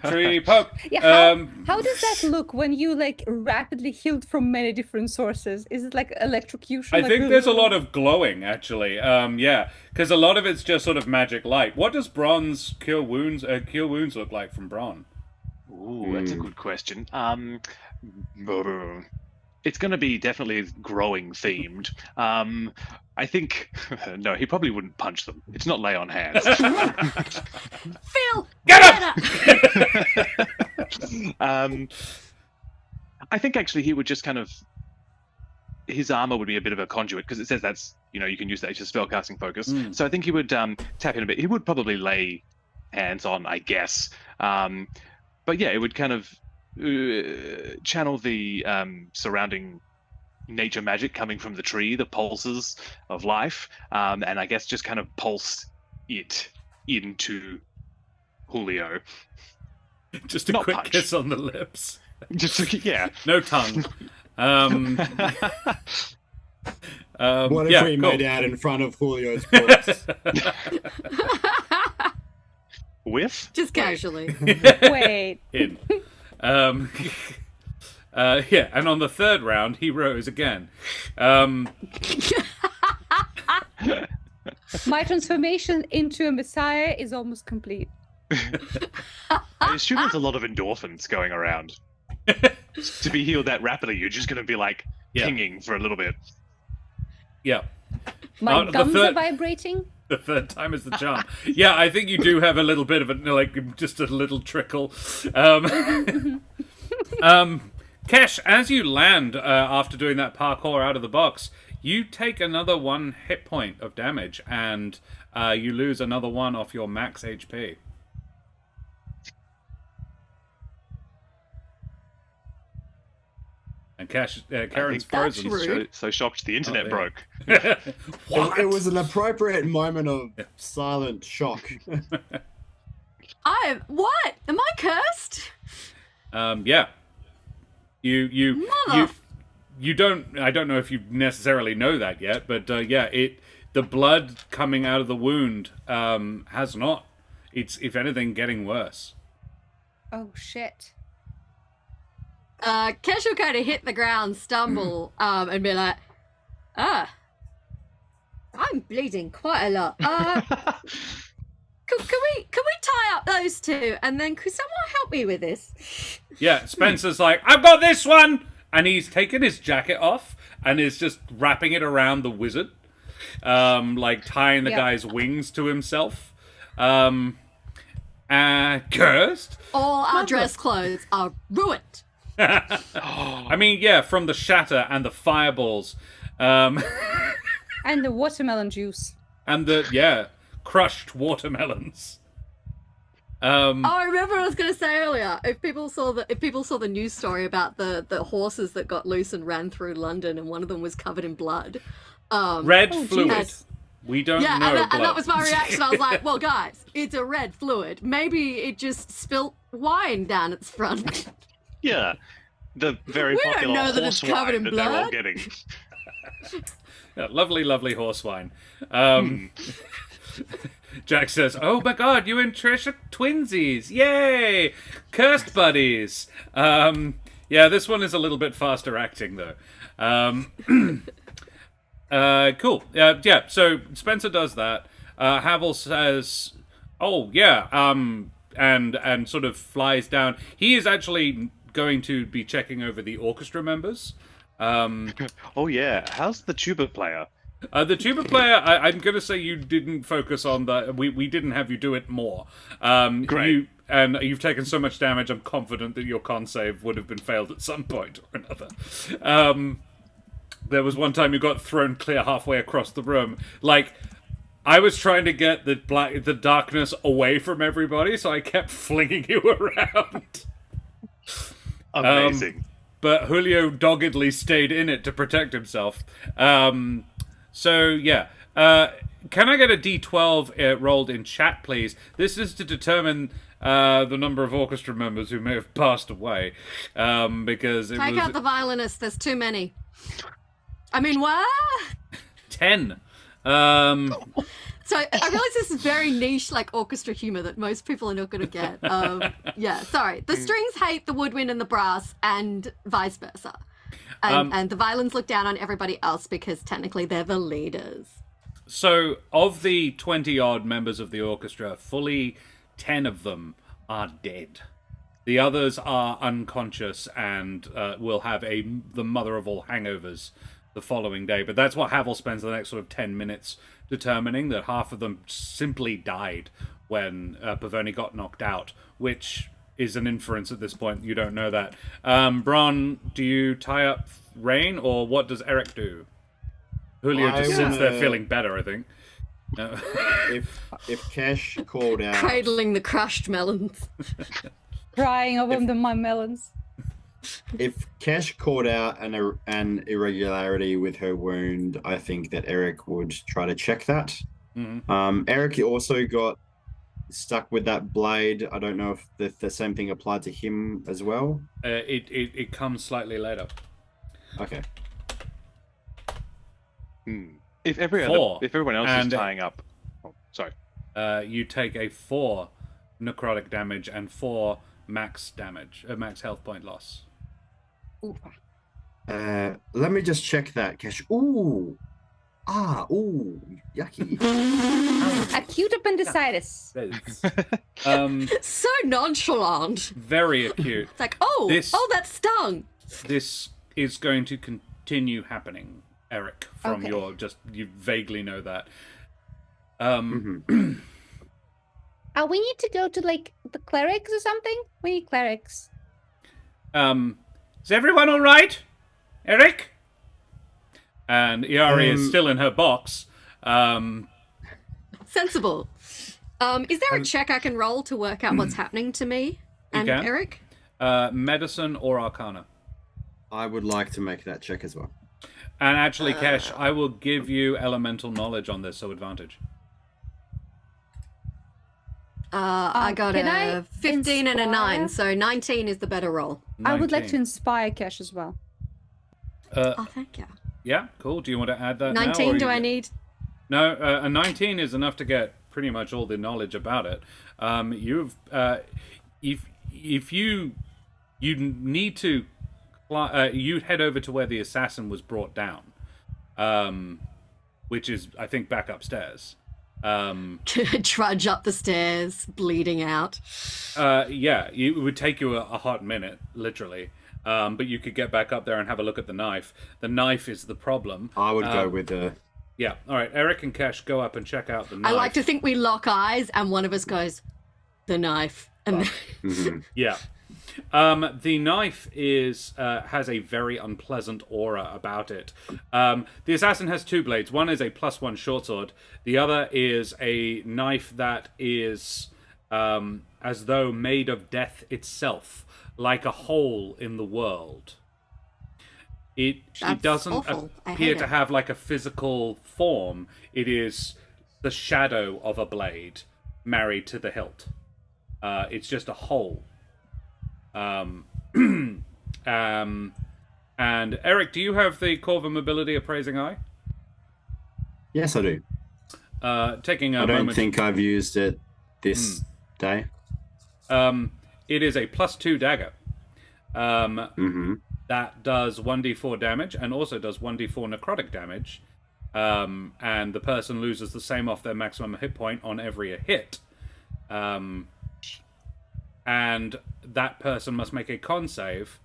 Tree poke. Yeah, how does that look when you like rapidly healed from many different sources? Is it like electrocution? I like, think there's a lot of glowing, actually. Yeah, because a lot of it's just sort of magic light. What does bronze cure wounds look like from Bron? Ooh, that's a good question. It's going to be definitely growing themed. I think no, he probably wouldn't punch them. It's not lay on hands. Phil, Get up! I think actually he would just kind of, his armor would be a bit of a conduit because it says that's, you can use that as your spellcasting focus. So I think he would tap in a bit. He would probably lay hands on, I guess. But yeah, it would kind of channel the surrounding nature magic coming from the tree, the pulses of life, and I guess just kind of pulse it into Julio. Just a Not quick punch. kiss on the lips. Yeah. No tongue. What if yeah, we cool. made out in front of Julio's corpse? Whiff? just casually. Wait. In. Yeah, and on the third round, he rose again. My transformation into a messiah is almost complete. I assume there's a lot of endorphins going around. To be healed that rapidly, you're just going to be like pinging for a little bit. Yeah. My the gums third- are vibrating. The third time is the charm. Yeah, I think you do have a little bit of it, like just a little trickle. Kesh, as you land after doing that parkour out of the box, you take another 1 hit point of damage, and you lose another 1 off your max HP. And Karen's that's frozen. rude. So shocked the internet yeah. broke. It was an appropriate moment of silent shock. What? Am I cursed? Yeah. You don't. I don't know if you necessarily know that yet, but yeah, the blood coming out of the wound has not. It's, if anything, getting worse. Oh shit. Kesh will kind of hit the ground, stumble, and be like, I'm bleeding quite a lot. Can we tie up those two, and then could someone help me with this? Yeah, Spencer's like, I've got this one! And he's taken his jacket off and is just wrapping it around the wizard. Like tying the guy's wings to himself. Cursed? All our dress clothes are ruined. I mean, yeah, from the shatter and the fireballs. And the watermelon juice. And the, crushed watermelons. I remember what I was going to say earlier. If people saw the news story about the horses that got loose and ran through London, and one of them was covered in blood. Red fluid. geez. We don't know and blood. that was my reaction. I was like, well, guys, it's a red fluid. Maybe it just spilt wine down its front. Yeah. The very We don't popular know that it's horse covered wine in that they're all blood. getting. Yeah, lovely, lovely horse wine. Jack says, "Oh my God, you and Trish are twinsies! Yay! Cursed buddies." Yeah, this one is a little bit faster acting though. Cool. Yeah. So Spencer does that. Havel says, "Oh yeah," and sort of flies down. He is actually going to be checking over the orchestra members. Oh yeah, how's the tuba player? The tuba player, I'm going to say you didn't focus on the. We didn't have you do it more. Great. You've taken so much damage. I'm confident that your con save would have been failed at some point or another. There was one time you got thrown clear halfway across the room. Like, I was trying to get the darkness away from everybody, so I kept flinging you around. Amazing. But Julio doggedly stayed in it to protect himself. So, yeah. Can I get a D12 rolled in chat, please? This is to determine the number of orchestra members who may have passed away. Because it Take was out the violinists. There's too many. I mean, what? 10. So I realize this is very niche, like orchestra humor that most people are not going to get. Yeah, sorry. The strings hate the woodwind and the brass, and vice versa. And the violins look down on everybody else because technically they're the leaders. So, of the 20-odd members of the orchestra, fully 10 of them are dead. The others are unconscious and will have the mother of all hangovers the following day. But that's what Havel spends the next sort of 10 minutes determining, that half of them simply died when Pavoni got knocked out, which is an inference at this point. You don't know that. Bron, do you tie up Rain, or what does Eric do? Julio just sits there feeling better, I think. If Kesh called out, Cradling the crushed melons. Crying over my melons. if Kesh called out an irregularity with her wound, I think that Eric would try to check that. Mm-hmm. Eric also got stuck with that blade. I don't know if the same thing applied to him as well. It comes slightly later. Okay. If everyone else is tying up, sorry. You take a 4 necrotic damage and 4 max health point loss. Ooh. Let me just check that, Kesh. Ooh, yucky. Acute appendicitis. So nonchalant. Very acute. It's like, that stung. This is going to continue happening, Eric, from Okay. you vaguely know that. Mhm. We need to go to, like, the clerics or something? We need clerics. Is everyone all right, Eric? And Iari is still in her box. Sensible. Is there a check I can roll to work out what's happening to me and can. Eric? Medicine or Arcana. I would like to make that check as well. And actually, Kesh, I will give you elemental knowledge on this, so advantage. I got can a I 15 and a 9, inspire? so 19 is the better roll. I would like to 19. inspire Kesh as well. Oh, thank you. Yeah, cool. Do you want to add that now? 19 or do you- I need? No, a 19 is enough to get pretty much all the knowledge about it. If you need to, you head over to where the assassin was brought down, which is, I think, back upstairs. Trudge up the stairs, bleeding out. Yeah, it would take you a hot minute, literally. But you could get back up there and have a look at the knife. The knife is the problem. I would go with the. Yeah, all right. Eric and Kesh, go up and check out the knife. I like to think we lock eyes and one of us goes, the knife. And Mhm. Yeah. The knife has a very unpleasant aura about it. The assassin has 2 blades. One is a +1 short sword. The other is a knife that is as though made of death itself, like a hole in the world. It That's doesn't awful. I appear hate to it. have like a physical form. It is the shadow of a blade married to the hilt. It's just a hole. And Eric, do you have the Corvum ability Appraising Eye? Yes, I do. taking a I don't moment. think I've used it this day. It is a +2 dagger. Mm-hmm. That does 1d4 damage and also does 1d4 necrotic damage. And the person loses the same off their maximum hit point on every hit. And that person must make a con save,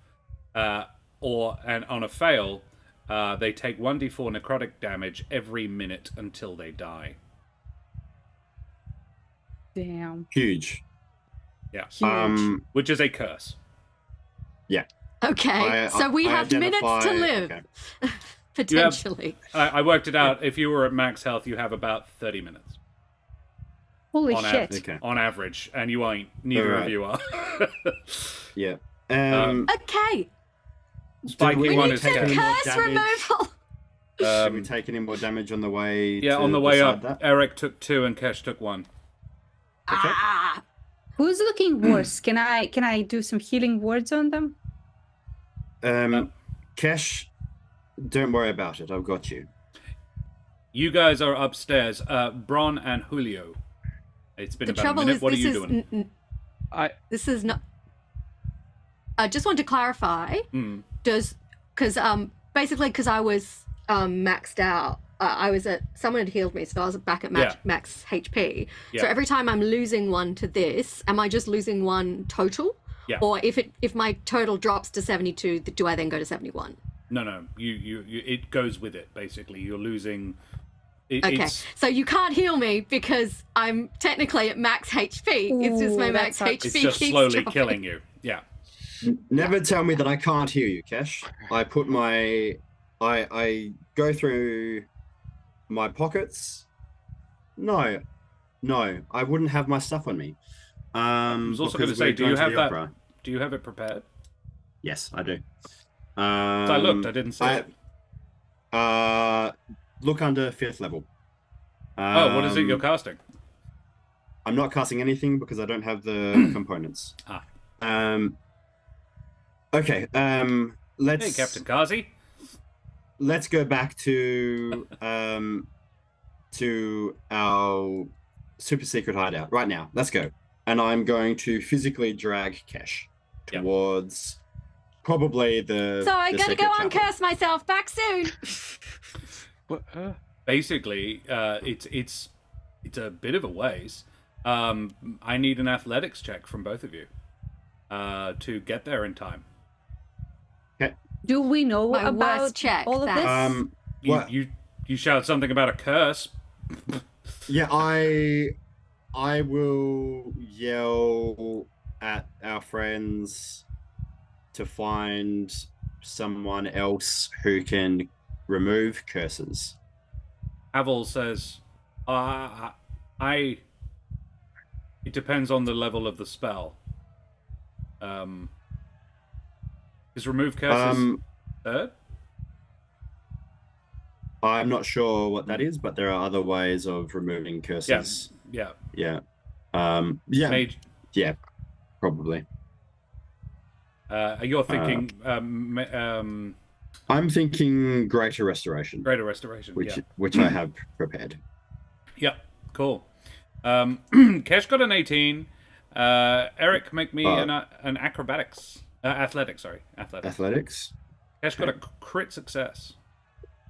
and on a fail, they take 1d4 necrotic damage every minute until they die. Damn. Huge. Yeah. Huge. Which is a curse. Yeah. Okay, so we have minutes to live. Okay. Potentially. I worked it out. If you were at max health, you have about 30 minutes. Holy on shit. Okay. On average, and you ain't. Neither of Alright. you are. Yeah. Okay, Spiky we one need is to take the any more curse damage? removal. Have we taken any more damage on the way? Yeah, to on the way decide up, that? Eric took 2 and Kesh took 1. Okay. Ah, Who's looking worse? Can I do some healing words on them? Kesh, don't worry about it. I've got you. You guys are upstairs. Bron and Julio. It's been the about a trouble minute. is, What are this you is doing? this is not. I just want to clarify. Because basically because I was maxed out. I was at someone had healed me, so I was back at max HP. Yeah. So every time I'm losing one to this, am I just losing one total? Yeah. Or if my total drops to 72, do I then go to 71? No. You it goes with it. Basically, you're losing. Okay, so you can't heal me because I'm technically at max HP. It's just my Ooh, max that HP sucks. It's just keeps slowly dropping. killing you. Yeah. Never tell me that I can't hear you, Kesh. I put my... I go through my pockets. No, I wouldn't have my stuff on me. I was also going to because say, we're do you going to have the that? opera. Do you have it prepared? Yes, I do. So I looked. I didn't see it. Look under 5th level. Oh, what is it you're casting? I'm not casting anything because I don't have the components. Okay. Let's. Hey, Captain Kazi. Let's go back to our super secret hideout right now. Let's go. And I'm going to physically drag Kesh Yep. towards probably the. So I the gotta go secret chapel. uncurse myself. Back soon. What? Basically, it's a bit of a ways. I need an athletics check from both of you to get there in time. Do we know My about worst check, all of that's- this? What? You shout something about a curse. Yeah, I will yell at our friends to find someone else who can remove curses. Havel says, it depends on the level of the spell. Is remove curses third? I'm not sure what that is, but there are other ways of removing curses. Yeah. Yeah. Mage, Yeah, probably. you're thinking I'm thinking greater restoration, greater restoration. which I have prepared. Yeah, cool. Kesh got an 18. Eric, make me an acrobatics. Athletics. Athletics. Kesh got a crit success.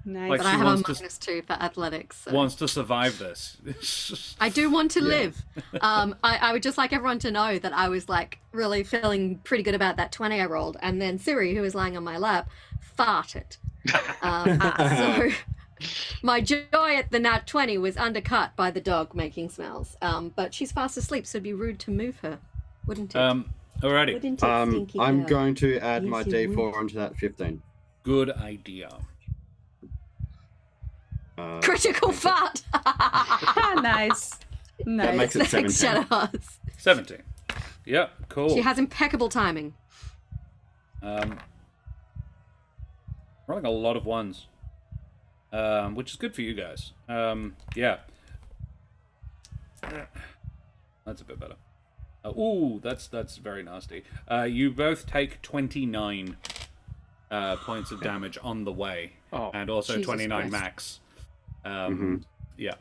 Nice. Like But she I have a wants to- -2 for athletics. So. Wants to survive this. I do want to Yeah. live. I would just like everyone to know that I was like really feeling pretty good about that 20 I rolled, and then Siri, who was lying on my lap, farted. So my joy at the nat 20 was undercut by the dog making smells. But she's fast asleep, so it'd be rude to move her, wouldn't it? Alrighty. Wouldn't it, stinky I'm girl? going to add my Yes, you D4 onto that 15. Good idea. Critical fart. Nice. That makes it Thanks, 17. Shadows. 17. Yep, cool. She has impeccable timing. Rolling a lot of ones. Which is good for you guys. Yeah. That's a bit better. Ooh, that's very nasty. You both take 29 points of damage on the way. Oh. And also Jesus 29 Christ. max. Mhm. Yeah.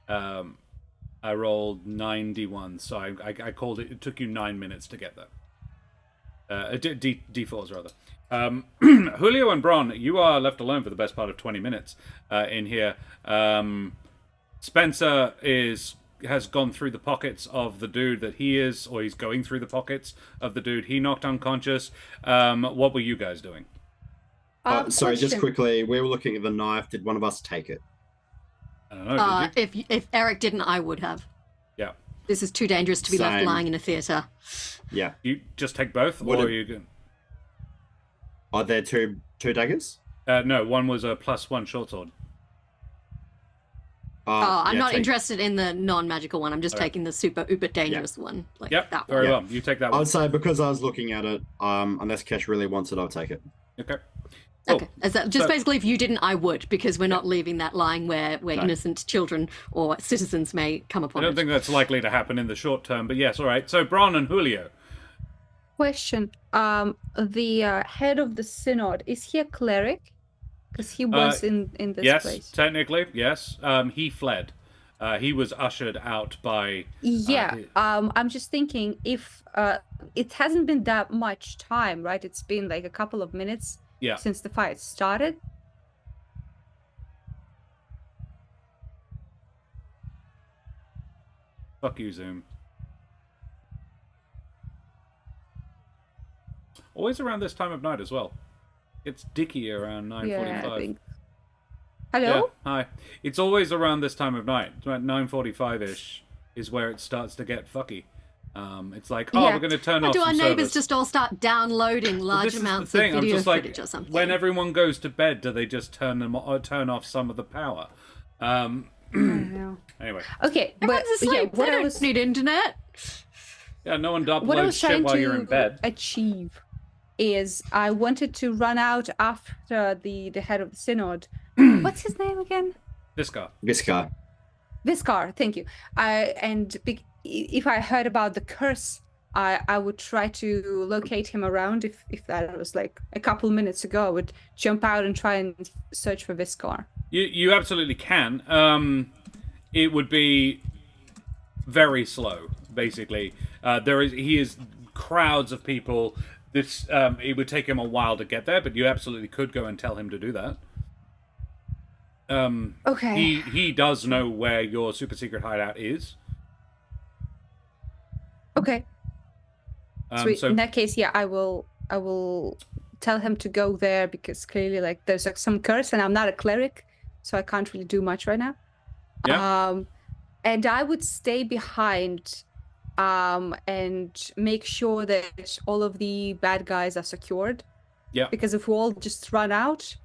I rolled 91, so I called it. It took you 9 minutes to get there. D4s rather. Julio and Bron, you are left alone for the best part of 20 minutes in here. Spencer has gone through the pockets of the dude that or he's going through the pockets of the dude he knocked unconscious. What were you guys doing? Sorry, just Question. quickly, we were looking at the knife. Did one of us take it? I don't know. Did you? If Eric didn't, I would have. Yeah. This is too dangerous to be left Same. lying in a theatre. Yeah. You just take both, What or did- are you going? Are there two daggers? No, one was a +1 short sword. I'm yeah, not take- interested in the non-magical one. I'm just Okay. taking the super uber dangerous one. Like Yep, that very one. well. You take that I one. would say because I was looking at it, unless Kesh really wants it, I'll take it. Okay. Cool. Okay. Is that just So- basically if you didn't, I would, because we're not leaving that lying where No. innocent children or citizens may come I upon don't it. think that's likely to happen in the short term, but yes, all right. So Bron and Julio. Question. The head of the synod, is he a cleric? Because he was in this Yes, place. technically, yes. He fled. He was ushered out by. Yeah. he- I'm just thinking if it hasn't been that much time, right? It's been like a couple of minutes Yeah. since the fight started. Fuck you, Zoom. Always around this time of night as well. It's dicky around 9:45. Yeah, I think. Yeah, Hello? hi. It's always around this time of night. It's about 9:45-ish is where it starts to get fucky. It's like, oh, Yeah. we're going to turn Or off do our some neighbors servers. just all start downloading Well, large this is the amounts thing, of I'm video just like, footage or something? when everyone goes to bed, do they just turn off some of the power? I don't know. Anyway, Okay, but Everyone's asleep. yeah, they what I don't was need internet. yeah, no one what I uploads was shit trying while you're in to bed. achieve is I wanted to run out after the head of the synod. What's his name again? This guy. Viscar. Viscar, thank you. If I heard about the curse, I would try to locate him around. If that was like a couple minutes ago, I would jump out and try and search for Viscar. You absolutely can. It would be very slow, basically. He is crowds of people. It would take him a while to get there, but you absolutely could go and tell him to do that. Okay. He does know where your super secret hideout is. Okay. Sweet. So In that case, yeah, I will tell him to go there because clearly, like, there's like some curse, and I'm not a cleric, so I can't really do much right now. Yeah. And I would stay behind, and make sure that all of the bad guys are secured. Yeah. Because if we all just run out,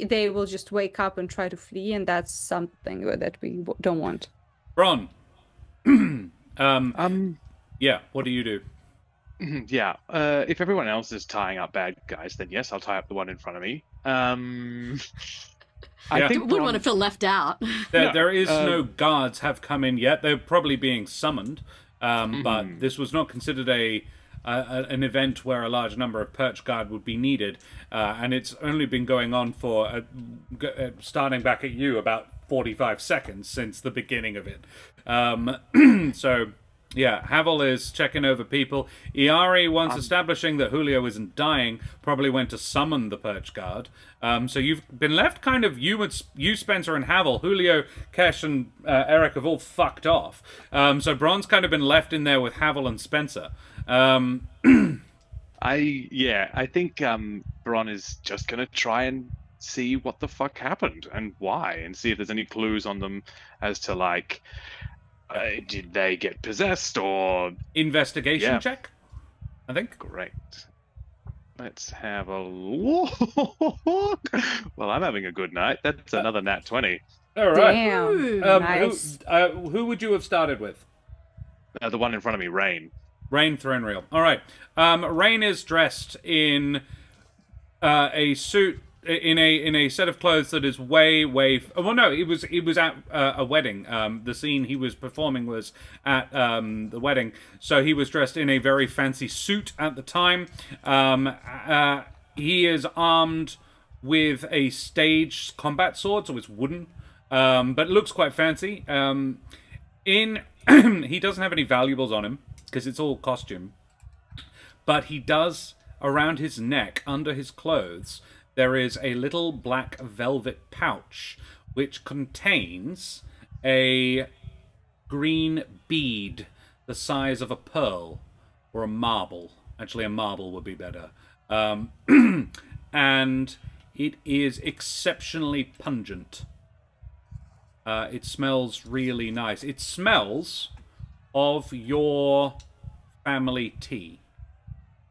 they will just wake up and try to flee, and that's something that we don't want. Bron. Yeah. What do you do? Yeah. If everyone else is tying up bad guys, then yes, I'll tie up the one in front of me. Yeah. I think Wouldn't want to feel left out. There is No, no guards have come in yet. They're probably being summoned, but this was not considered an event where a large number of perch guard would be needed, and it's only been going on for starting back at you about 45 seconds since the beginning of it. So. Yeah, Havel is checking over people. Iari, once establishing that Julio isn't dying, probably went to summon the perch guard. So you've been left kind of, you, Spencer, and Havel. Julio, Kesh, and Eric have all fucked off. So Bron's kind of been left in there with Havel and Spencer. I think Bron is just gonna try and see what the fuck happened and why, and see if there's any clues on them as to like. Did they get possessed or... Investigation Yeah. check, I think. Great. Let's have a look. Well, I'm having a good night. That's another nat 20. All right. Damn. Ooh, nice. Who would you have started with? The one in front of me, Rain. Rain Threnreal. All right. Rain is dressed in a suit, in a set of clothes that is way. Well, no, it was at a wedding. The scene he was performing was at the wedding, so he was dressed in a very fancy suit at the time. He is armed with a stage combat sword, so it's wooden. but it looks quite fancy. He doesn't have any valuables on him because it's all costume, but he does, around his neck, under his clothes, there is a little black velvet pouch which contains a green bead the size of a pearl or a marble. Actually, a marble would be better. And it is exceptionally pungent. It smells really nice. It smells of your family tea.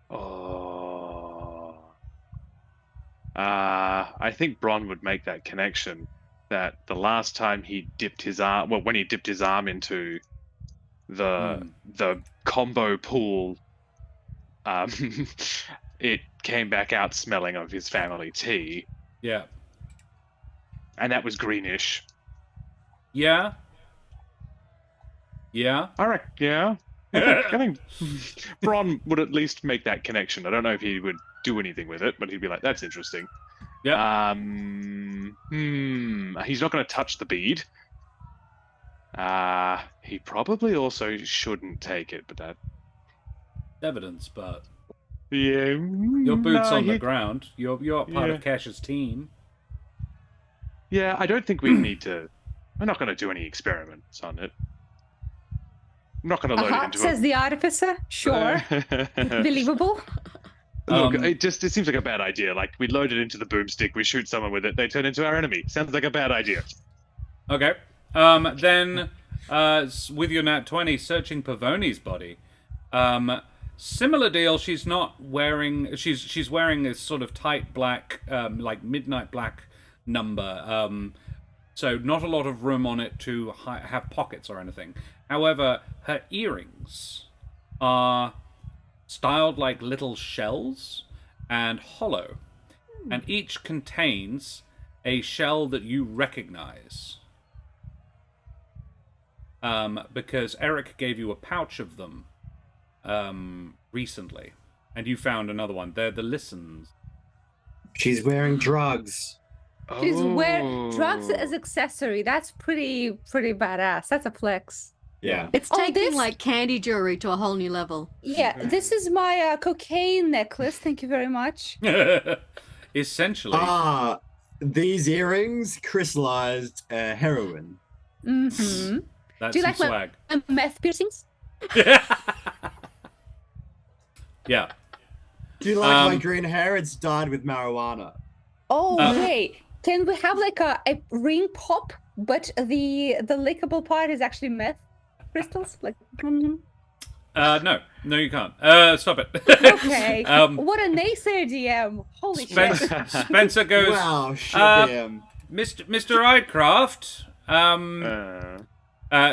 Oh. I think Bron would make that connection that the last time he dipped his arm, well, when he dipped his arm into the combo pool, it came back out smelling of his family tea. Yeah. And that was greenish. Yeah. Yeah. I reckon, yeah. I think Bron would at least make that connection. I don't know if he would do anything with it, but he'd be like, that's interesting. Yeah. He's not going to touch the bead. He probably also shouldn't take it, but that... Evidence, but Yeah. your boots on the ground. You're part of Kesh's team. Yeah, I don't think we need to... We're not going to do any experiments on it. I'm not going to load it into says the artificer. Sure. Believable. Look, it seems like a bad idea. Like, we load it into the boomstick, we shoot someone with it, they turn into our enemy. Sounds like a bad idea. Okay. Then, with your nat 20, searching Pavoni's body. Similar deal. She's not wearing. She's wearing this sort of tight black, like midnight black number. So not a lot of room on it to have pockets or anything. However, her earrings are styled like little shells and hollow, and each contains a shell that you recognize. Because Eric gave you a pouch of them recently, and you found another one. They're the listens. She's wearing drugs. She's wearing drugs as accessory. That's pretty badass. That's a flex. Yeah. It's Oh, taking this- like candy jewelry to a whole new level. Yeah, this is my cocaine necklace. Thank you very much. Essentially. These earrings crystallized heroin. Mm-hmm. That's Do you some like my swag. meth piercings? Yeah. Do you like my green hair? It's dyed with marijuana. Oh, wait. Can we have like a ring pop, but the lickable part is actually meth crystals? Like, No, you can't. Stop it. okay. What a naysayer DM. Holy shit. Spencer goes, Wow, shit him. Mr. Idecraft,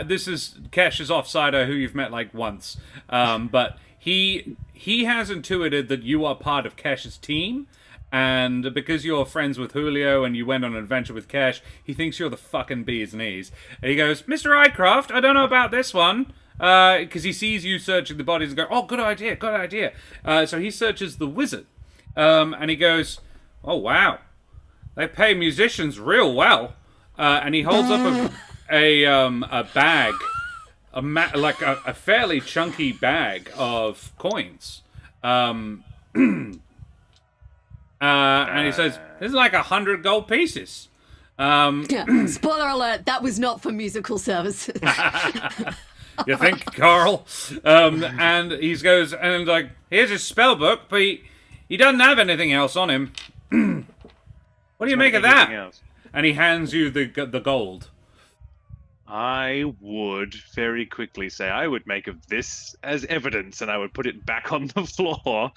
this is Kesh's offsider who you've met like once, but he has intuited that you are part of Kesh's team, and because you're friends with Julio and you went on an adventure with Kesh, he thinks you're the fucking bee's knees. And he goes, Mr. Idecraft, I don't know about this one, because he sees you searching the bodies and go, oh, good idea. So he searches the wizard, and he goes, oh, wow, they pay musicians real well. And he holds up a bag, like a fairly chunky bag of coins. And he says, this is like 100 gold pieces. Yeah. Spoiler alert, that was not for musical services. You think, Carl? And he goes, and like, here's his spell book, but he doesn't have anything else on him. What do you make of that? Else. And he hands you the gold. I would very quickly say I would make of this as evidence, and I would put it back on the floor.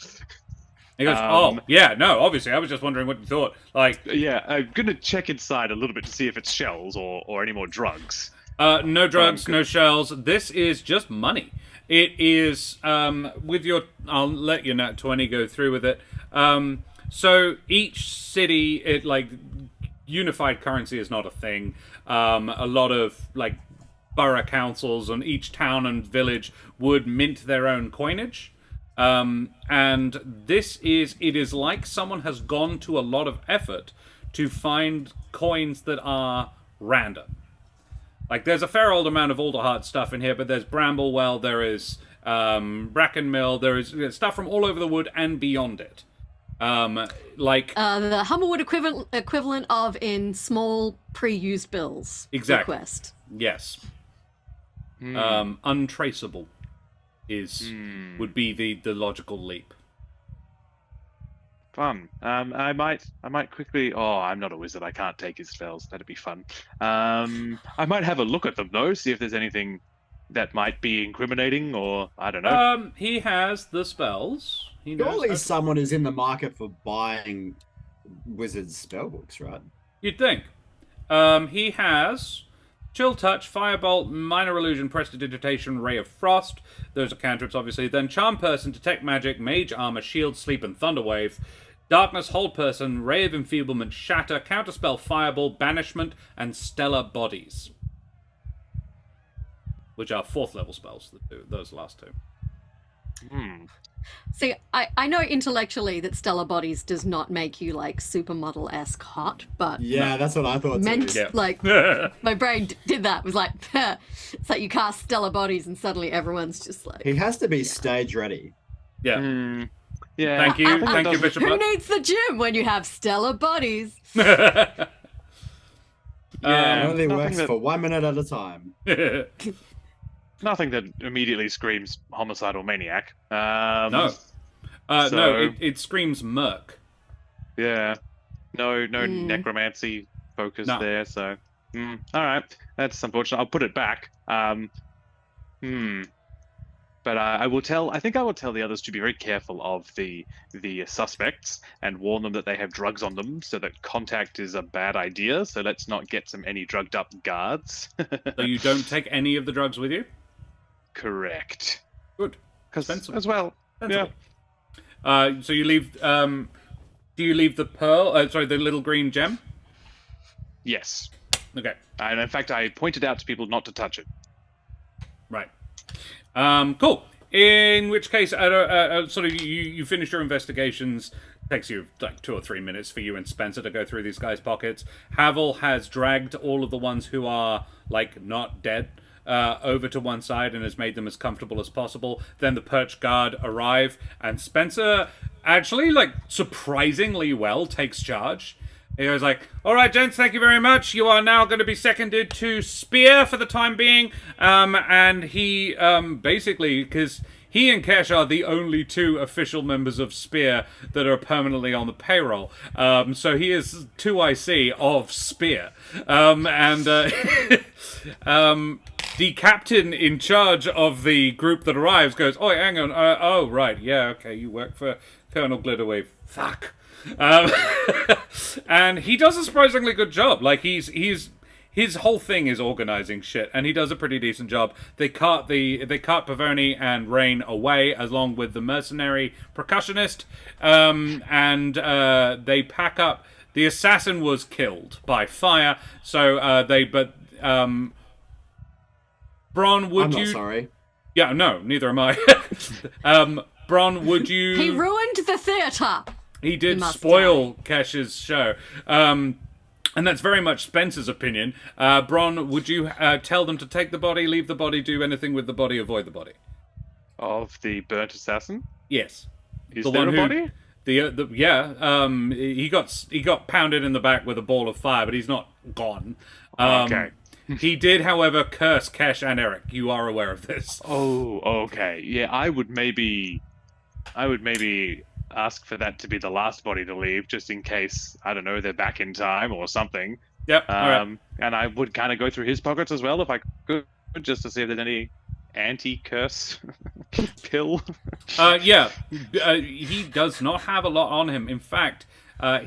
He goes, oh, yeah, no, obviously, I was just wondering what you thought. Like, yeah, I'm gonna check inside a little bit to see if it's shells or any more drugs. no drugs, no shells. This is just money. It is, with your, I'll let your nat 20 go through with it. So each city, it like, unified currency is not a thing. A lot of, like, borough councils and each town and village would mint their own coinage. And it is like someone has gone to a lot of effort to find coins that are random. Like, there's a fair old amount of Alderheart stuff in here, but there's Bramblewell, there is Brackenmill, there is stuff from all over the wood and beyond it. The Humblewood equivalent of in small pre-used bills. Exactly. Request. Yes. Untraceable would be the logical leap. Fun. I might quickly. Oh, I'm not a wizard. I can't take his spells. That'd be fun. I might have a look at them though, see if there's anything that might be incriminating, or I don't know. He has the spells. He knows Surely how- someone is in the market for buying wizards' spellbooks, right? You'd think. He has Chill Touch, Firebolt, Minor Illusion, Prestidigitation, Ray of Frost. Those are cantrips, obviously. Then Charm Person, Detect Magic, Mage Armor, Shield, Sleep, and Thunderwave. Darkness, Hold Person, Ray of Enfeeblement, Shatter, Counterspell, Fireball, Banishment, and Stellar Bodies. Which are 4th level spells, those last two. See, I know intellectually that Stellar Bodies does not make you, like, supermodel-esque hot, but... Yeah, that's what I thought meant, too. Yeah. like, my brain did that. Was like, it's like you cast Stellar Bodies and suddenly everyone's just like... He has to be stage ready. Yeah. Yeah. Thank you, thank you, Bishop. Who needs the gym when you have Stellar Bodies? It Yeah, only nothing works that- for 1 minute at a time. Nothing that immediately screams homicidal maniac. No. So- No, it screams Merc. Yeah. No necromancy focus No. there, so... all right. That's unfortunate. I'll put it back. But I think I will tell the others to be very careful of the suspects and warn them that they have drugs on them, so that contact is a bad idea. So let's not get any drugged up guards. So you don't take any of the drugs with you? Correct. Good. Because Sensible. as well. Sensible. So you leave... do you leave the pearl... the little green gem? Yes. Okay. And in fact, I pointed out to people not to touch it. Right. Cool. In which case, you finish your investigations. Takes you like 2 or 3 minutes for you and Spencer to go through these guys' pockets. Havel has dragged all of the ones who are like not dead over to one side and has made them as comfortable as possible. Then the perch guard arrive, and Spencer actually, like, surprisingly well takes charge. He goes like, all right, gents, thank you very much. You are now going to be seconded to Spear for the time being. And he basically, because he and Kesh are the only 2 official members of Spear that are permanently on the payroll. So he is 2IC of Spear. The captain in charge of the group that arrives goes, oh, hang on. Oh, right. Yeah, okay. You work for Colonel Glitterwave. Fuck. And he does a surprisingly good job. Like, his whole thing is organizing shit, and he does a pretty decent job. They cart Pavoni and Rain away, along with the mercenary percussionist, and they pack up. The assassin was killed by fire, so Bron, would I'm not you? sorry. Yeah, no, neither am I. Bron, would you? He ruined the theatre! He did must spoil Kesh's show. And that's very much Spencer's opinion. Bron, would you tell them to take the body, leave the body, do anything with the body, avoid the body? Of the burnt assassin? Yes. Is The there one a who- body? He got pounded in the back with a ball of fire, but he's not gone. Okay. He did, however, curse Kesh and Eric. You are aware of this. Oh, okay. Yeah, I would maybe ask for that to be the last body to leave, just in case, I don't know, they're back in time or something. Yep. All right. And I would kind of go through his pockets as well if I could, just to see if there's any anti-curse pill. He does not have a lot on him. In fact,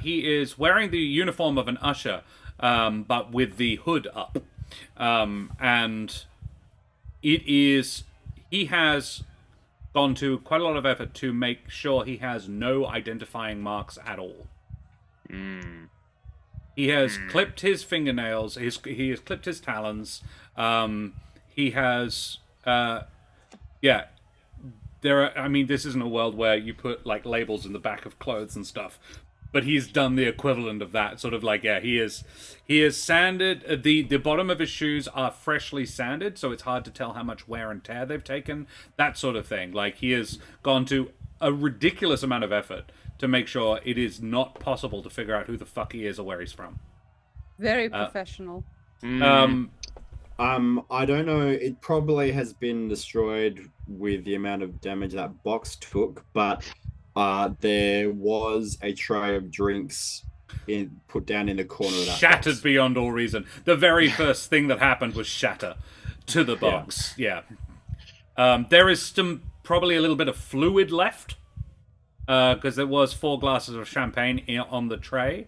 he is wearing the uniform of an usher, but with the hood up. And he has gone to quite a lot of effort to make sure he has no identifying marks at all. He has clipped his fingernails. He has clipped his talons. He has, this isn't a world where you put like labels in the back of clothes and stuff. but he's done the equivalent of that. Sort of like, yeah, he is sanded. The bottom of his shoes are freshly sanded, so it's hard to tell how much wear and tear they've taken. That sort of thing. Like, he has gone to a ridiculous amount of effort to make sure it is not possible to figure out who the fuck he is or where he's from. Very professional. I don't know. It probably has been destroyed with the amount of damage that box took, but there was a tray of drinks put down in the corner of that Shattered box. beyond all reason. The very first thing that happened was shatter to the box. Yeah. There is probably a little bit of fluid left, because there was 4 glasses of champagne on the tray,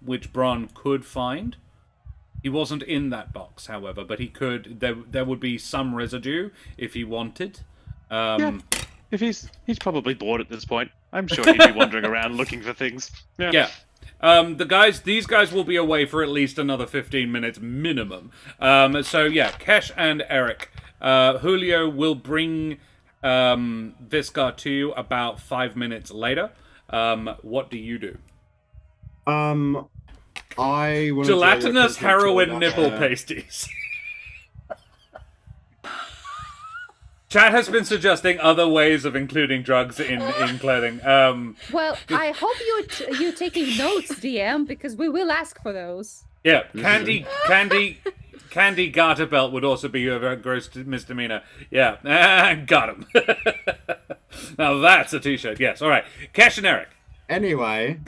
which Bron could find. He wasn't in that box, however, but he could. There would be some residue if he wanted. Yeah. If he's probably bored at this point. I'm sure he'd be wandering around looking for things. Yeah. These guys will be away for at least another 15 minutes minimum. So yeah, Kesh and Eric. Julio will bring Viscar to you about 5 minutes later. What do you do? I want Gelatinous heroin nipple pasties. Chat has been suggesting other ways of including drugs in clothing. Well, I hope you're taking notes, DM, because we will ask for those. Yeah, candy garter belt would also be a very gross misdemeanor. Yeah, got him. Now that's a t-shirt. Yes, all right. Kesh and Eric. Anyway,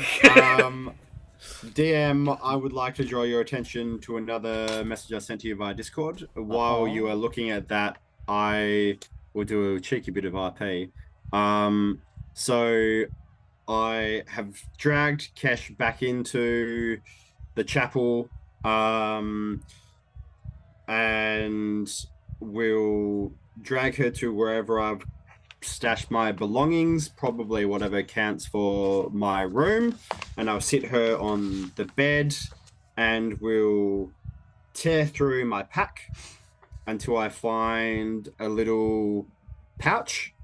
DM, I would like to draw your attention to another message I sent to you via Discord. While you are looking at that, I will do a cheeky bit of RP. So I have dragged Kesh back into the chapel, and will drag her to wherever I've stashed my belongings, probably whatever counts for my room, and I'll sit her on the bed and will tear through my pack until I find a little pouch.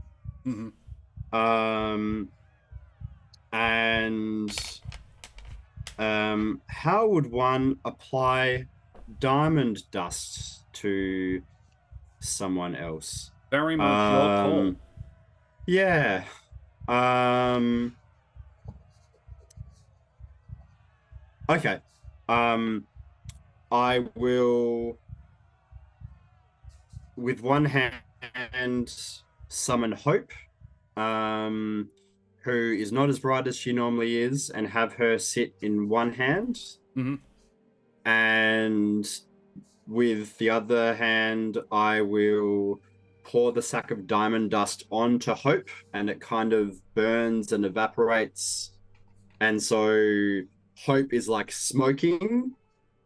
How would one apply diamond dust to someone else? Very much your call. Yeah. Okay. I will, with one hand, summon Hope, who is not as bright as she normally is, and have her sit in one hand. And with the other hand, I will pour the sack of diamond dust onto Hope, and it kind of burns and evaporates. And so Hope is like smoking,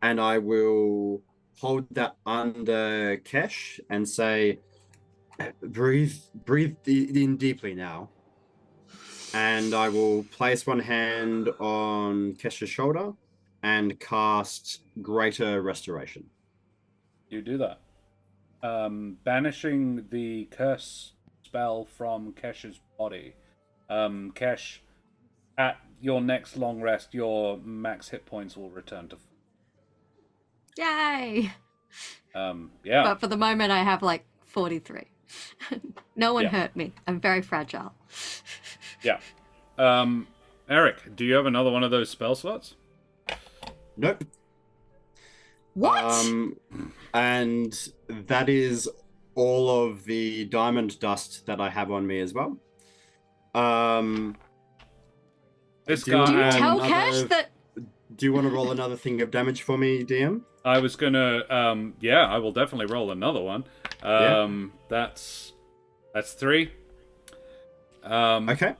and I will hold that under Kesh and say, breathe in deeply now. And I will place one hand on Kesh's shoulder and cast Greater Restoration. You do that. Banishing the curse spell from Kesh's body. Kesh, at your next long rest, your max hit points will return to. Yay! Yeah. But for the moment, I have like 43. No one hurt me. I'm very fragile. Yeah. Eric, do you have another one of those spell slots? Nope. What? And that is all of the diamond dust that I have on me as well. This Do you guy. tell Kesh that? Do you want to roll another thing of damage for me, DM? I was gonna. I will definitely roll another one. That's 3. Okay.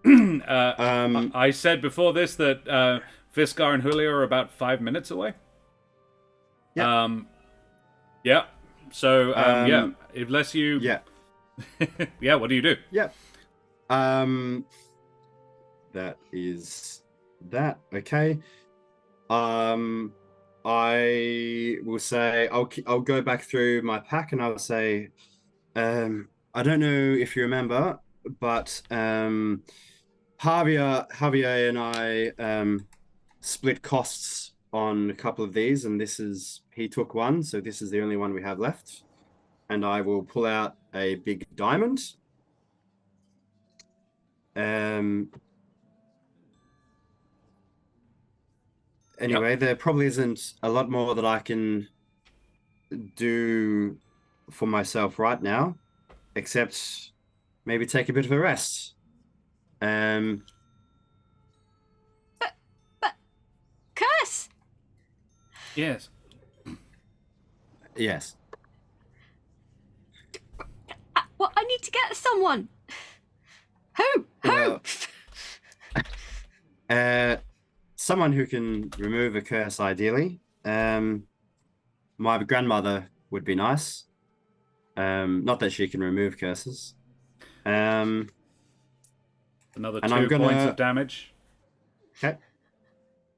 I said before this that Viscar and Julio are about 5 minutes away. Yeah. Yeah. So unless you. Yeah. Yeah. What do you do? Yeah. That is that. Okay. I will say I'll go back through my pack and I'll say, I don't know if you remember, but Javier and I split costs on a couple of these, and he took one, so this is the only one we have left. And I will pull out a big diamond. Anyway, there probably isn't a lot more that I can do for myself right now, except maybe take a bit of a rest. But Curse! Yes. Yes. Well, I need to get someone. Who? Well, someone who can remove a curse, ideally. My grandmother would be nice. Not that she can remove curses. Another and 2 points of damage. Okay.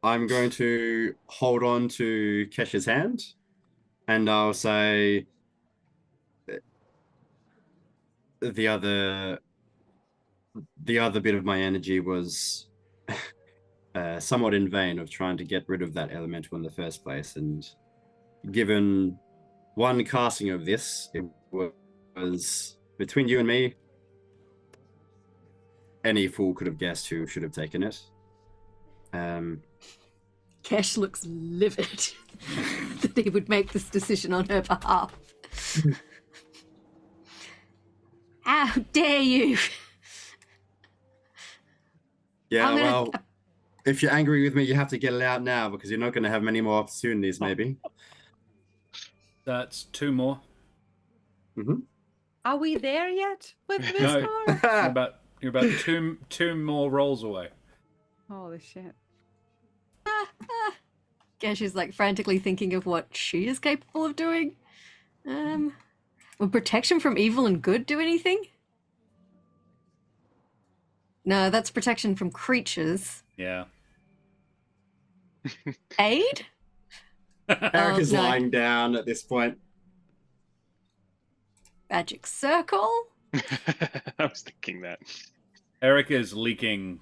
I'm going to hold on to Kesh's hand, and I'll say the other bit of my energy was somewhat in vain of trying to get rid of that elemental in the first place. And given one casting of this, it was between you and me. Any fool could have guessed who should have taken it. Kesh looks livid that he would make this decision on her behalf. How dare you? Yeah, gonna- well, if you're angry with me, you have to get it out now, because you're not going to have many more opportunities, maybe. That's 2 more. Mm-hmm. Are we there yet with this No. car? You're about two more rolls away. Holy shit. Kesh is like frantically thinking of what she is capable of doing. Will protection from evil and good do anything? No, that's protection from creatures. Yeah. Aid? Eric is no. lying down at this point. Magic circle? I was thinking that. Eric is leaking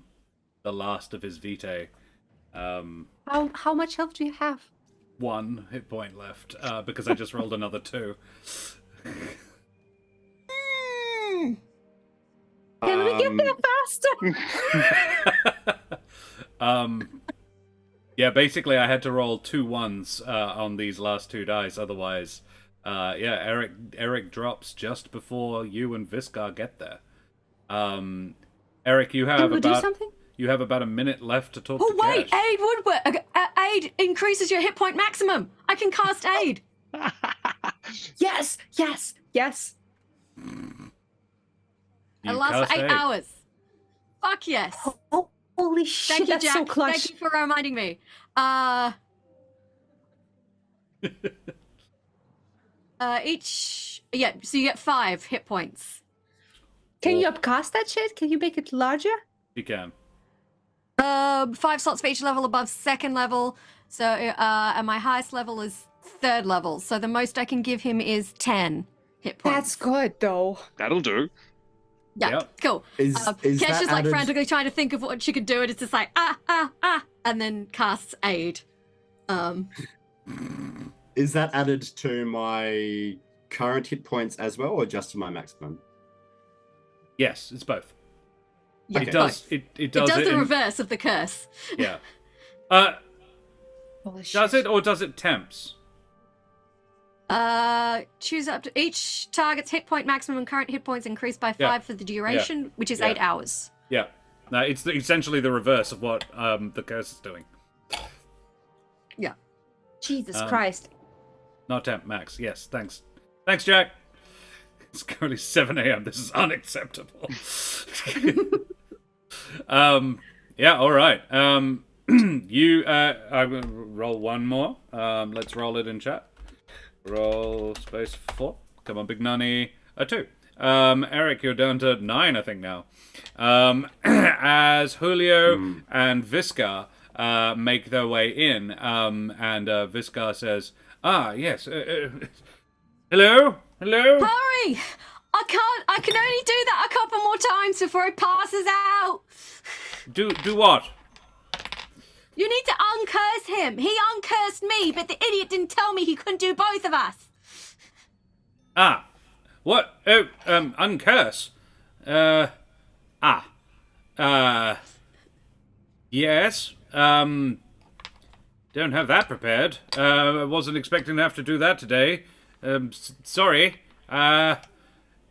the last of his vitae. How much health do you have? 1 hit point left, because I just rolled another 2. Can we get there faster? Yeah, basically I had to roll 2 ones on these last 2 dice, otherwise, Eric drops just before you and Viscar get there. Eric, you have Can we do about something? you have about a minute left to talk Oh, to wait! Kesh. Aid would work! Aid increases your hit point maximum! I can cast aid! Yes, yes, yes. You It lasts cast for 8 aid. hours. Fuck yes! Oh, holy shit, Thank you, that's Jack. so clutch. Thank you for reminding me. So you get 5 hit points. Can you upcast that shit? Can you make it larger? You can. 5 slots for each level above 2nd level. So, and my highest level is 3rd level. So the most I can give him is 10 hit points. That's good, though. That'll do. Yeah, Yep. cool. Is Kesh that is like added- frantically trying to think of what she could do, and it's just like and then casts aid. Is that added to my current hit points as well, or just to my maximum? Yes, it's both. Yeah, It does. both. It does. It does it the in- reverse of the curse. Yeah. Holy shit. Does it or does it temps? Choose up to each target's hit point maximum and current hit points increased by 5 Yeah. for the duration, which is Yeah. 8 hours. Yeah. No, it's essentially the reverse of what the curse is doing. Yeah. Jesus Um, Christ. Not temp, max. Yes, thanks. Thanks, Jack. It's currently 7 a.m. This is unacceptable. Yeah, all right. I will roll one more. Let's roll it in chat. Roll space 4. Come on, Big Nunny. A 2. Eric, you're down to 9, I think, now. As Julio and Viscar make their way in, and Viscar says, yes. Hello? Hello? Hurry! I can only do that a couple more times before it passes out. Do what? You need to uncurse him. He uncursed me, but the idiot didn't tell me he couldn't do both of us. Ah. What? Oh, uncurse. Yes. Don't have that prepared. I wasn't expecting to have to do that today. Sorry. What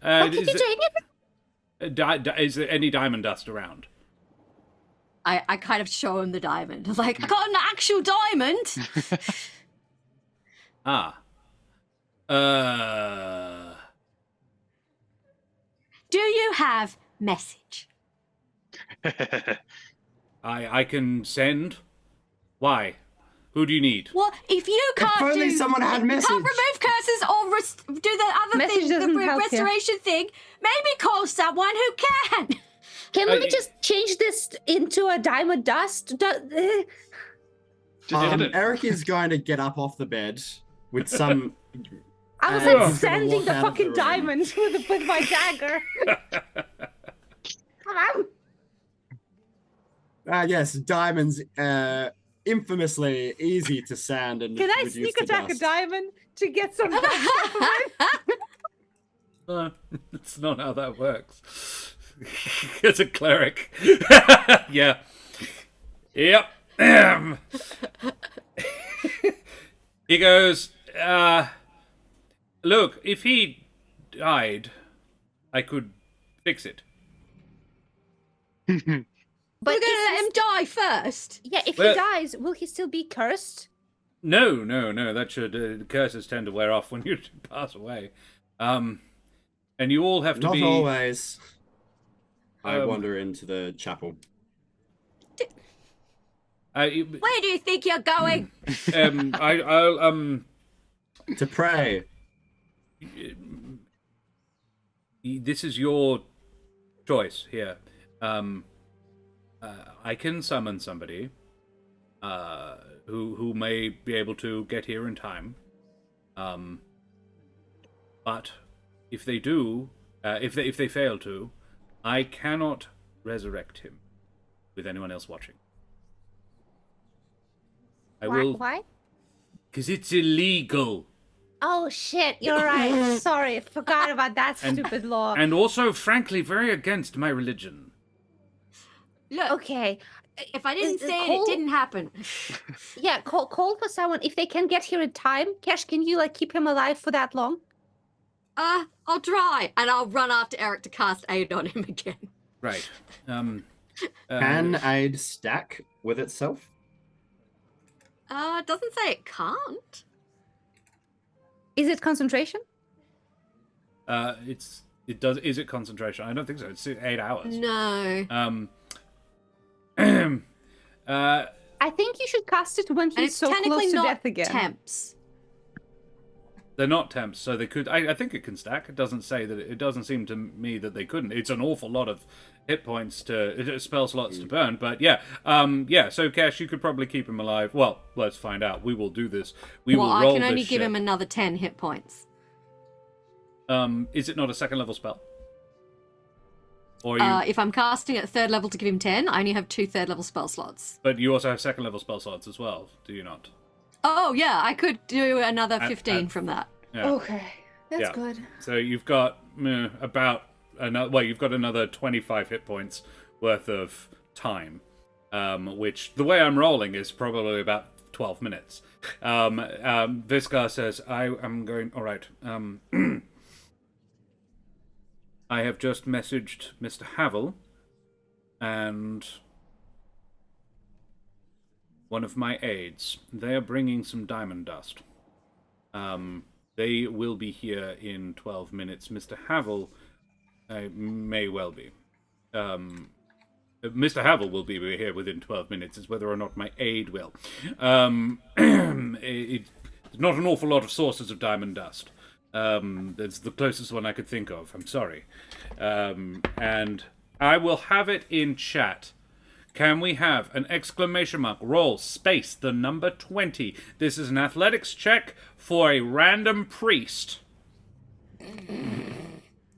did you do? Is there any diamond dust around? I kind of show him the diamond. I was like, I got an actual diamond. Do you have message? I can send. Why? Who do you need? Well, if you can't only someone had message. can't remove curses or do the other Message thing, doesn't the help you. restoration thing, maybe call someone who can. Can we just change this into a diamond dust? Eric is going to get up off the bed with some. I was He's like gonna sanding walk the out of fucking room. diamond with my dagger. Come on. Yes, diamonds. Infamously easy to sand and Can I reduce sneak to attack a dust. diamond to get some dust off of it? No, that's not how that works. As a cleric. Yeah. Yep. He goes, look, if he died, I could fix it. But We're gonna let him die first. Yeah, if Well- he dies, will he still be cursed? No, that should, curses tend to wear off when you pass away. And you all have to Not be... always. I Um, wander into the chapel. Where do you think you're going? I'll To pray. this is your choice here. I can summon somebody who may be able to get here in time. But if they do, if they fail to, I cannot resurrect him with anyone else watching. I will, Why? because it's illegal. Oh shit, you're right. Sorry, forgot about that stupid law. And also, frankly, very against my religion. Look, Okay. if I didn't is say it, Cole- it didn't happen. Yeah, call for someone if they can get here in time. Kesh, can you keep him alive for that long? I'll try, and I'll run after Eric to cast aid on him again. Right. Can aid stack with itself? It doesn't say it can't. Is it concentration? It does. Is it concentration? I don't think so. It's 8 hours. No. I think you should cast it when And he's it's so technically close to not death again. temps. They're not temps, so they could. I think it can stack. It doesn't say that. It doesn't seem to me that they couldn't. It's an awful lot of hit points to spell slots to burn. But yeah, yeah. So Kesh, you could probably keep him alive. Well, let's find out. We will do this. We Well, will I roll can only this give shit. him another 10 hit points. Is it not a second level spell? Or you? If I'm casting at 3rd level to give him 10, I only have 2 3rd level spell slots. But you also have second level spell slots as well, do you not? Oh, yeah, I could do another 15 and- from that. Yeah. Okay, that's Yeah. good. So you've got about another. Well, you've got another 25 hit points worth of time, which the way I'm rolling is probably about 12 minutes. Viscar says, "I am going. All right. I have just messaged Mr. Havel and one of my aides. They are bringing some diamond dust. They will be here in 12 minutes. Mr. Havel may well be. Mr. Havel will be here within 12 minutes. It's whether or not my aide will. It's not an awful lot of sources of diamond dust. It's the closest one I could think of. I'm sorry. And I will have it in chat. Can we have an exclamation mark, roll, space, the number 20? This is an athletics check for a random priest.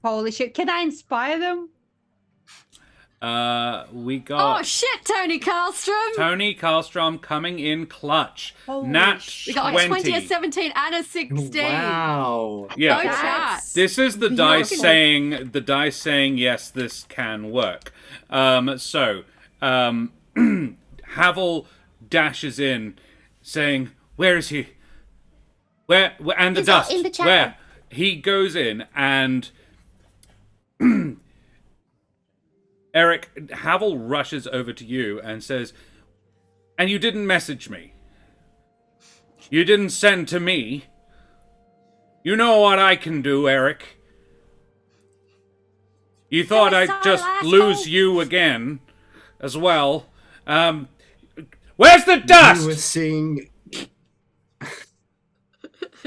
Holy shit! Can I inspire them? We got Oh shit, Tony Karlstrom! Tony Karlstrom coming in clutch. Holy Nat shit. We got a 20, 20. a 17, and a 16. Wow. Yeah. Go chat. That's- This is the Beautiful. dice saying yes, this can work. Havel dashes in, saying, "Where is he? Where and the He's not dust? in the chapel." Where?" He goes in and Eric Havel rushes over to you and says, "And you didn't message me. You didn't send to me. You know what I can do, Eric. You thought I'd Suicidal just asshole. lose you again, as well. Where's the dust?" You were seeing.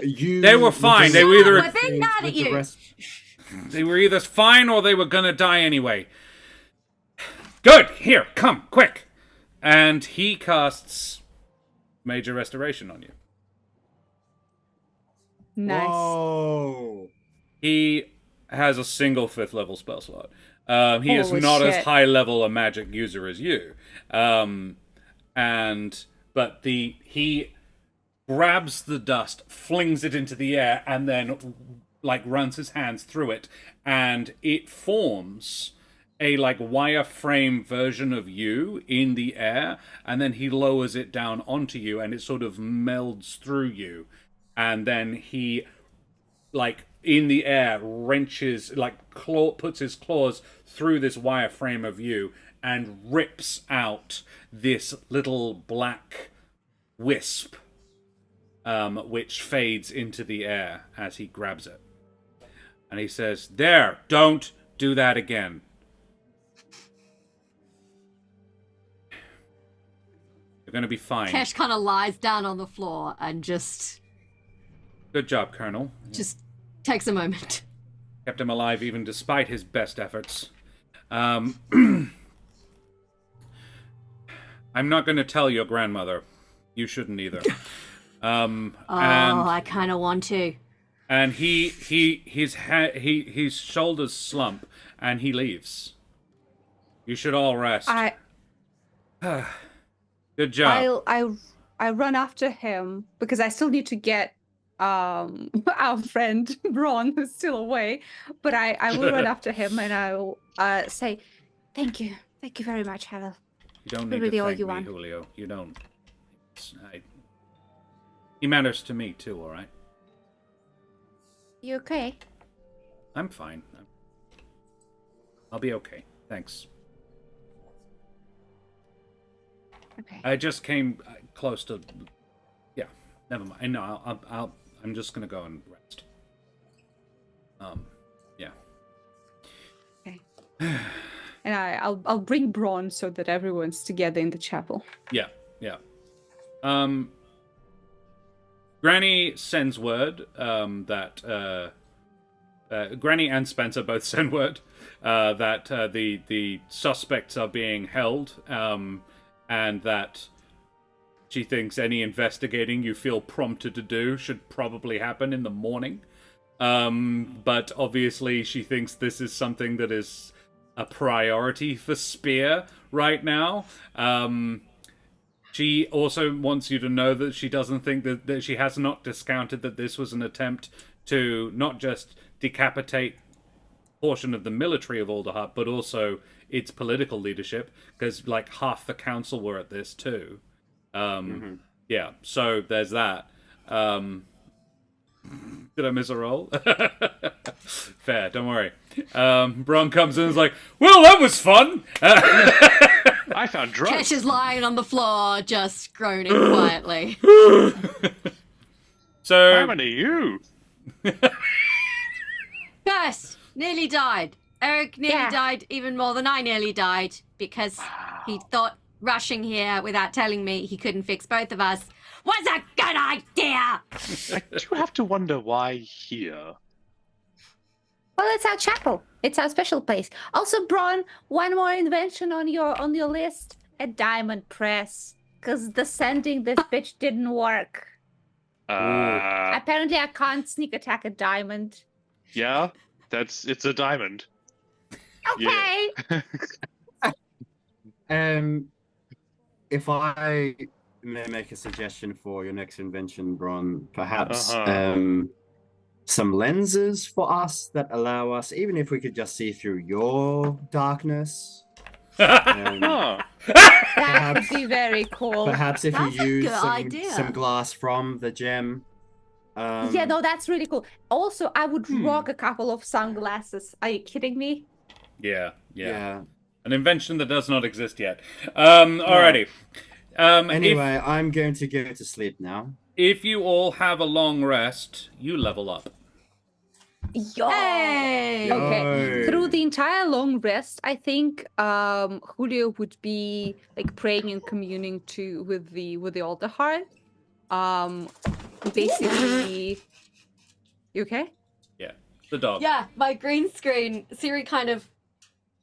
They were fine. They were either We're being mad at you. they were either fine or they were gonna die anyway. Good. Here, come quick. And he casts Major Restoration on you. Nice. Whoa. He has a single 5th level spell slot. He is Holy not as shit. high level a magic user as you. But he grabs the dust, flings it into the air, and then runs his hands through it, and it forms a wireframe version of you in the air, and then he lowers it down onto you, and it sort of melds through you, and then he in the air wrenches puts his claws through this wireframe of you and rips out this little black wisp, which fades into the air as he grabs it, and he says, "There, don't do that again. You're gonna be fine. Kesh kind of lies down on the floor and just Good job, Colonel. takes a moment. Kept him alive even despite his best efforts. I'm not going to tell your grandmother. You shouldn't either. I kind of want to. And his shoulders slump, and he leaves. You should all rest. Good job. I run after him because I still need to get our friend Ron, who's still away. But I will run after him and I'll say, thank you very much, Havel. You don't We're need really to all thank you me, want. Julio. You don't. He matters to me too. All right. You okay? I'm fine. I'll be okay. Thanks. Okay. I just came close to. Yeah. Never mind. No, I'm just gonna go and rest. Yeah. Okay. And I'll bring Braun so that everyone's together in the chapel. Yeah. Granny sends word that Granny and Spencer both send word that the suspects are being held, and that she thinks any investigating you feel prompted to do should probably happen in the morning. But obviously she thinks this is something that is a priority for Spear right now. She also wants you to know that she doesn't think that she has not discounted that this was an attempt to not just decapitate a portion of the military of Alderheart, but also its political leadership, because half the council were at this too. Yeah, so there's that. Did I miss a roll? Fair, don't worry. Bron comes in and is like, well, that was fun! I found drugs. Kesh is lying on the floor, just groaning quietly. So, How many you? Gus nearly died. Eric nearly Yeah. died even more than I nearly died because he thought rushing here without telling me he couldn't fix both of us was a good idea. I do have to wonder why here. Well, it's our chapel. It's our special place. Also, Braun, one more invention on your list: a diamond press. Cause the sending this bitch didn't work. Apparently, I can't sneak attack a diamond. Yeah, it's a diamond. Okay. Yeah. If I may make a suggestion for your next invention, Bron, perhaps Uh-huh. some lenses for us that allow us, even if we could just see through your darkness. Oh. That would be very cool. Perhaps if That's a you use good idea. some glass from the gem. Yeah, no, that's really cool. Also, I would Hmm. rock a couple of sunglasses. Are you kidding me? Yeah. Yeah. An invention that does not exist yet. Alrighty. Anyway, I'm going to go to sleep now. If you all have a long rest, you level up. Yo. Hey! Okay. Yo. Through the entire long rest, I think Julio would be like praying and communing with the altar heart. Basically, you okay? Yeah. The dog. Yeah, my green screen, Siri kind of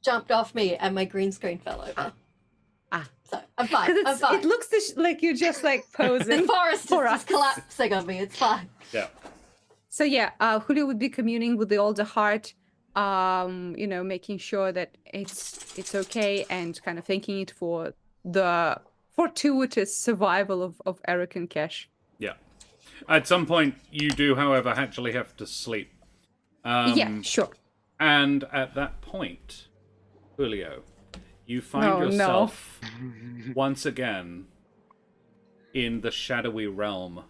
jumped off me and my green screen fell over. So I'm fine. I'm Because fine. it looks like you're just like The posing. forest is for just us. collapsing on me. It's fine. Yeah. So yeah, Julio would be communing with the older heart, making sure that it's okay and kind of thanking it for the fortuitous survival of Eric and Kesh. Yeah. At some point, you do, however, actually have to sleep. Yeah, sure. And at that point, Julio, you find Oh, no. yourself once again in the shadowy realm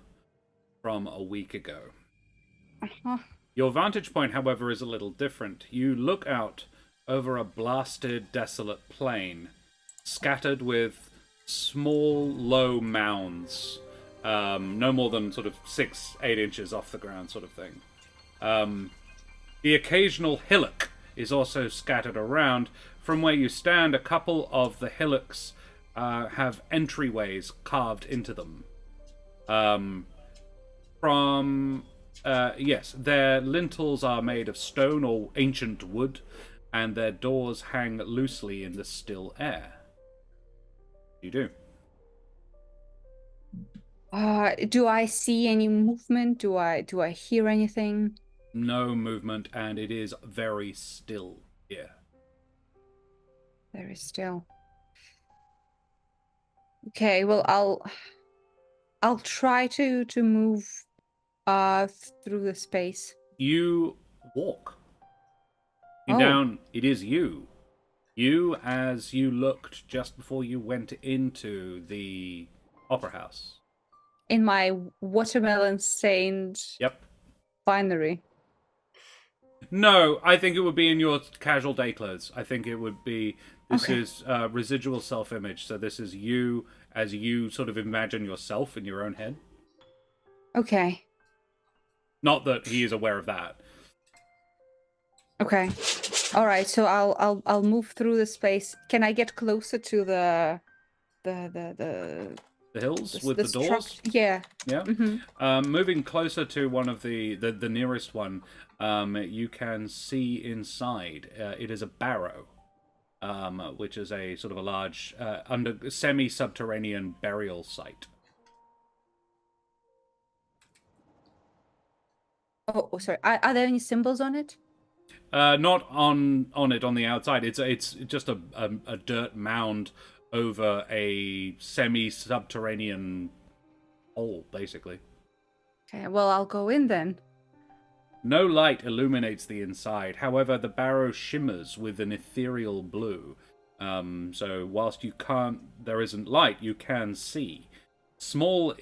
from a week ago. Uh-huh. Your vantage point, however, is a little different. You look out over a blasted, desolate plain, scattered with small, low mounds, no more than sort of 6-8 inches off the ground, sort of thing. The occasional hillock is also scattered around. From where you stand, a couple of the hillocks have entryways carved into them. Yes, their lintels are made of stone or ancient wood, and their doors hang loosely in the still air. You do. Do I see any movement? Do I hear anything? No movement, and it is very still here. There is still. Okay, well I'll try to move through the space. You walk. Oh. Down, it is you. You, as you looked just before you went into the opera house. In my watermelon stained Yep. finery. No, I think it would be in your casual day clothes. I think it would be... This Okay. is residual self-image, so this is you as you sort of imagine yourself in your own head. Okay. Not that he is aware of that. Okay. All right. So I'll move through the space. Can I get closer to the The hills with the doors? Yeah. Yeah. Mm-hmm. Moving closer to one of the nearest one, you can see inside. It is a barrow, which is a sort of a large semi-subterranean burial site. Oh, sorry. Are there any symbols on it? Not on it on the outside. It's just a dirt mound over a semi-subterranean hole, basically. Okay. Well, I'll go in then. No light illuminates the inside. However, the barrow shimmers with an ethereal blue. So whilst there isn't light, you can see. Small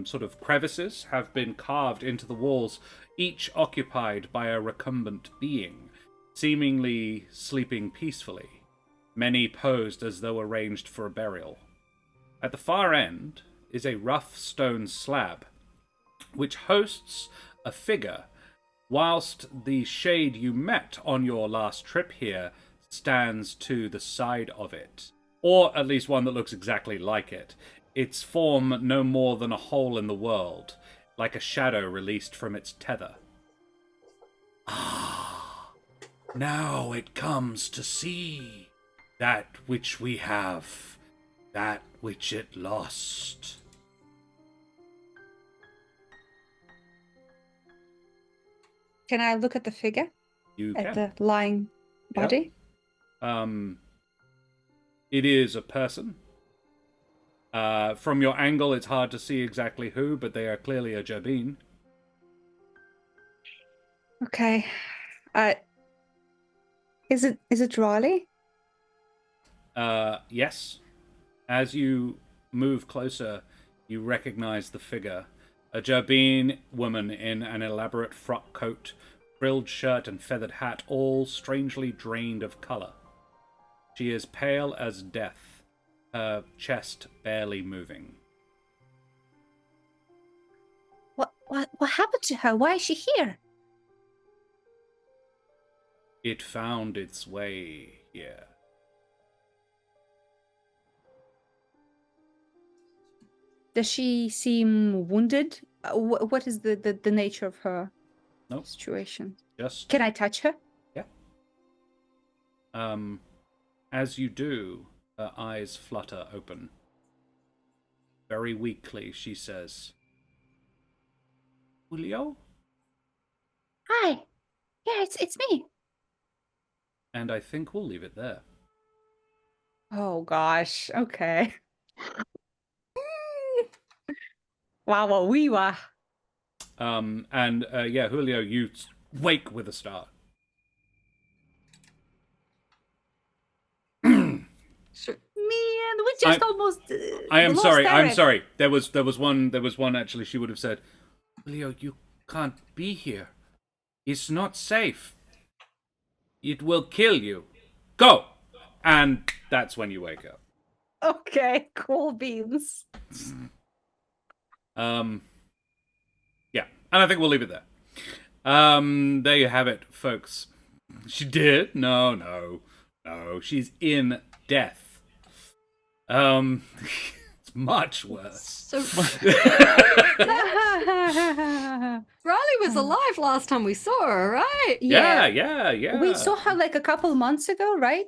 sort of crevices have been carved into the walls, each occupied by a recumbent being, seemingly sleeping peacefully. Many posed as though arranged for a burial. At the far end is a rough stone slab, which hosts a figure, whilst the shade you met on your last trip here stands to the side of it. Or at least one that looks exactly like it. Its form no more than a hole in the world, like a shadow released from its tether. Ah, now it comes to see that which we have, that which it lost. Can I look at the figure? You At can. the lying body? It is a person. From your angle, it's hard to see exactly who, but they are clearly a Jabin. Okay. Is it Raleigh? Yes. As you move closer, you recognize the figure. A Jabin woman in an elaborate frock coat, frilled shirt and feathered hat, all strangely drained of color. She is pale as death, her chest barely moving. What happened to her? Why is she here? It found its way here. Does she seem wounded? What is the nature of her situation? Just Can I touch her? yeah. As you do, her eyes flutter open. Very weakly, she says, "Julio?" Hi. Yeah, it's me. And I think we'll leave it there. Oh gosh. Okay. Wow, wee wah. Yeah, Julio, you wake with a start. Sure. Man, we just almost. I am lost sorry. I'm Eric. sorry. There was one actually. She would have said, "Julio, you can't be here. It's not safe. It will kill you. Go." And that's when you wake up. Okay, cool beans. Yeah, and I think we'll leave it there. There you have it, folks. She did? No. She's in death. It's much worse. So Riley was alive last time we saw her, right? Yeah. We saw her like a couple months ago, right?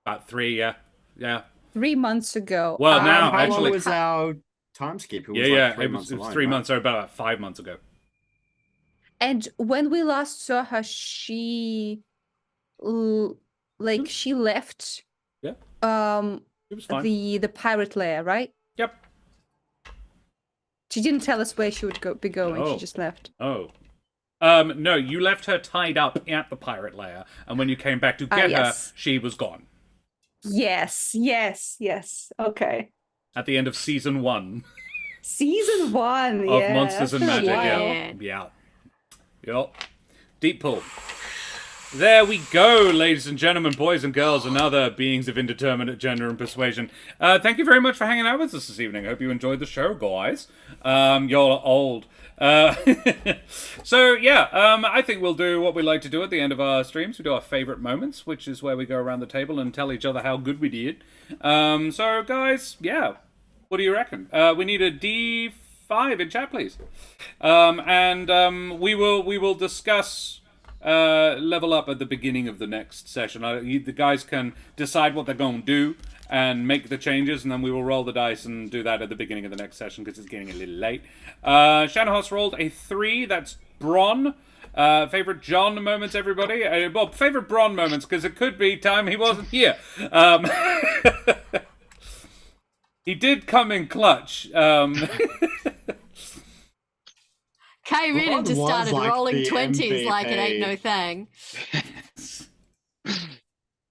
About 3, yeah. 3 months ago. Well, now, How actually- long was our time skip? It was Yeah. 3 It months was alone, 3 right? months, or about 5 months ago. And when we last saw her, she she left Yeah, it was fine. the pirate lair, right? Yep. She didn't tell us where she would be going. Oh. She just left. Oh. No, you left her tied up at the pirate lair, and when you came back to get yes. her, she was gone. Yes. Okay. At the end of season 1 Season 1 of yeah, Monsters and that's a Magic. while. Yep. Deep pull. There we go, ladies and gentlemen, boys and girls, and other beings of indeterminate gender and persuasion. Thank you very much for hanging out with us this evening. Hope you enjoyed the show, guys. You're old. So, yeah, I think we'll do what we like to do at the end of our streams. We do our favorite moments, which is where we go around the table and tell each other how good we did. So, guys, yeah, what do you reckon? We need a D5 in chat, please. We will discuss level up at the beginning of the next session. The guys can decide what they're going to do and make the changes, and then we will roll the dice and do that at the beginning of the next session because it's getting a little late. Shanahouse rolled a 3. That's Bron. Favorite John moments, everybody? Well, favorite Bron moments, because it could be time he wasn't here. He did come in clutch. Came in and just Bron was started like rolling the 20s like it ain't MVP. no thing.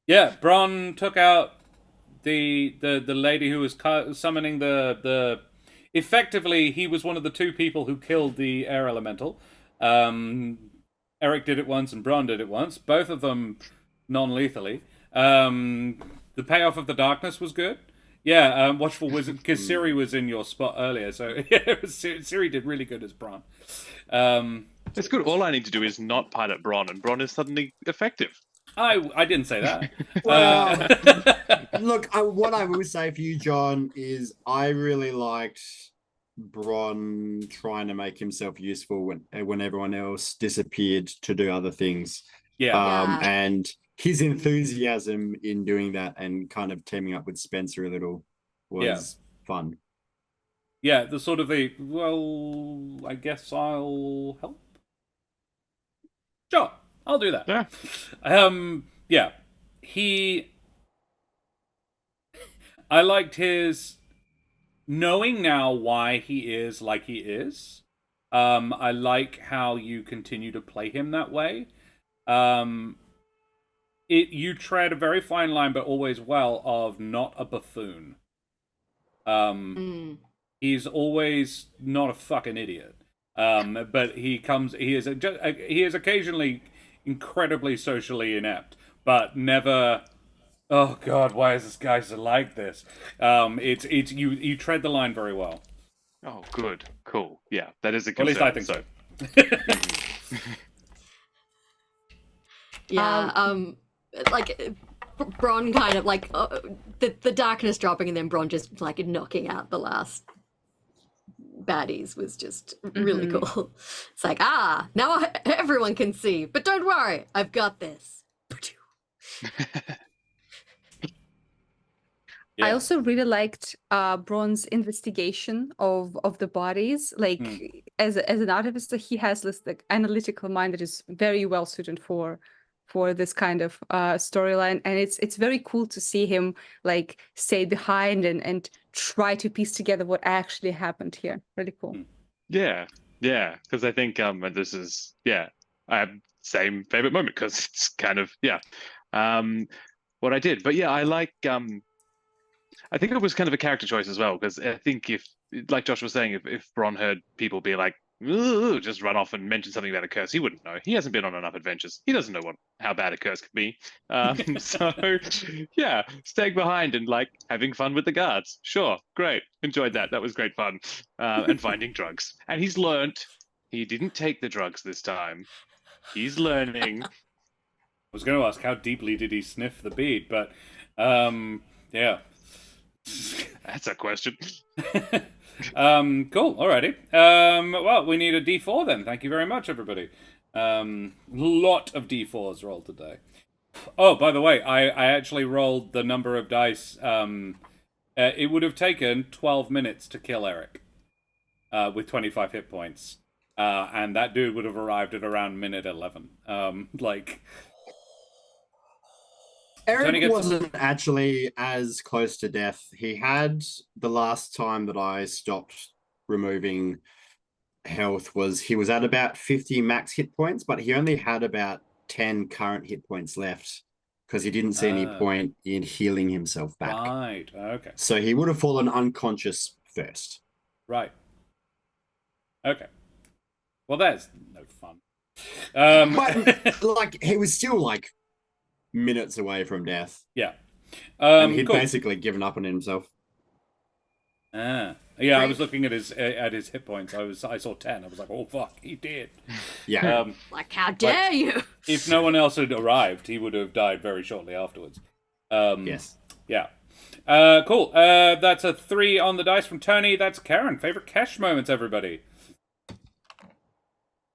Yeah, Bron took out the lady who was summoning the. Effectively, he was one of the 2 people who killed the air elemental. Eric did it once and Bron did it once. Both of them non-lethally. The payoff of the darkness was good. Yeah, Watchful Wizard, because Siri was in your spot earlier, so Siri did really good as Bron. It's good. All I need to do is not pilot Bron, and Bron is suddenly effective. I didn't say that. Well, look, what I will say for you, John, is I really liked Bron trying to make himself useful when everyone else disappeared to do other things. Yeah. And his enthusiasm in doing that and kind of teaming up with Spencer a little was fun. Yeah, the sort of well, I guess I'll help. Sure, I'll do that. Yeah. Yeah. He I liked his knowing now why he is like he is. I like how you continue to play him that way. You tread a very fine line, but always well, of not a buffoon. He's always not a fucking idiot. But he is occasionally incredibly socially inept, but never. Oh God, why is this guy so like this? It's you tread the line very well. Oh, good, cool, yeah, that is a Well, concern. at least I think so. Yeah, like Bron kind of like the darkness dropping and then Bron just like knocking out the last baddies was just really cool. It's like, now everyone can see, but don't worry, I've got this. Yeah. I also really liked Bron's investigation of the bodies. Like as an artist, he has this like analytical mind that is very well suited for this kind of storyline, and it's very cool to see him like stay behind and try to piece together what actually happened here. Really cool. Yeah, because I think this is I have same favorite moment because it's kind of what I did, but I like I think it was kind of a character choice as well, because I think if, like Josh was saying, if Bron heard people be like, "Ooh," just run off and mention something about a curse, he wouldn't know. He hasn't been on enough adventures. He doesn't know how bad a curse could be. So, staying behind and like having fun with the guards. Sure, great. Enjoyed that. That was great fun. And finding drugs. And he's learnt he didn't take the drugs this time. He's learning. I was going to ask how deeply did he sniff the bead, but yeah. That's a question. Cool. Alrighty. Well, we need a D4 then. Thank you very much, everybody. Lot of D4s rolled today. Oh, by the way, I actually rolled the number of dice. It would have taken 12 minutes to kill Eric with 25 hit points. And that dude would have arrived at around minute 11. Eric wasn't actually as close to death. He had the last time that I stopped removing health he was at about 50 max hit points, but he only had about 10 current hit points left because he didn't see any point in healing himself back. Right, okay. So he would have fallen unconscious first. Right. Okay. Well, that's no fun. But like he was still like minutes away from death. Yeah. And he'd cool. basically given up on himself. Yeah, I was looking at his hit points. I saw 10. I was like, oh fuck, he did. Yeah. Like, how dare you? If no one else had arrived, he would have died very shortly afterwards. Yes. Yeah. Cool. That's a 3 on the dice from Tony. That's Karen. Favorite Kesh moments, everybody.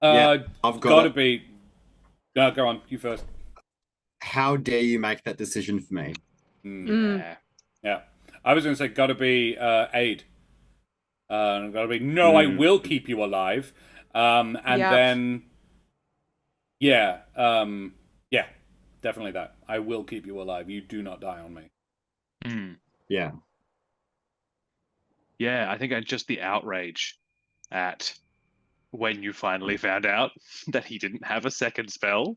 Yeah, I've got to be. No, go on. You first. How dare you make that decision for me? Yeah. I was going to say, gotta be aid. Gotta be, no, I will keep you alive. Then, definitely that. I will keep you alive. You do not die on me. Yeah. Yeah, I think just the outrage at when you finally found out that he didn't have a second spell.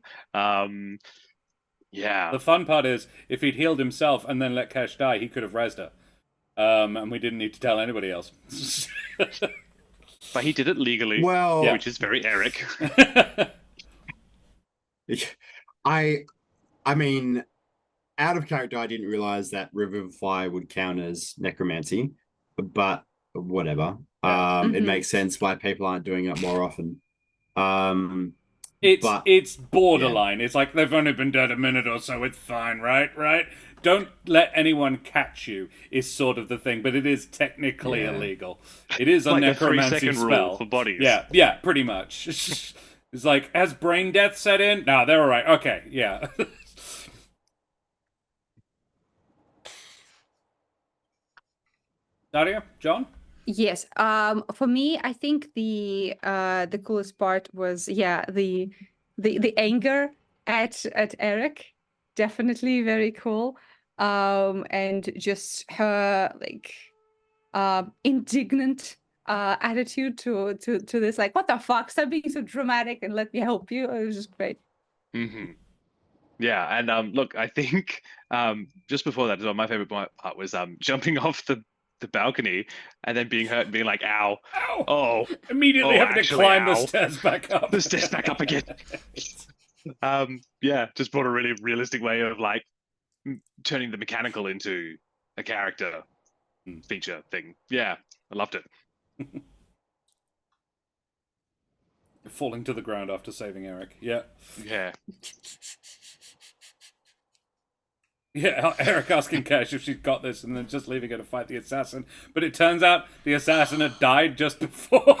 Yeah. The fun part is, if he'd healed himself and then let Kesh die, he could have rezzed her. And we didn't need to tell anybody else. But he did it legally, which is very Eric. I mean, out of character, I didn't realize that Revivify would count as necromancy, but whatever. It makes sense why people aren't doing it more often. It's borderline. Yeah. It's like they've only been dead a minute or so. It's fine, right? Don't let anyone catch you is sort of the thing, but it is technically illegal. It is a like necromancy a 3-second spell rule for bodies. Yeah, pretty much. It's like, has brain death set in? No, they're all right. Okay, yeah. Nadia, John? Yes. For me, I think the coolest part was the anger at Eric. Definitely very cool. and just her like indignant attitude to this, like, what the fuck, stop being so dramatic and let me help you. It was just great. Mm-hmm. Yeah, and look, I think just before that as well, my favorite part was jumping off the balcony and then being hurt and being like, ow. Ow! Oh, Immediately having to actually, climb the ow. stairs back up. The stairs back up again. Yeah, just brought a really realistic way of like turning the mechanical into a character feature thing. Yeah, I loved it. Falling to the ground after saving Eric. Yeah. Yeah. Yeah, Eric asking Kesh if she's got this and then just leaving her to fight the assassin. But it turns out the assassin had died just before.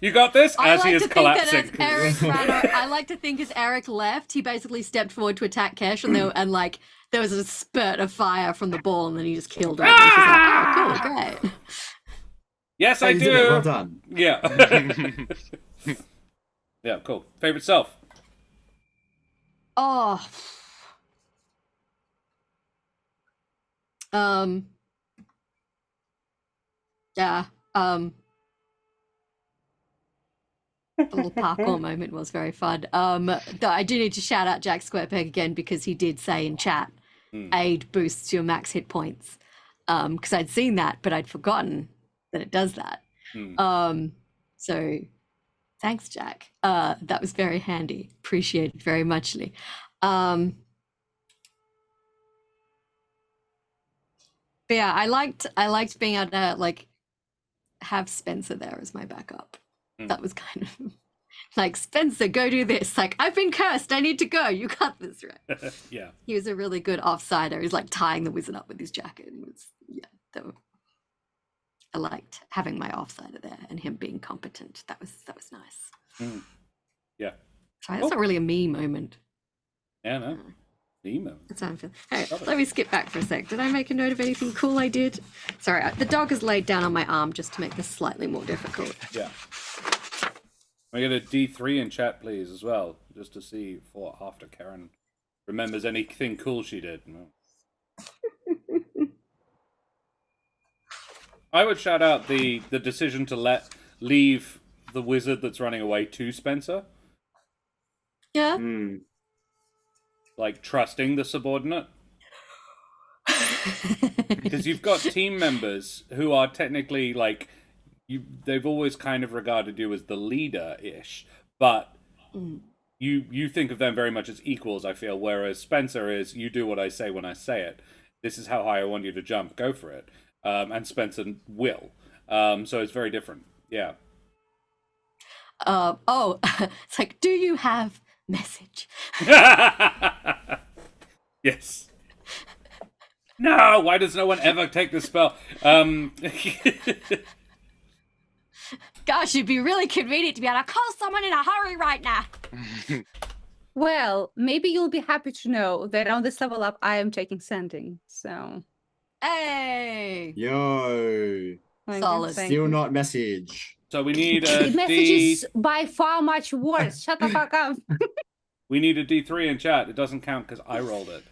You got this? As he is collapsing. I like to think as Eric left, he basically stepped forward to attack Kesh, and like there was a spurt of fire from the ball, and then he just killed her. And she's like, oh, cool, great. Yes, I do. Well done. Yeah. Yeah, cool. Favorite self? Oh. Yeah. The little parkour moment was very fun. Though I do need to shout out Jack Squarepeg again because he did say in chat, aid boosts your max hit points. Because I'd seen that, but I'd forgotten that it does that. So thanks, Jack. That was very handy. Appreciated very muchly. But yeah, I liked being able to like have Spencer there as my backup. That was kind of like, Spencer, go do this. Like, I've been cursed. I need to go. You got this, right? Yeah. He was a really good offsider. He's like tying the wizard up with his jacket. And it was, I liked having my offsider there and him being competent. That was nice. Yeah. Sorry, that's not really a me moment. Yeah, no. Emo. That's how I'm feeling. All right, let me skip back for a sec. Did I make a note of anything cool I did? Sorry, the dog is laid down on my arm just to make this slightly more difficult. Yeah. Can we get a D3 in chat, please, as well, just to see for after Karen remembers anything cool she did. No. I would shout out the decision to leave the wizard that's running away to Spencer. Yeah. Like, trusting the subordinate. Because you've got team members who are technically, like, they've always kind of regarded you as the leader-ish, but you think of them very much as equals, I feel, whereas Spencer is, you do what I say when I say it. This is how high I want you to jump, go for it. And Spencer will. So it's very different. Yeah. It's like, do you have message? Yes. No, why does no one ever take the spell? Gosh, it'd be really convenient to be able to call someone in a hurry right now. Well, maybe you'll be happy to know that on this level up, I am taking sending. So, hey, Yo. solid. Still not message. So we need The a message is by far much worse. Shut the fuck up. We need a D3 in chat. It doesn't count because I rolled it.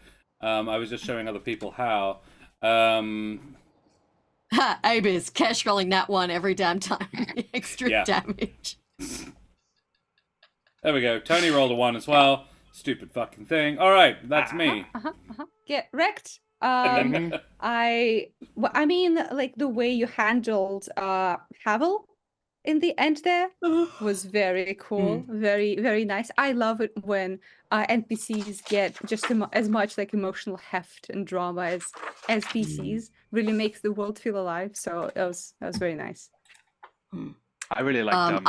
I was just showing other people how. Abis, Kesh rolling that one every damn time. Extra damage. There we go. Tony rolled a 1 as well. Stupid fucking thing. All right, that's me. Get wrecked. I mean, like the way you handled Havel in the end there was very cool, very, very nice. I love it when NPCs get just as much like emotional heft and drama as PCs. Really makes the world feel alive. So that was very nice. I really liked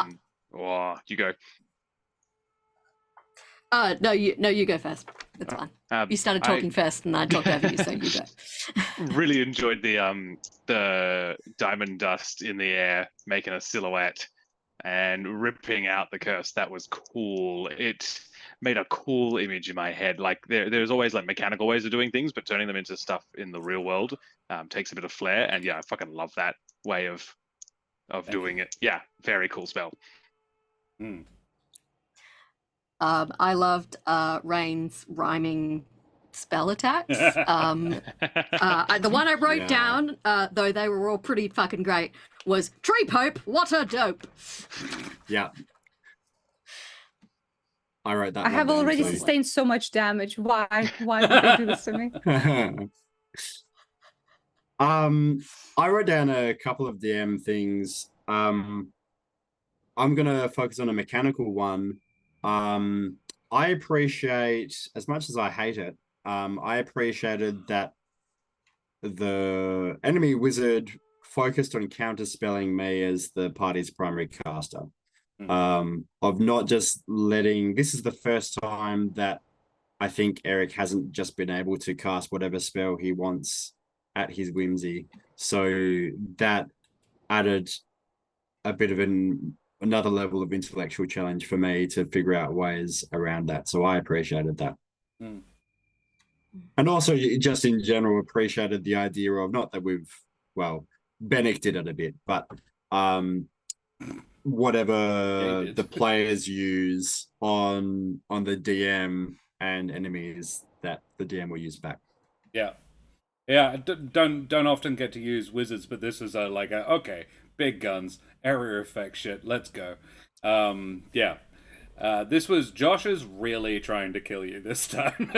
you go. No, you go first. That's fine. You started talking first, and I talked over you, so you go. Really enjoyed the diamond dust in the air, making a silhouette and ripping out the curse. That was cool. It made a cool image in my head. Like there's always like mechanical ways of doing things, but turning them into stuff in the real world takes a bit of flair. And yeah, I fucking love that way of doing it. Yeah, very cool spell. I loved Rain's rhyming spell attacks. The one I wrote down, though they were all pretty fucking great, was Tree Pope, what a dope. Yeah. I wrote that. I have already sustained so much damage. Why would they do this to me? I wrote down a couple of DM things. I'm gonna focus on a mechanical one. I appreciate, as much as I hate it, I appreciated that the enemy wizard focused on counterspelling me as the party's primary caster. Of not just letting, this is the first time that I think Eric hasn't just been able to cast whatever spell he wants at his whimsy. So that added a bit of another level of intellectual challenge for me to figure out ways around that. So I appreciated that. And also just in general appreciated the idea of, not that we've, well, Bennick did it a bit, but whatever the players use on the DM and enemies, that the DM will use back. Yeah, don't often get to use wizards, but this is okay, big guns, area effect shit, let's go. This was Josh's really trying to kill you this time.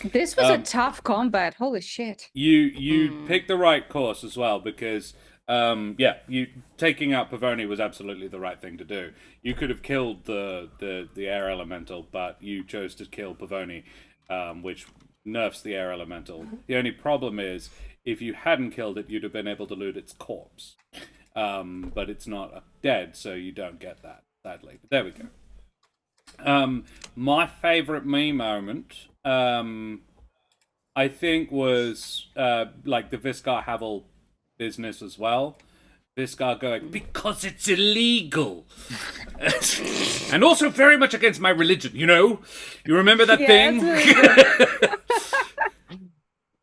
This was a tough combat. Holy shit. You picked the right course as well, because you taking out Pavoni was absolutely the right thing to do. You could have killed the air elemental, but you chose to kill Pavoni, which nerfs the air elemental. The only problem is, if you hadn't killed it, you'd have been able to loot its corpse. But it's not dead, so you don't get that, sadly. But there we go. My favorite me moment, I think, was like the Viscar Havel business as well. Viscar going, because it's illegal. And also very much against my religion, you know? You remember that thing?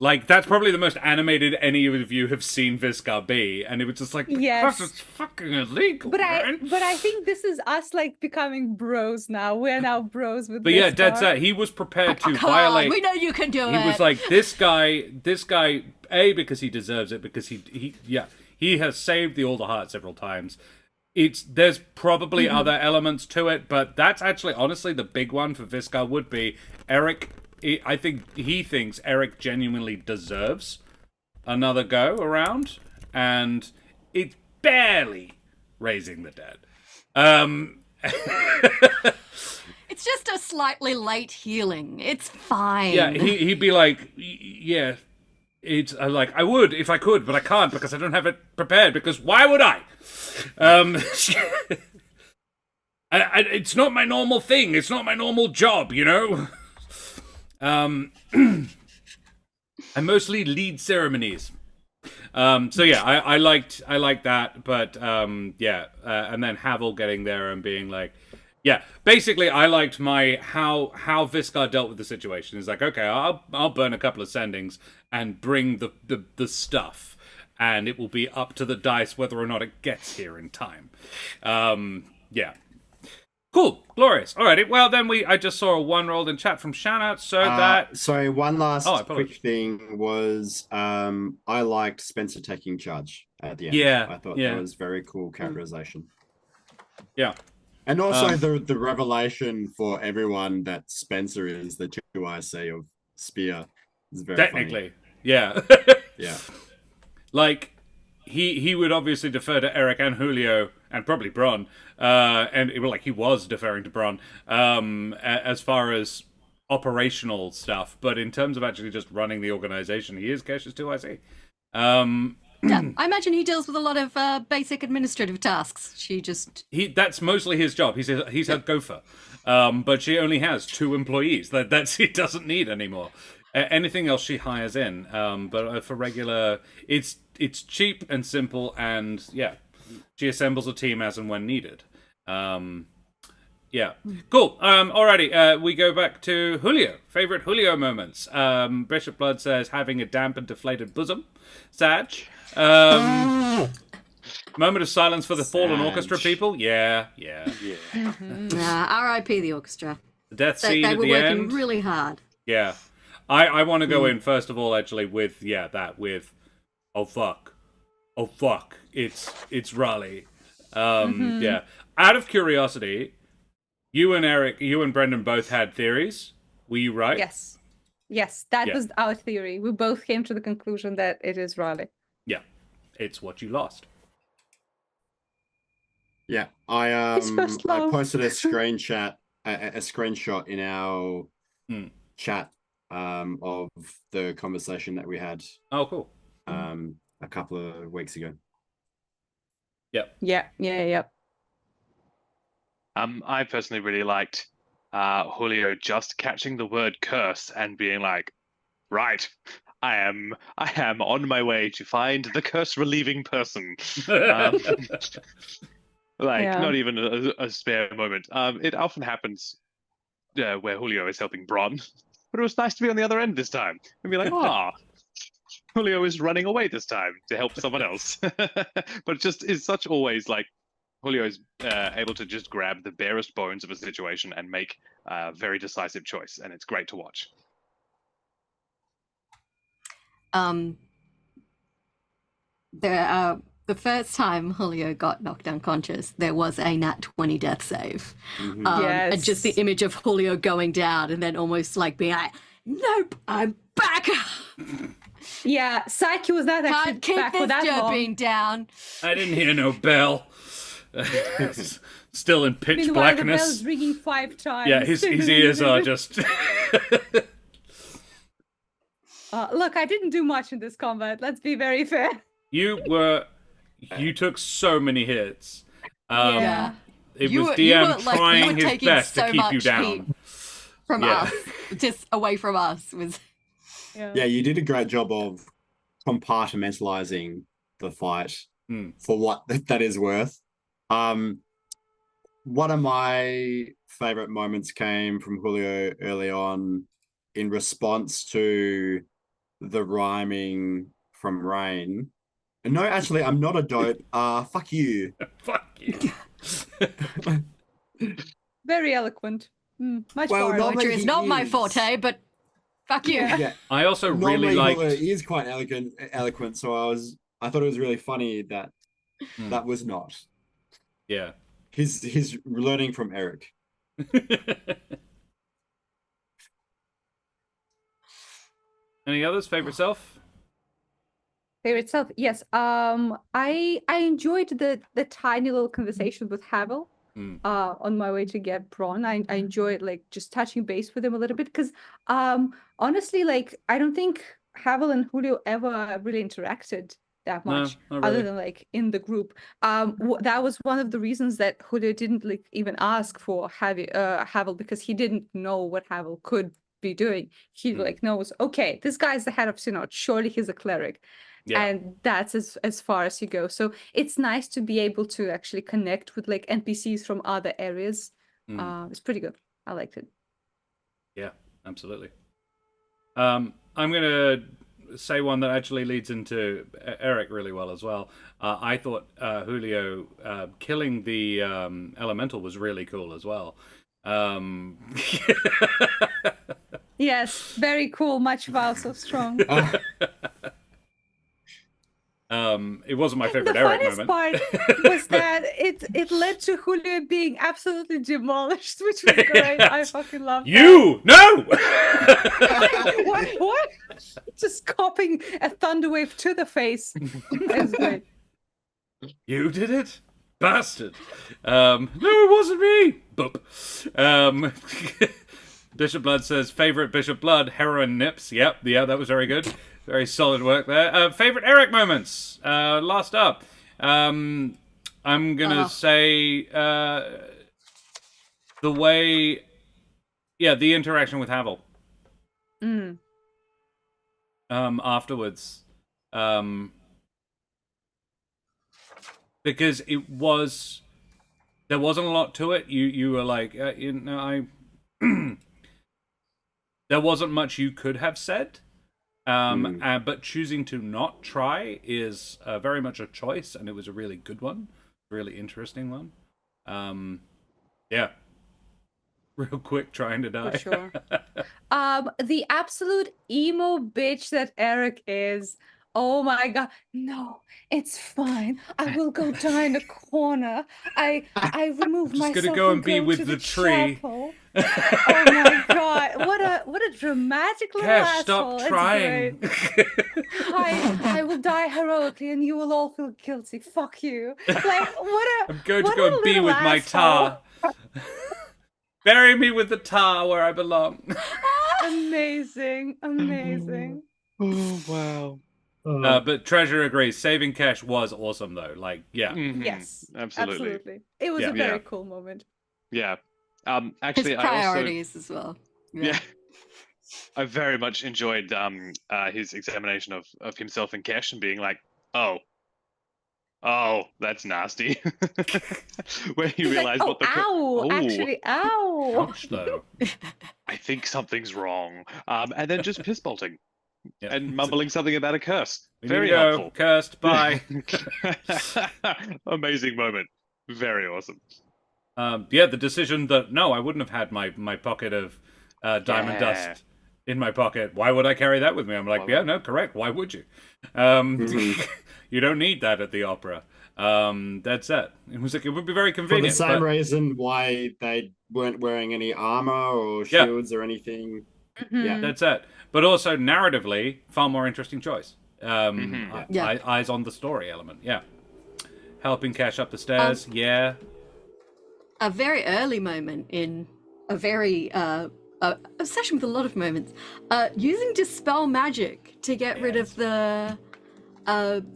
Like, that's probably the most animated any of you have seen Viscar be, and it was just like, because it's fucking illegal, but man. I think this is us, like, becoming bros now. We're now bros with But Viscar. yeah, dead set. He was prepared to violate. We know you can do it. He was like, this guy, A, because he deserves it, because he has saved the Alder Heart several times. There's probably other elements to it, but that's actually, honestly, the big one for Viscar would be Eric. I think he thinks Eric genuinely deserves another go around, and it's barely raising the dead. It's just a slightly late healing. It's fine. Yeah, he'd be like, yeah, it's like, I would if I could, but I can't because I don't have it prepared, because why would I? It's not my normal thing. It's not my normal job, you know? I mostly lead ceremonies. So yeah, I liked that, but and then Havel getting there and being like, yeah, basically I liked how Viscar dealt with the situation. He's like, okay, I'll burn a couple of sendings and bring the stuff, and it will be up to the dice whether or not it gets here in time. Yeah. Cool, glorious. Alrighty, well then I just saw a one rolled in chat from Shoutout, Sorry, one last quick apologies. thing was I liked Spencer taking charge at the end. Yeah, I thought that was very cool characterization. Yeah. And also the revelation for everyone that Spencer is the 2IC of Spear is very technically funny. Yeah. Yeah. Like, he would obviously defer to Eric and Julio, and probably Bron, and he was deferring to Bron, as far as operational stuff, but in terms of actually just running the organization, he is Kesh's 2IC. Yeah, I imagine he deals with a lot of basic administrative tasks. That's mostly his job. He's a gopher, but she only has 2 employees. That's he doesn't need anymore. Anything else she hires in, but for regular, it's cheap and simple, and yeah, she assembles a team as and when needed. Yeah, cool. Alrighty, we go back to Julio. Favorite Julio moments. Bishop Blood says having a damp and deflated bosom. Sag. Moment of silence for the fallen orchestra people. Yeah. R.I.P. the orchestra. The death scene they at were the working end. really hard. Yeah. I want to go in first of all, actually, with oh fuck, it's Raleigh. Yeah. Out of curiosity, you and Brendan both had theories. Were you right? Yes, that Yeah. was our theory. We both came to the conclusion that it is Raleigh. Yeah, it's what you lost. Yeah, I His first love. posted a screenshot in our chat of the conversation that we had Oh, cool. a couple of weeks ago. Yep. Yeah. I personally really liked Julio just catching the word curse and being like, right, I am on my way to find the curse relieving person. Not even a spare moment. It often happens where Julio is helping Bron, but it was nice to be on the other end this time and be like, Julio is running away this time to help someone else. But just is such always like Julio is able to just grab the barest bones of a situation and make a very decisive choice, and it's great to watch. The first time Julio got knocked unconscious, there was a nat 20 death save. Yes. And just the image of Julio going down and then almost like being like, nope, I'm back. Yeah, Psyche was not actually Can't keep back for this that long. being down. I didn't hear no bell. Still in pitch Meanwhile, the blackness. bell's ringing 5 times. Yeah, his ears are just. Look, I didn't do much in this combat. Let's be very fair. You took so many hits. Yeah. It You was were- DM you were, like, you trying were his taking best so to keep you much down. heat from Yeah. us, just away from us was. Yeah, you did a great job of compartmentalizing the fight for what that is worth. One of my favorite moments came from Julio early on in response to the rhyming from Rain. And no, actually, I'm not a dope. Fuck you. Fuck you. Very eloquent. Much Well, more normally Poetry is he not my is. forte, but fuck you. Yeah. I also really Normally, liked. Julio is quite eloquent, so I thought it was really funny that that was not. Yeah. He's learning from Eric. Any others? Favorite self? Favorite self? Yes. I enjoyed the tiny little conversation with Havel. On my way to get Braun. I enjoyed like just touching base with him a little bit because honestly, like I don't think Havel and Julio ever really interacted that much not other really. than like in the group. That was one of the reasons that Julio didn't like even ask for Havel because he didn't know what Havel could be doing. He like knows, okay, this guy's the head of Synod, surely he's a cleric. Yeah. And that's as far as you go. So it's nice to be able to actually connect with like NPCs from other areas. It's pretty good. I liked it. Yeah, absolutely. I'm gonna say one that actually leads into Eric really well as well. I thought Julio killing the elemental was really cool as well. Yes, very cool. Much wow, so strong. It wasn't my favorite The Eric funniest moment. part was that it led to Julio being absolutely demolished, which was great. I fucking love You no. that. What? Just copying a thunder wave to the face. It's great. You did it, bastard. No, it wasn't me. Boop. Bishop Blood says favorite Bishop Blood heroin nips. Yep, yeah, that was very good. Very solid work there. Favorite Eric moments. Last up. I'm gonna say the way, the interaction with Havel. Afterwards. Because there wasn't a lot to it. You were like, there wasn't much you could have said. But choosing to not try is very much a choice, and it was a really good one, really interesting one. Yeah, real quick, trying to die. For sure. The absolute emo bitch that Eric is. Oh my god. No, it's fine. I will go die in a corner. I remove Just gonna myself go and and be go with to the tree. chapel. Oh my god. What a dramatic little Cash, asshole. stop trying. I will die heroically and you will all feel guilty. Fuck you. Like I'm going to what go a and be little with my asshole. tar. Bury me with the tar where I belong. Amazing. Amazing. Oh wow. But Treasure agrees. Saving Kesh was awesome, though. Like, yeah. Mhm. Yes. Absolutely. It was Yeah. a very Yeah. cool moment. Yeah. His Actually, priorities as well. Yeah. I very much enjoyed his examination of himself and Kesh and being like, oh, that's nasty. When he He's like, realized what the ow, actually, ow. Ouch, though. I think something's wrong. And then just piss bolting Yeah. and mumbling something about a curse. We Very need to go. helpful. Cursed. Bye. Amazing moment. Very awesome. Yeah, the decision that no, I wouldn't have had my pocket of diamond Yeah. dust in my pocket. Why would I carry that with me? I'm like, Why yeah, would- no, correct. Why would you? Mhm. You don't need that at the opera. That's it. It was like it would be very For the convenient. same but- reason why they weren't wearing any armor or Yeah. shields or anything. Mhm. Yeah. That's it. But also narratively, far more interesting choice. Mhm. Yeah. Eyes on the story element. Yeah. Helping Cash up the stairs. Yeah. A very early moment in a very a session with a lot of moments. Using dispel magic to get rid of the elemental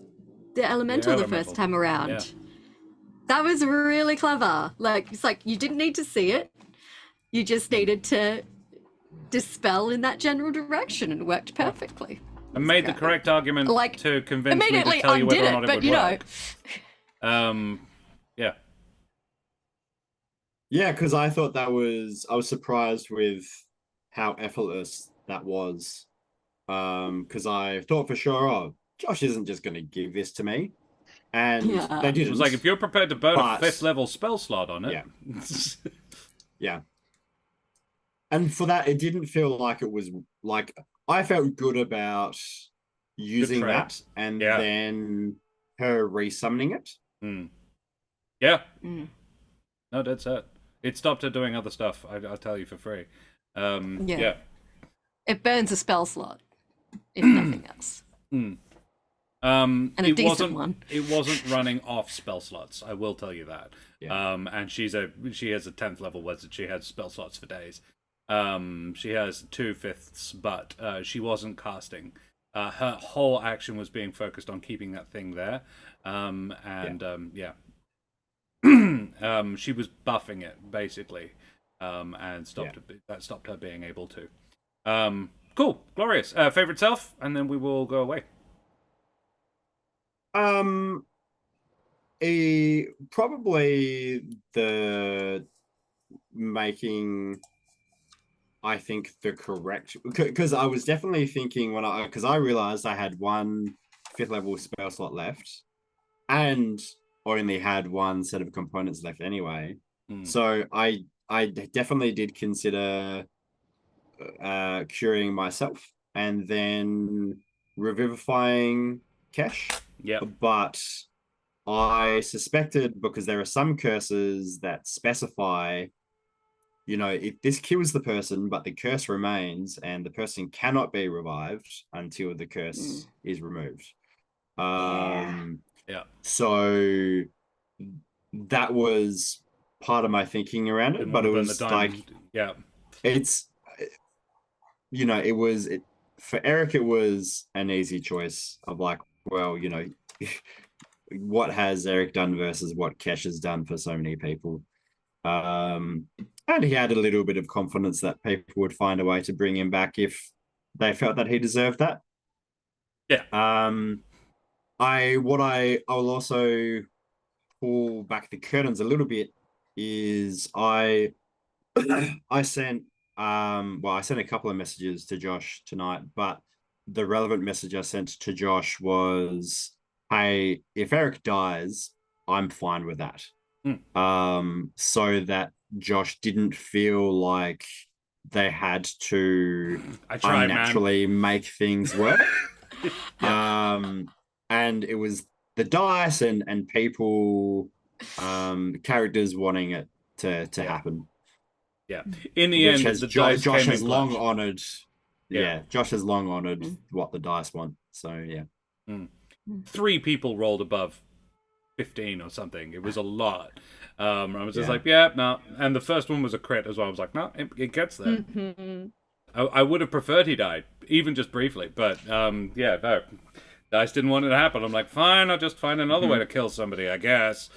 the elemental. first time around. Yeah. That was really clever. Like it's like you didn't need to see it. You just needed to dispel in that general direction and it worked perfectly. I made the correct argument Like, to convince me to Immediately tell you undid whether or it, not it but would you know. work. Yeah. Yeah, because I thought I was surprised with how effortless that was. Because I thought for sure, oh, Josh isn't just gonna give this to me. And Yeah. they It didn't. was like if you're prepared to burn a But- 5th level spell slot on it. Yeah. Yeah. And for that, it didn't feel like it was like I felt good about using trade. that and Yeah. then her resummoning it. Yeah. Mm. No, that's it. It stopped her doing other stuff. I'll tell you for free. Yeah. It burns a spell slot, if nothing else. And a it decent wasn't, one. It wasn't running off spell slots. I will tell you that. Yeah. And she has a 10th level wizard. She has spell slots for days. She has 2/5, but she wasn't casting. Her whole action was being focused on keeping that thing there. She was buffing it basically, and that stopped her being able to. Cool, glorious. Favorite self, and then we will go away. Probably the making, I think, the correct, because I was definitely thinking because I realized I had one 5th level spell slot left and only had one set of components left anyway. So I definitely did consider curing myself and then revivifying Kesh. Yeah. But I suspected, because there are some curses that specify, if this kills the person, but the curse remains and the person cannot be revived until the curse is removed. Yeah. So that was part of my thinking around it, Didn't but wanna it burn the was diamond. Yeah. it's, for Eric, it was an easy choice of like, well, what has Eric done versus what Kesh has done for so many people. And he had a little bit of confidence that people would find a way to bring him back if they felt that he deserved that. Yeah. I'll also pull back the curtains a little bit is I sent a couple of messages to Josh tonight, but the relevant message I sent to Josh was, hey, if Eric dies, I'm fine with that. So that Josh didn't feel like they had to I tried, man. unnaturally make things work. And it was the dice and people, characters wanting it to happen. Yeah. In the end, Has the dice Josh came has in long clutch. honored. Yeah. Josh has long honored what the dice want. So yeah. 3 people rolled above 15 or something. It was a lot. I was just Yeah. like, yeah, no. And the first one was a crit as well. I was like, no, it gets there. I would have preferred he died, even just briefly. But yeah, no. Dice didn't want it to happen. I'm like, fine, I'll just find another way to kill somebody, I guess.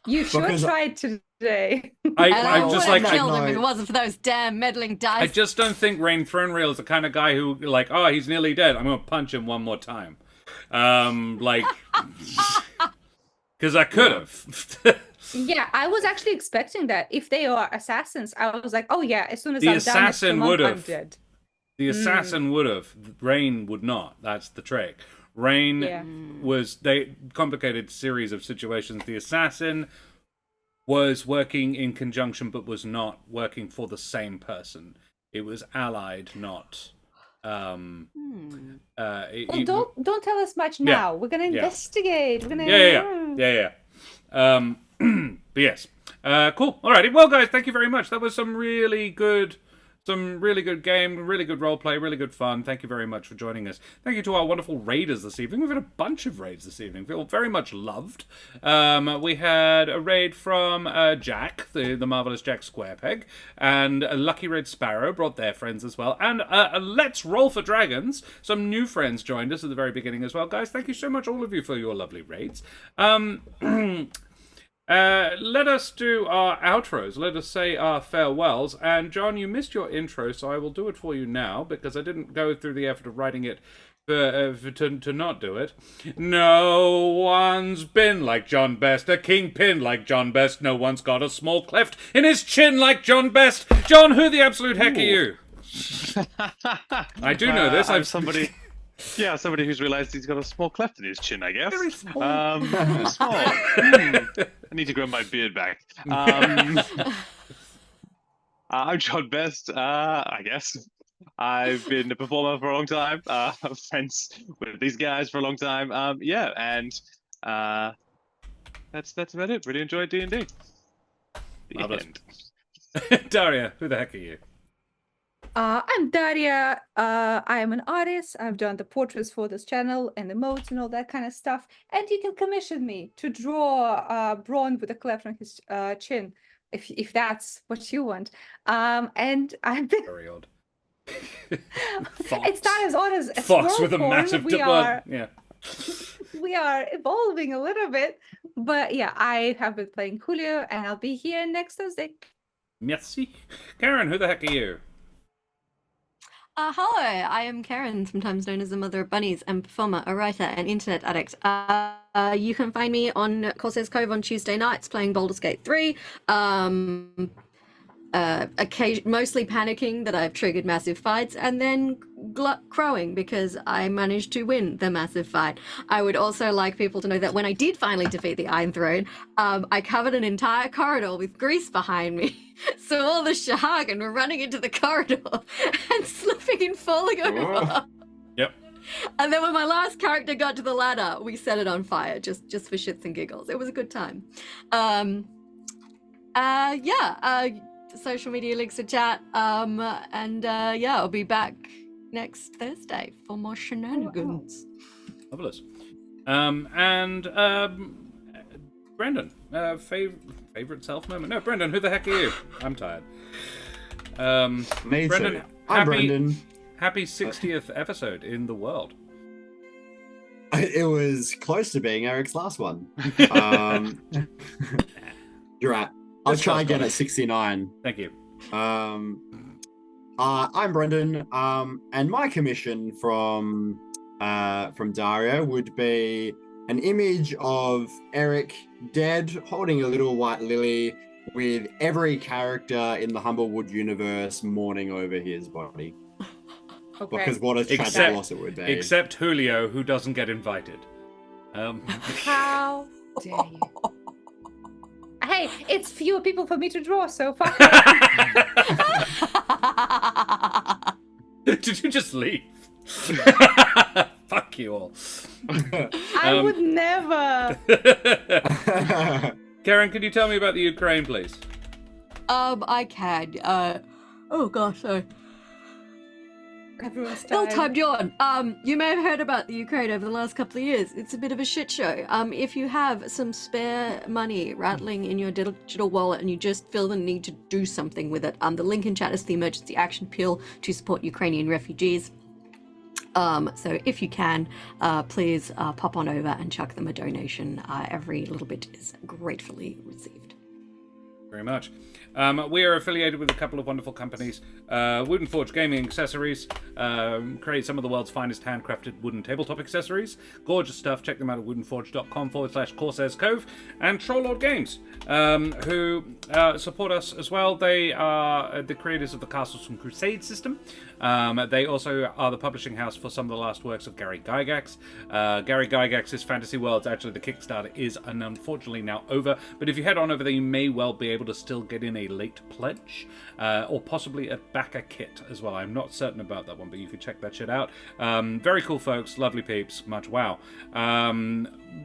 You sure Because- tried today. I I'm would just have like, killed him if it wasn't for those damn meddling dice. I just don't think Rain Thronereal is the kind of guy who, like, oh, he's nearly dead. I'm going to punch him one more time. Like, because I could have. Yeah, I was actually expecting that. If they are assassins, I was like, oh yeah, as soon as The I'm done next to assassin monk, would I'm have. dead. The assassin would have. Rain would not. That's the trick. Rain was they complicated series of situations. The assassin was working in conjunction, but was not working for the same person. It was allied, not. Well, don't tell us much now. We're gonna investigate. We're gonna. Yeah. But yes. Cool. Alrighty. Well, guys, thank you very much. That was some really good game, really good roleplay, really good fun. Thank you very much for joining us. Thank you to our wonderful raiders this evening. We've had a bunch of raids this evening. Feel very much loved. We had a raid from Jack, the marvelous Jack Squarepeg, and Lucky Red Sparrow brought their friends as well. And Let's Roll for Dragons. Some new friends joined us at the very beginning as well. Guys, thank you so much, all of you, for your lovely raids. Let us do our outros. Let us say our farewells. And John, you missed your intro, so I will do it for you now because I didn't go through the effort of writing it to not do it. No one's been like John Best, a kingpin like John Best. No one's got a small cleft in his chin like John Best. John, who the absolute heck are you? I do know this. I'm somebody. Yeah, somebody who's realised he's got a small cleft in his chin, I guess. Very small. Small. I need to grow my beard back. I'm John Best, I guess. I've been a performer for a long time. Friends with these guys for a long time. And that's about it. Really enjoyed D&D. Marvelous. Daria, who the heck are you? I'm Daria. I am an artist. I've done the portraits for this channel and emotes and all that kind of stuff. And you can commission me to draw Braun with a cleft on his chin, if that's what you want. And I've been Very odd. It's not as odd as a Fox squirrel with a form. massive We are evolving a little bit, but yeah, I have been playing Julio, and I'll be here next Thursday. Merci. Karen, who the heck are you? Hello, I am Karen, sometimes known as the Mother of Bunnies, and performer, a writer, and internet addict. You can find me on Corsair's Cove on Tuesday nights playing Baldur's Gate 3. Mostly panicking that I've triggered massive fights, and then crowing because I managed to win the massive fight. I would also like people to know that when I did finally defeat the Iron Throne, I covered an entire corridor with grease behind me. So all the Shahagan were running into the corridor and slipping and falling over. Yep. And then when my last character got to the ladder, we set it on fire just for shits and giggles. It was a good time. Social media links to chat. I'll be back next Thursday for more shenanigans. Marvelous. Brendan, favorite self moment? No, Brendan, who the heck are you? I'm tired. Me Brendan, too. I'm Brendan. Happy 60th episode in the world. It was close to being Eric's last one. You're right. I'll try again at 69. Thank you. I'm Brendan, and my commission from Daria would be an image of Eric dead, holding a little white lily, with every character in the Humblewood universe mourning over his body. Okay. Because what a tragic loss it would be. Except Julio, who doesn't get invited. How dare you? I hey, it's fewer people for me to draw, so fuck it. Did you just leave? Fuck you all. I would never. Karen, could you tell me about the Ukraine, please? I can. Oh gosh, sorry. Everyone's Ill-timed yawn. You may have heard about the Ukraine over the last couple of years. It's a bit of a shit show. If you have some spare money rattling in your digital wallet and you just feel the need to do something with it, the link in chat is the emergency action appeal to support Ukrainian refugees. So if you can, please pop on over and chuck them a donation. Every little bit is gratefully received. Very much. We are affiliated with a couple of wonderful companies. Wooden Forge Gaming Accessories create some of the world's finest handcrafted wooden tabletop accessories. Gorgeous stuff. Check them out at woodenforge.com/Corsairs Cove. And Trollord Games, who support us as well. They are the creators of the Castles from Crusade system. They also are the publishing house for some of the last works of Gary Gygax. Gary Gygax's Fantasy Worlds, actually the Kickstarter is unfortunately now over, but if you head on over there, you may well be able to still get in a late pledge, or possibly a backer kit as well. I'm not certain about that one, but you can check that shit out. Very cool folks, lovely peeps, much wow.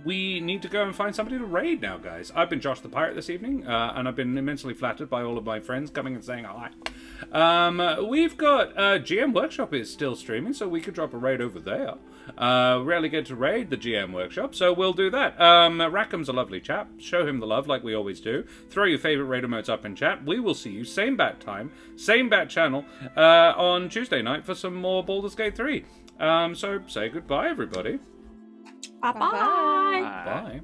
We need to go and find somebody to raid now, guys. I've been Josh the Pirate this evening, and I've been immensely flattered by all of my friends coming and saying hi. We've got GM Workshop is still streaming, so we could drop a raid over there. Rarely get to raid the GM Workshop, so we'll do that. Rackham's a lovely chap. Show him the love like we always do. Throw your favorite raid emotes up in chat. We will see you, same bat time, same bat channel, on Tuesday night for some more Baldur's Gate 3. So say goodbye, everybody. Bye-bye. Bye-bye. Bye.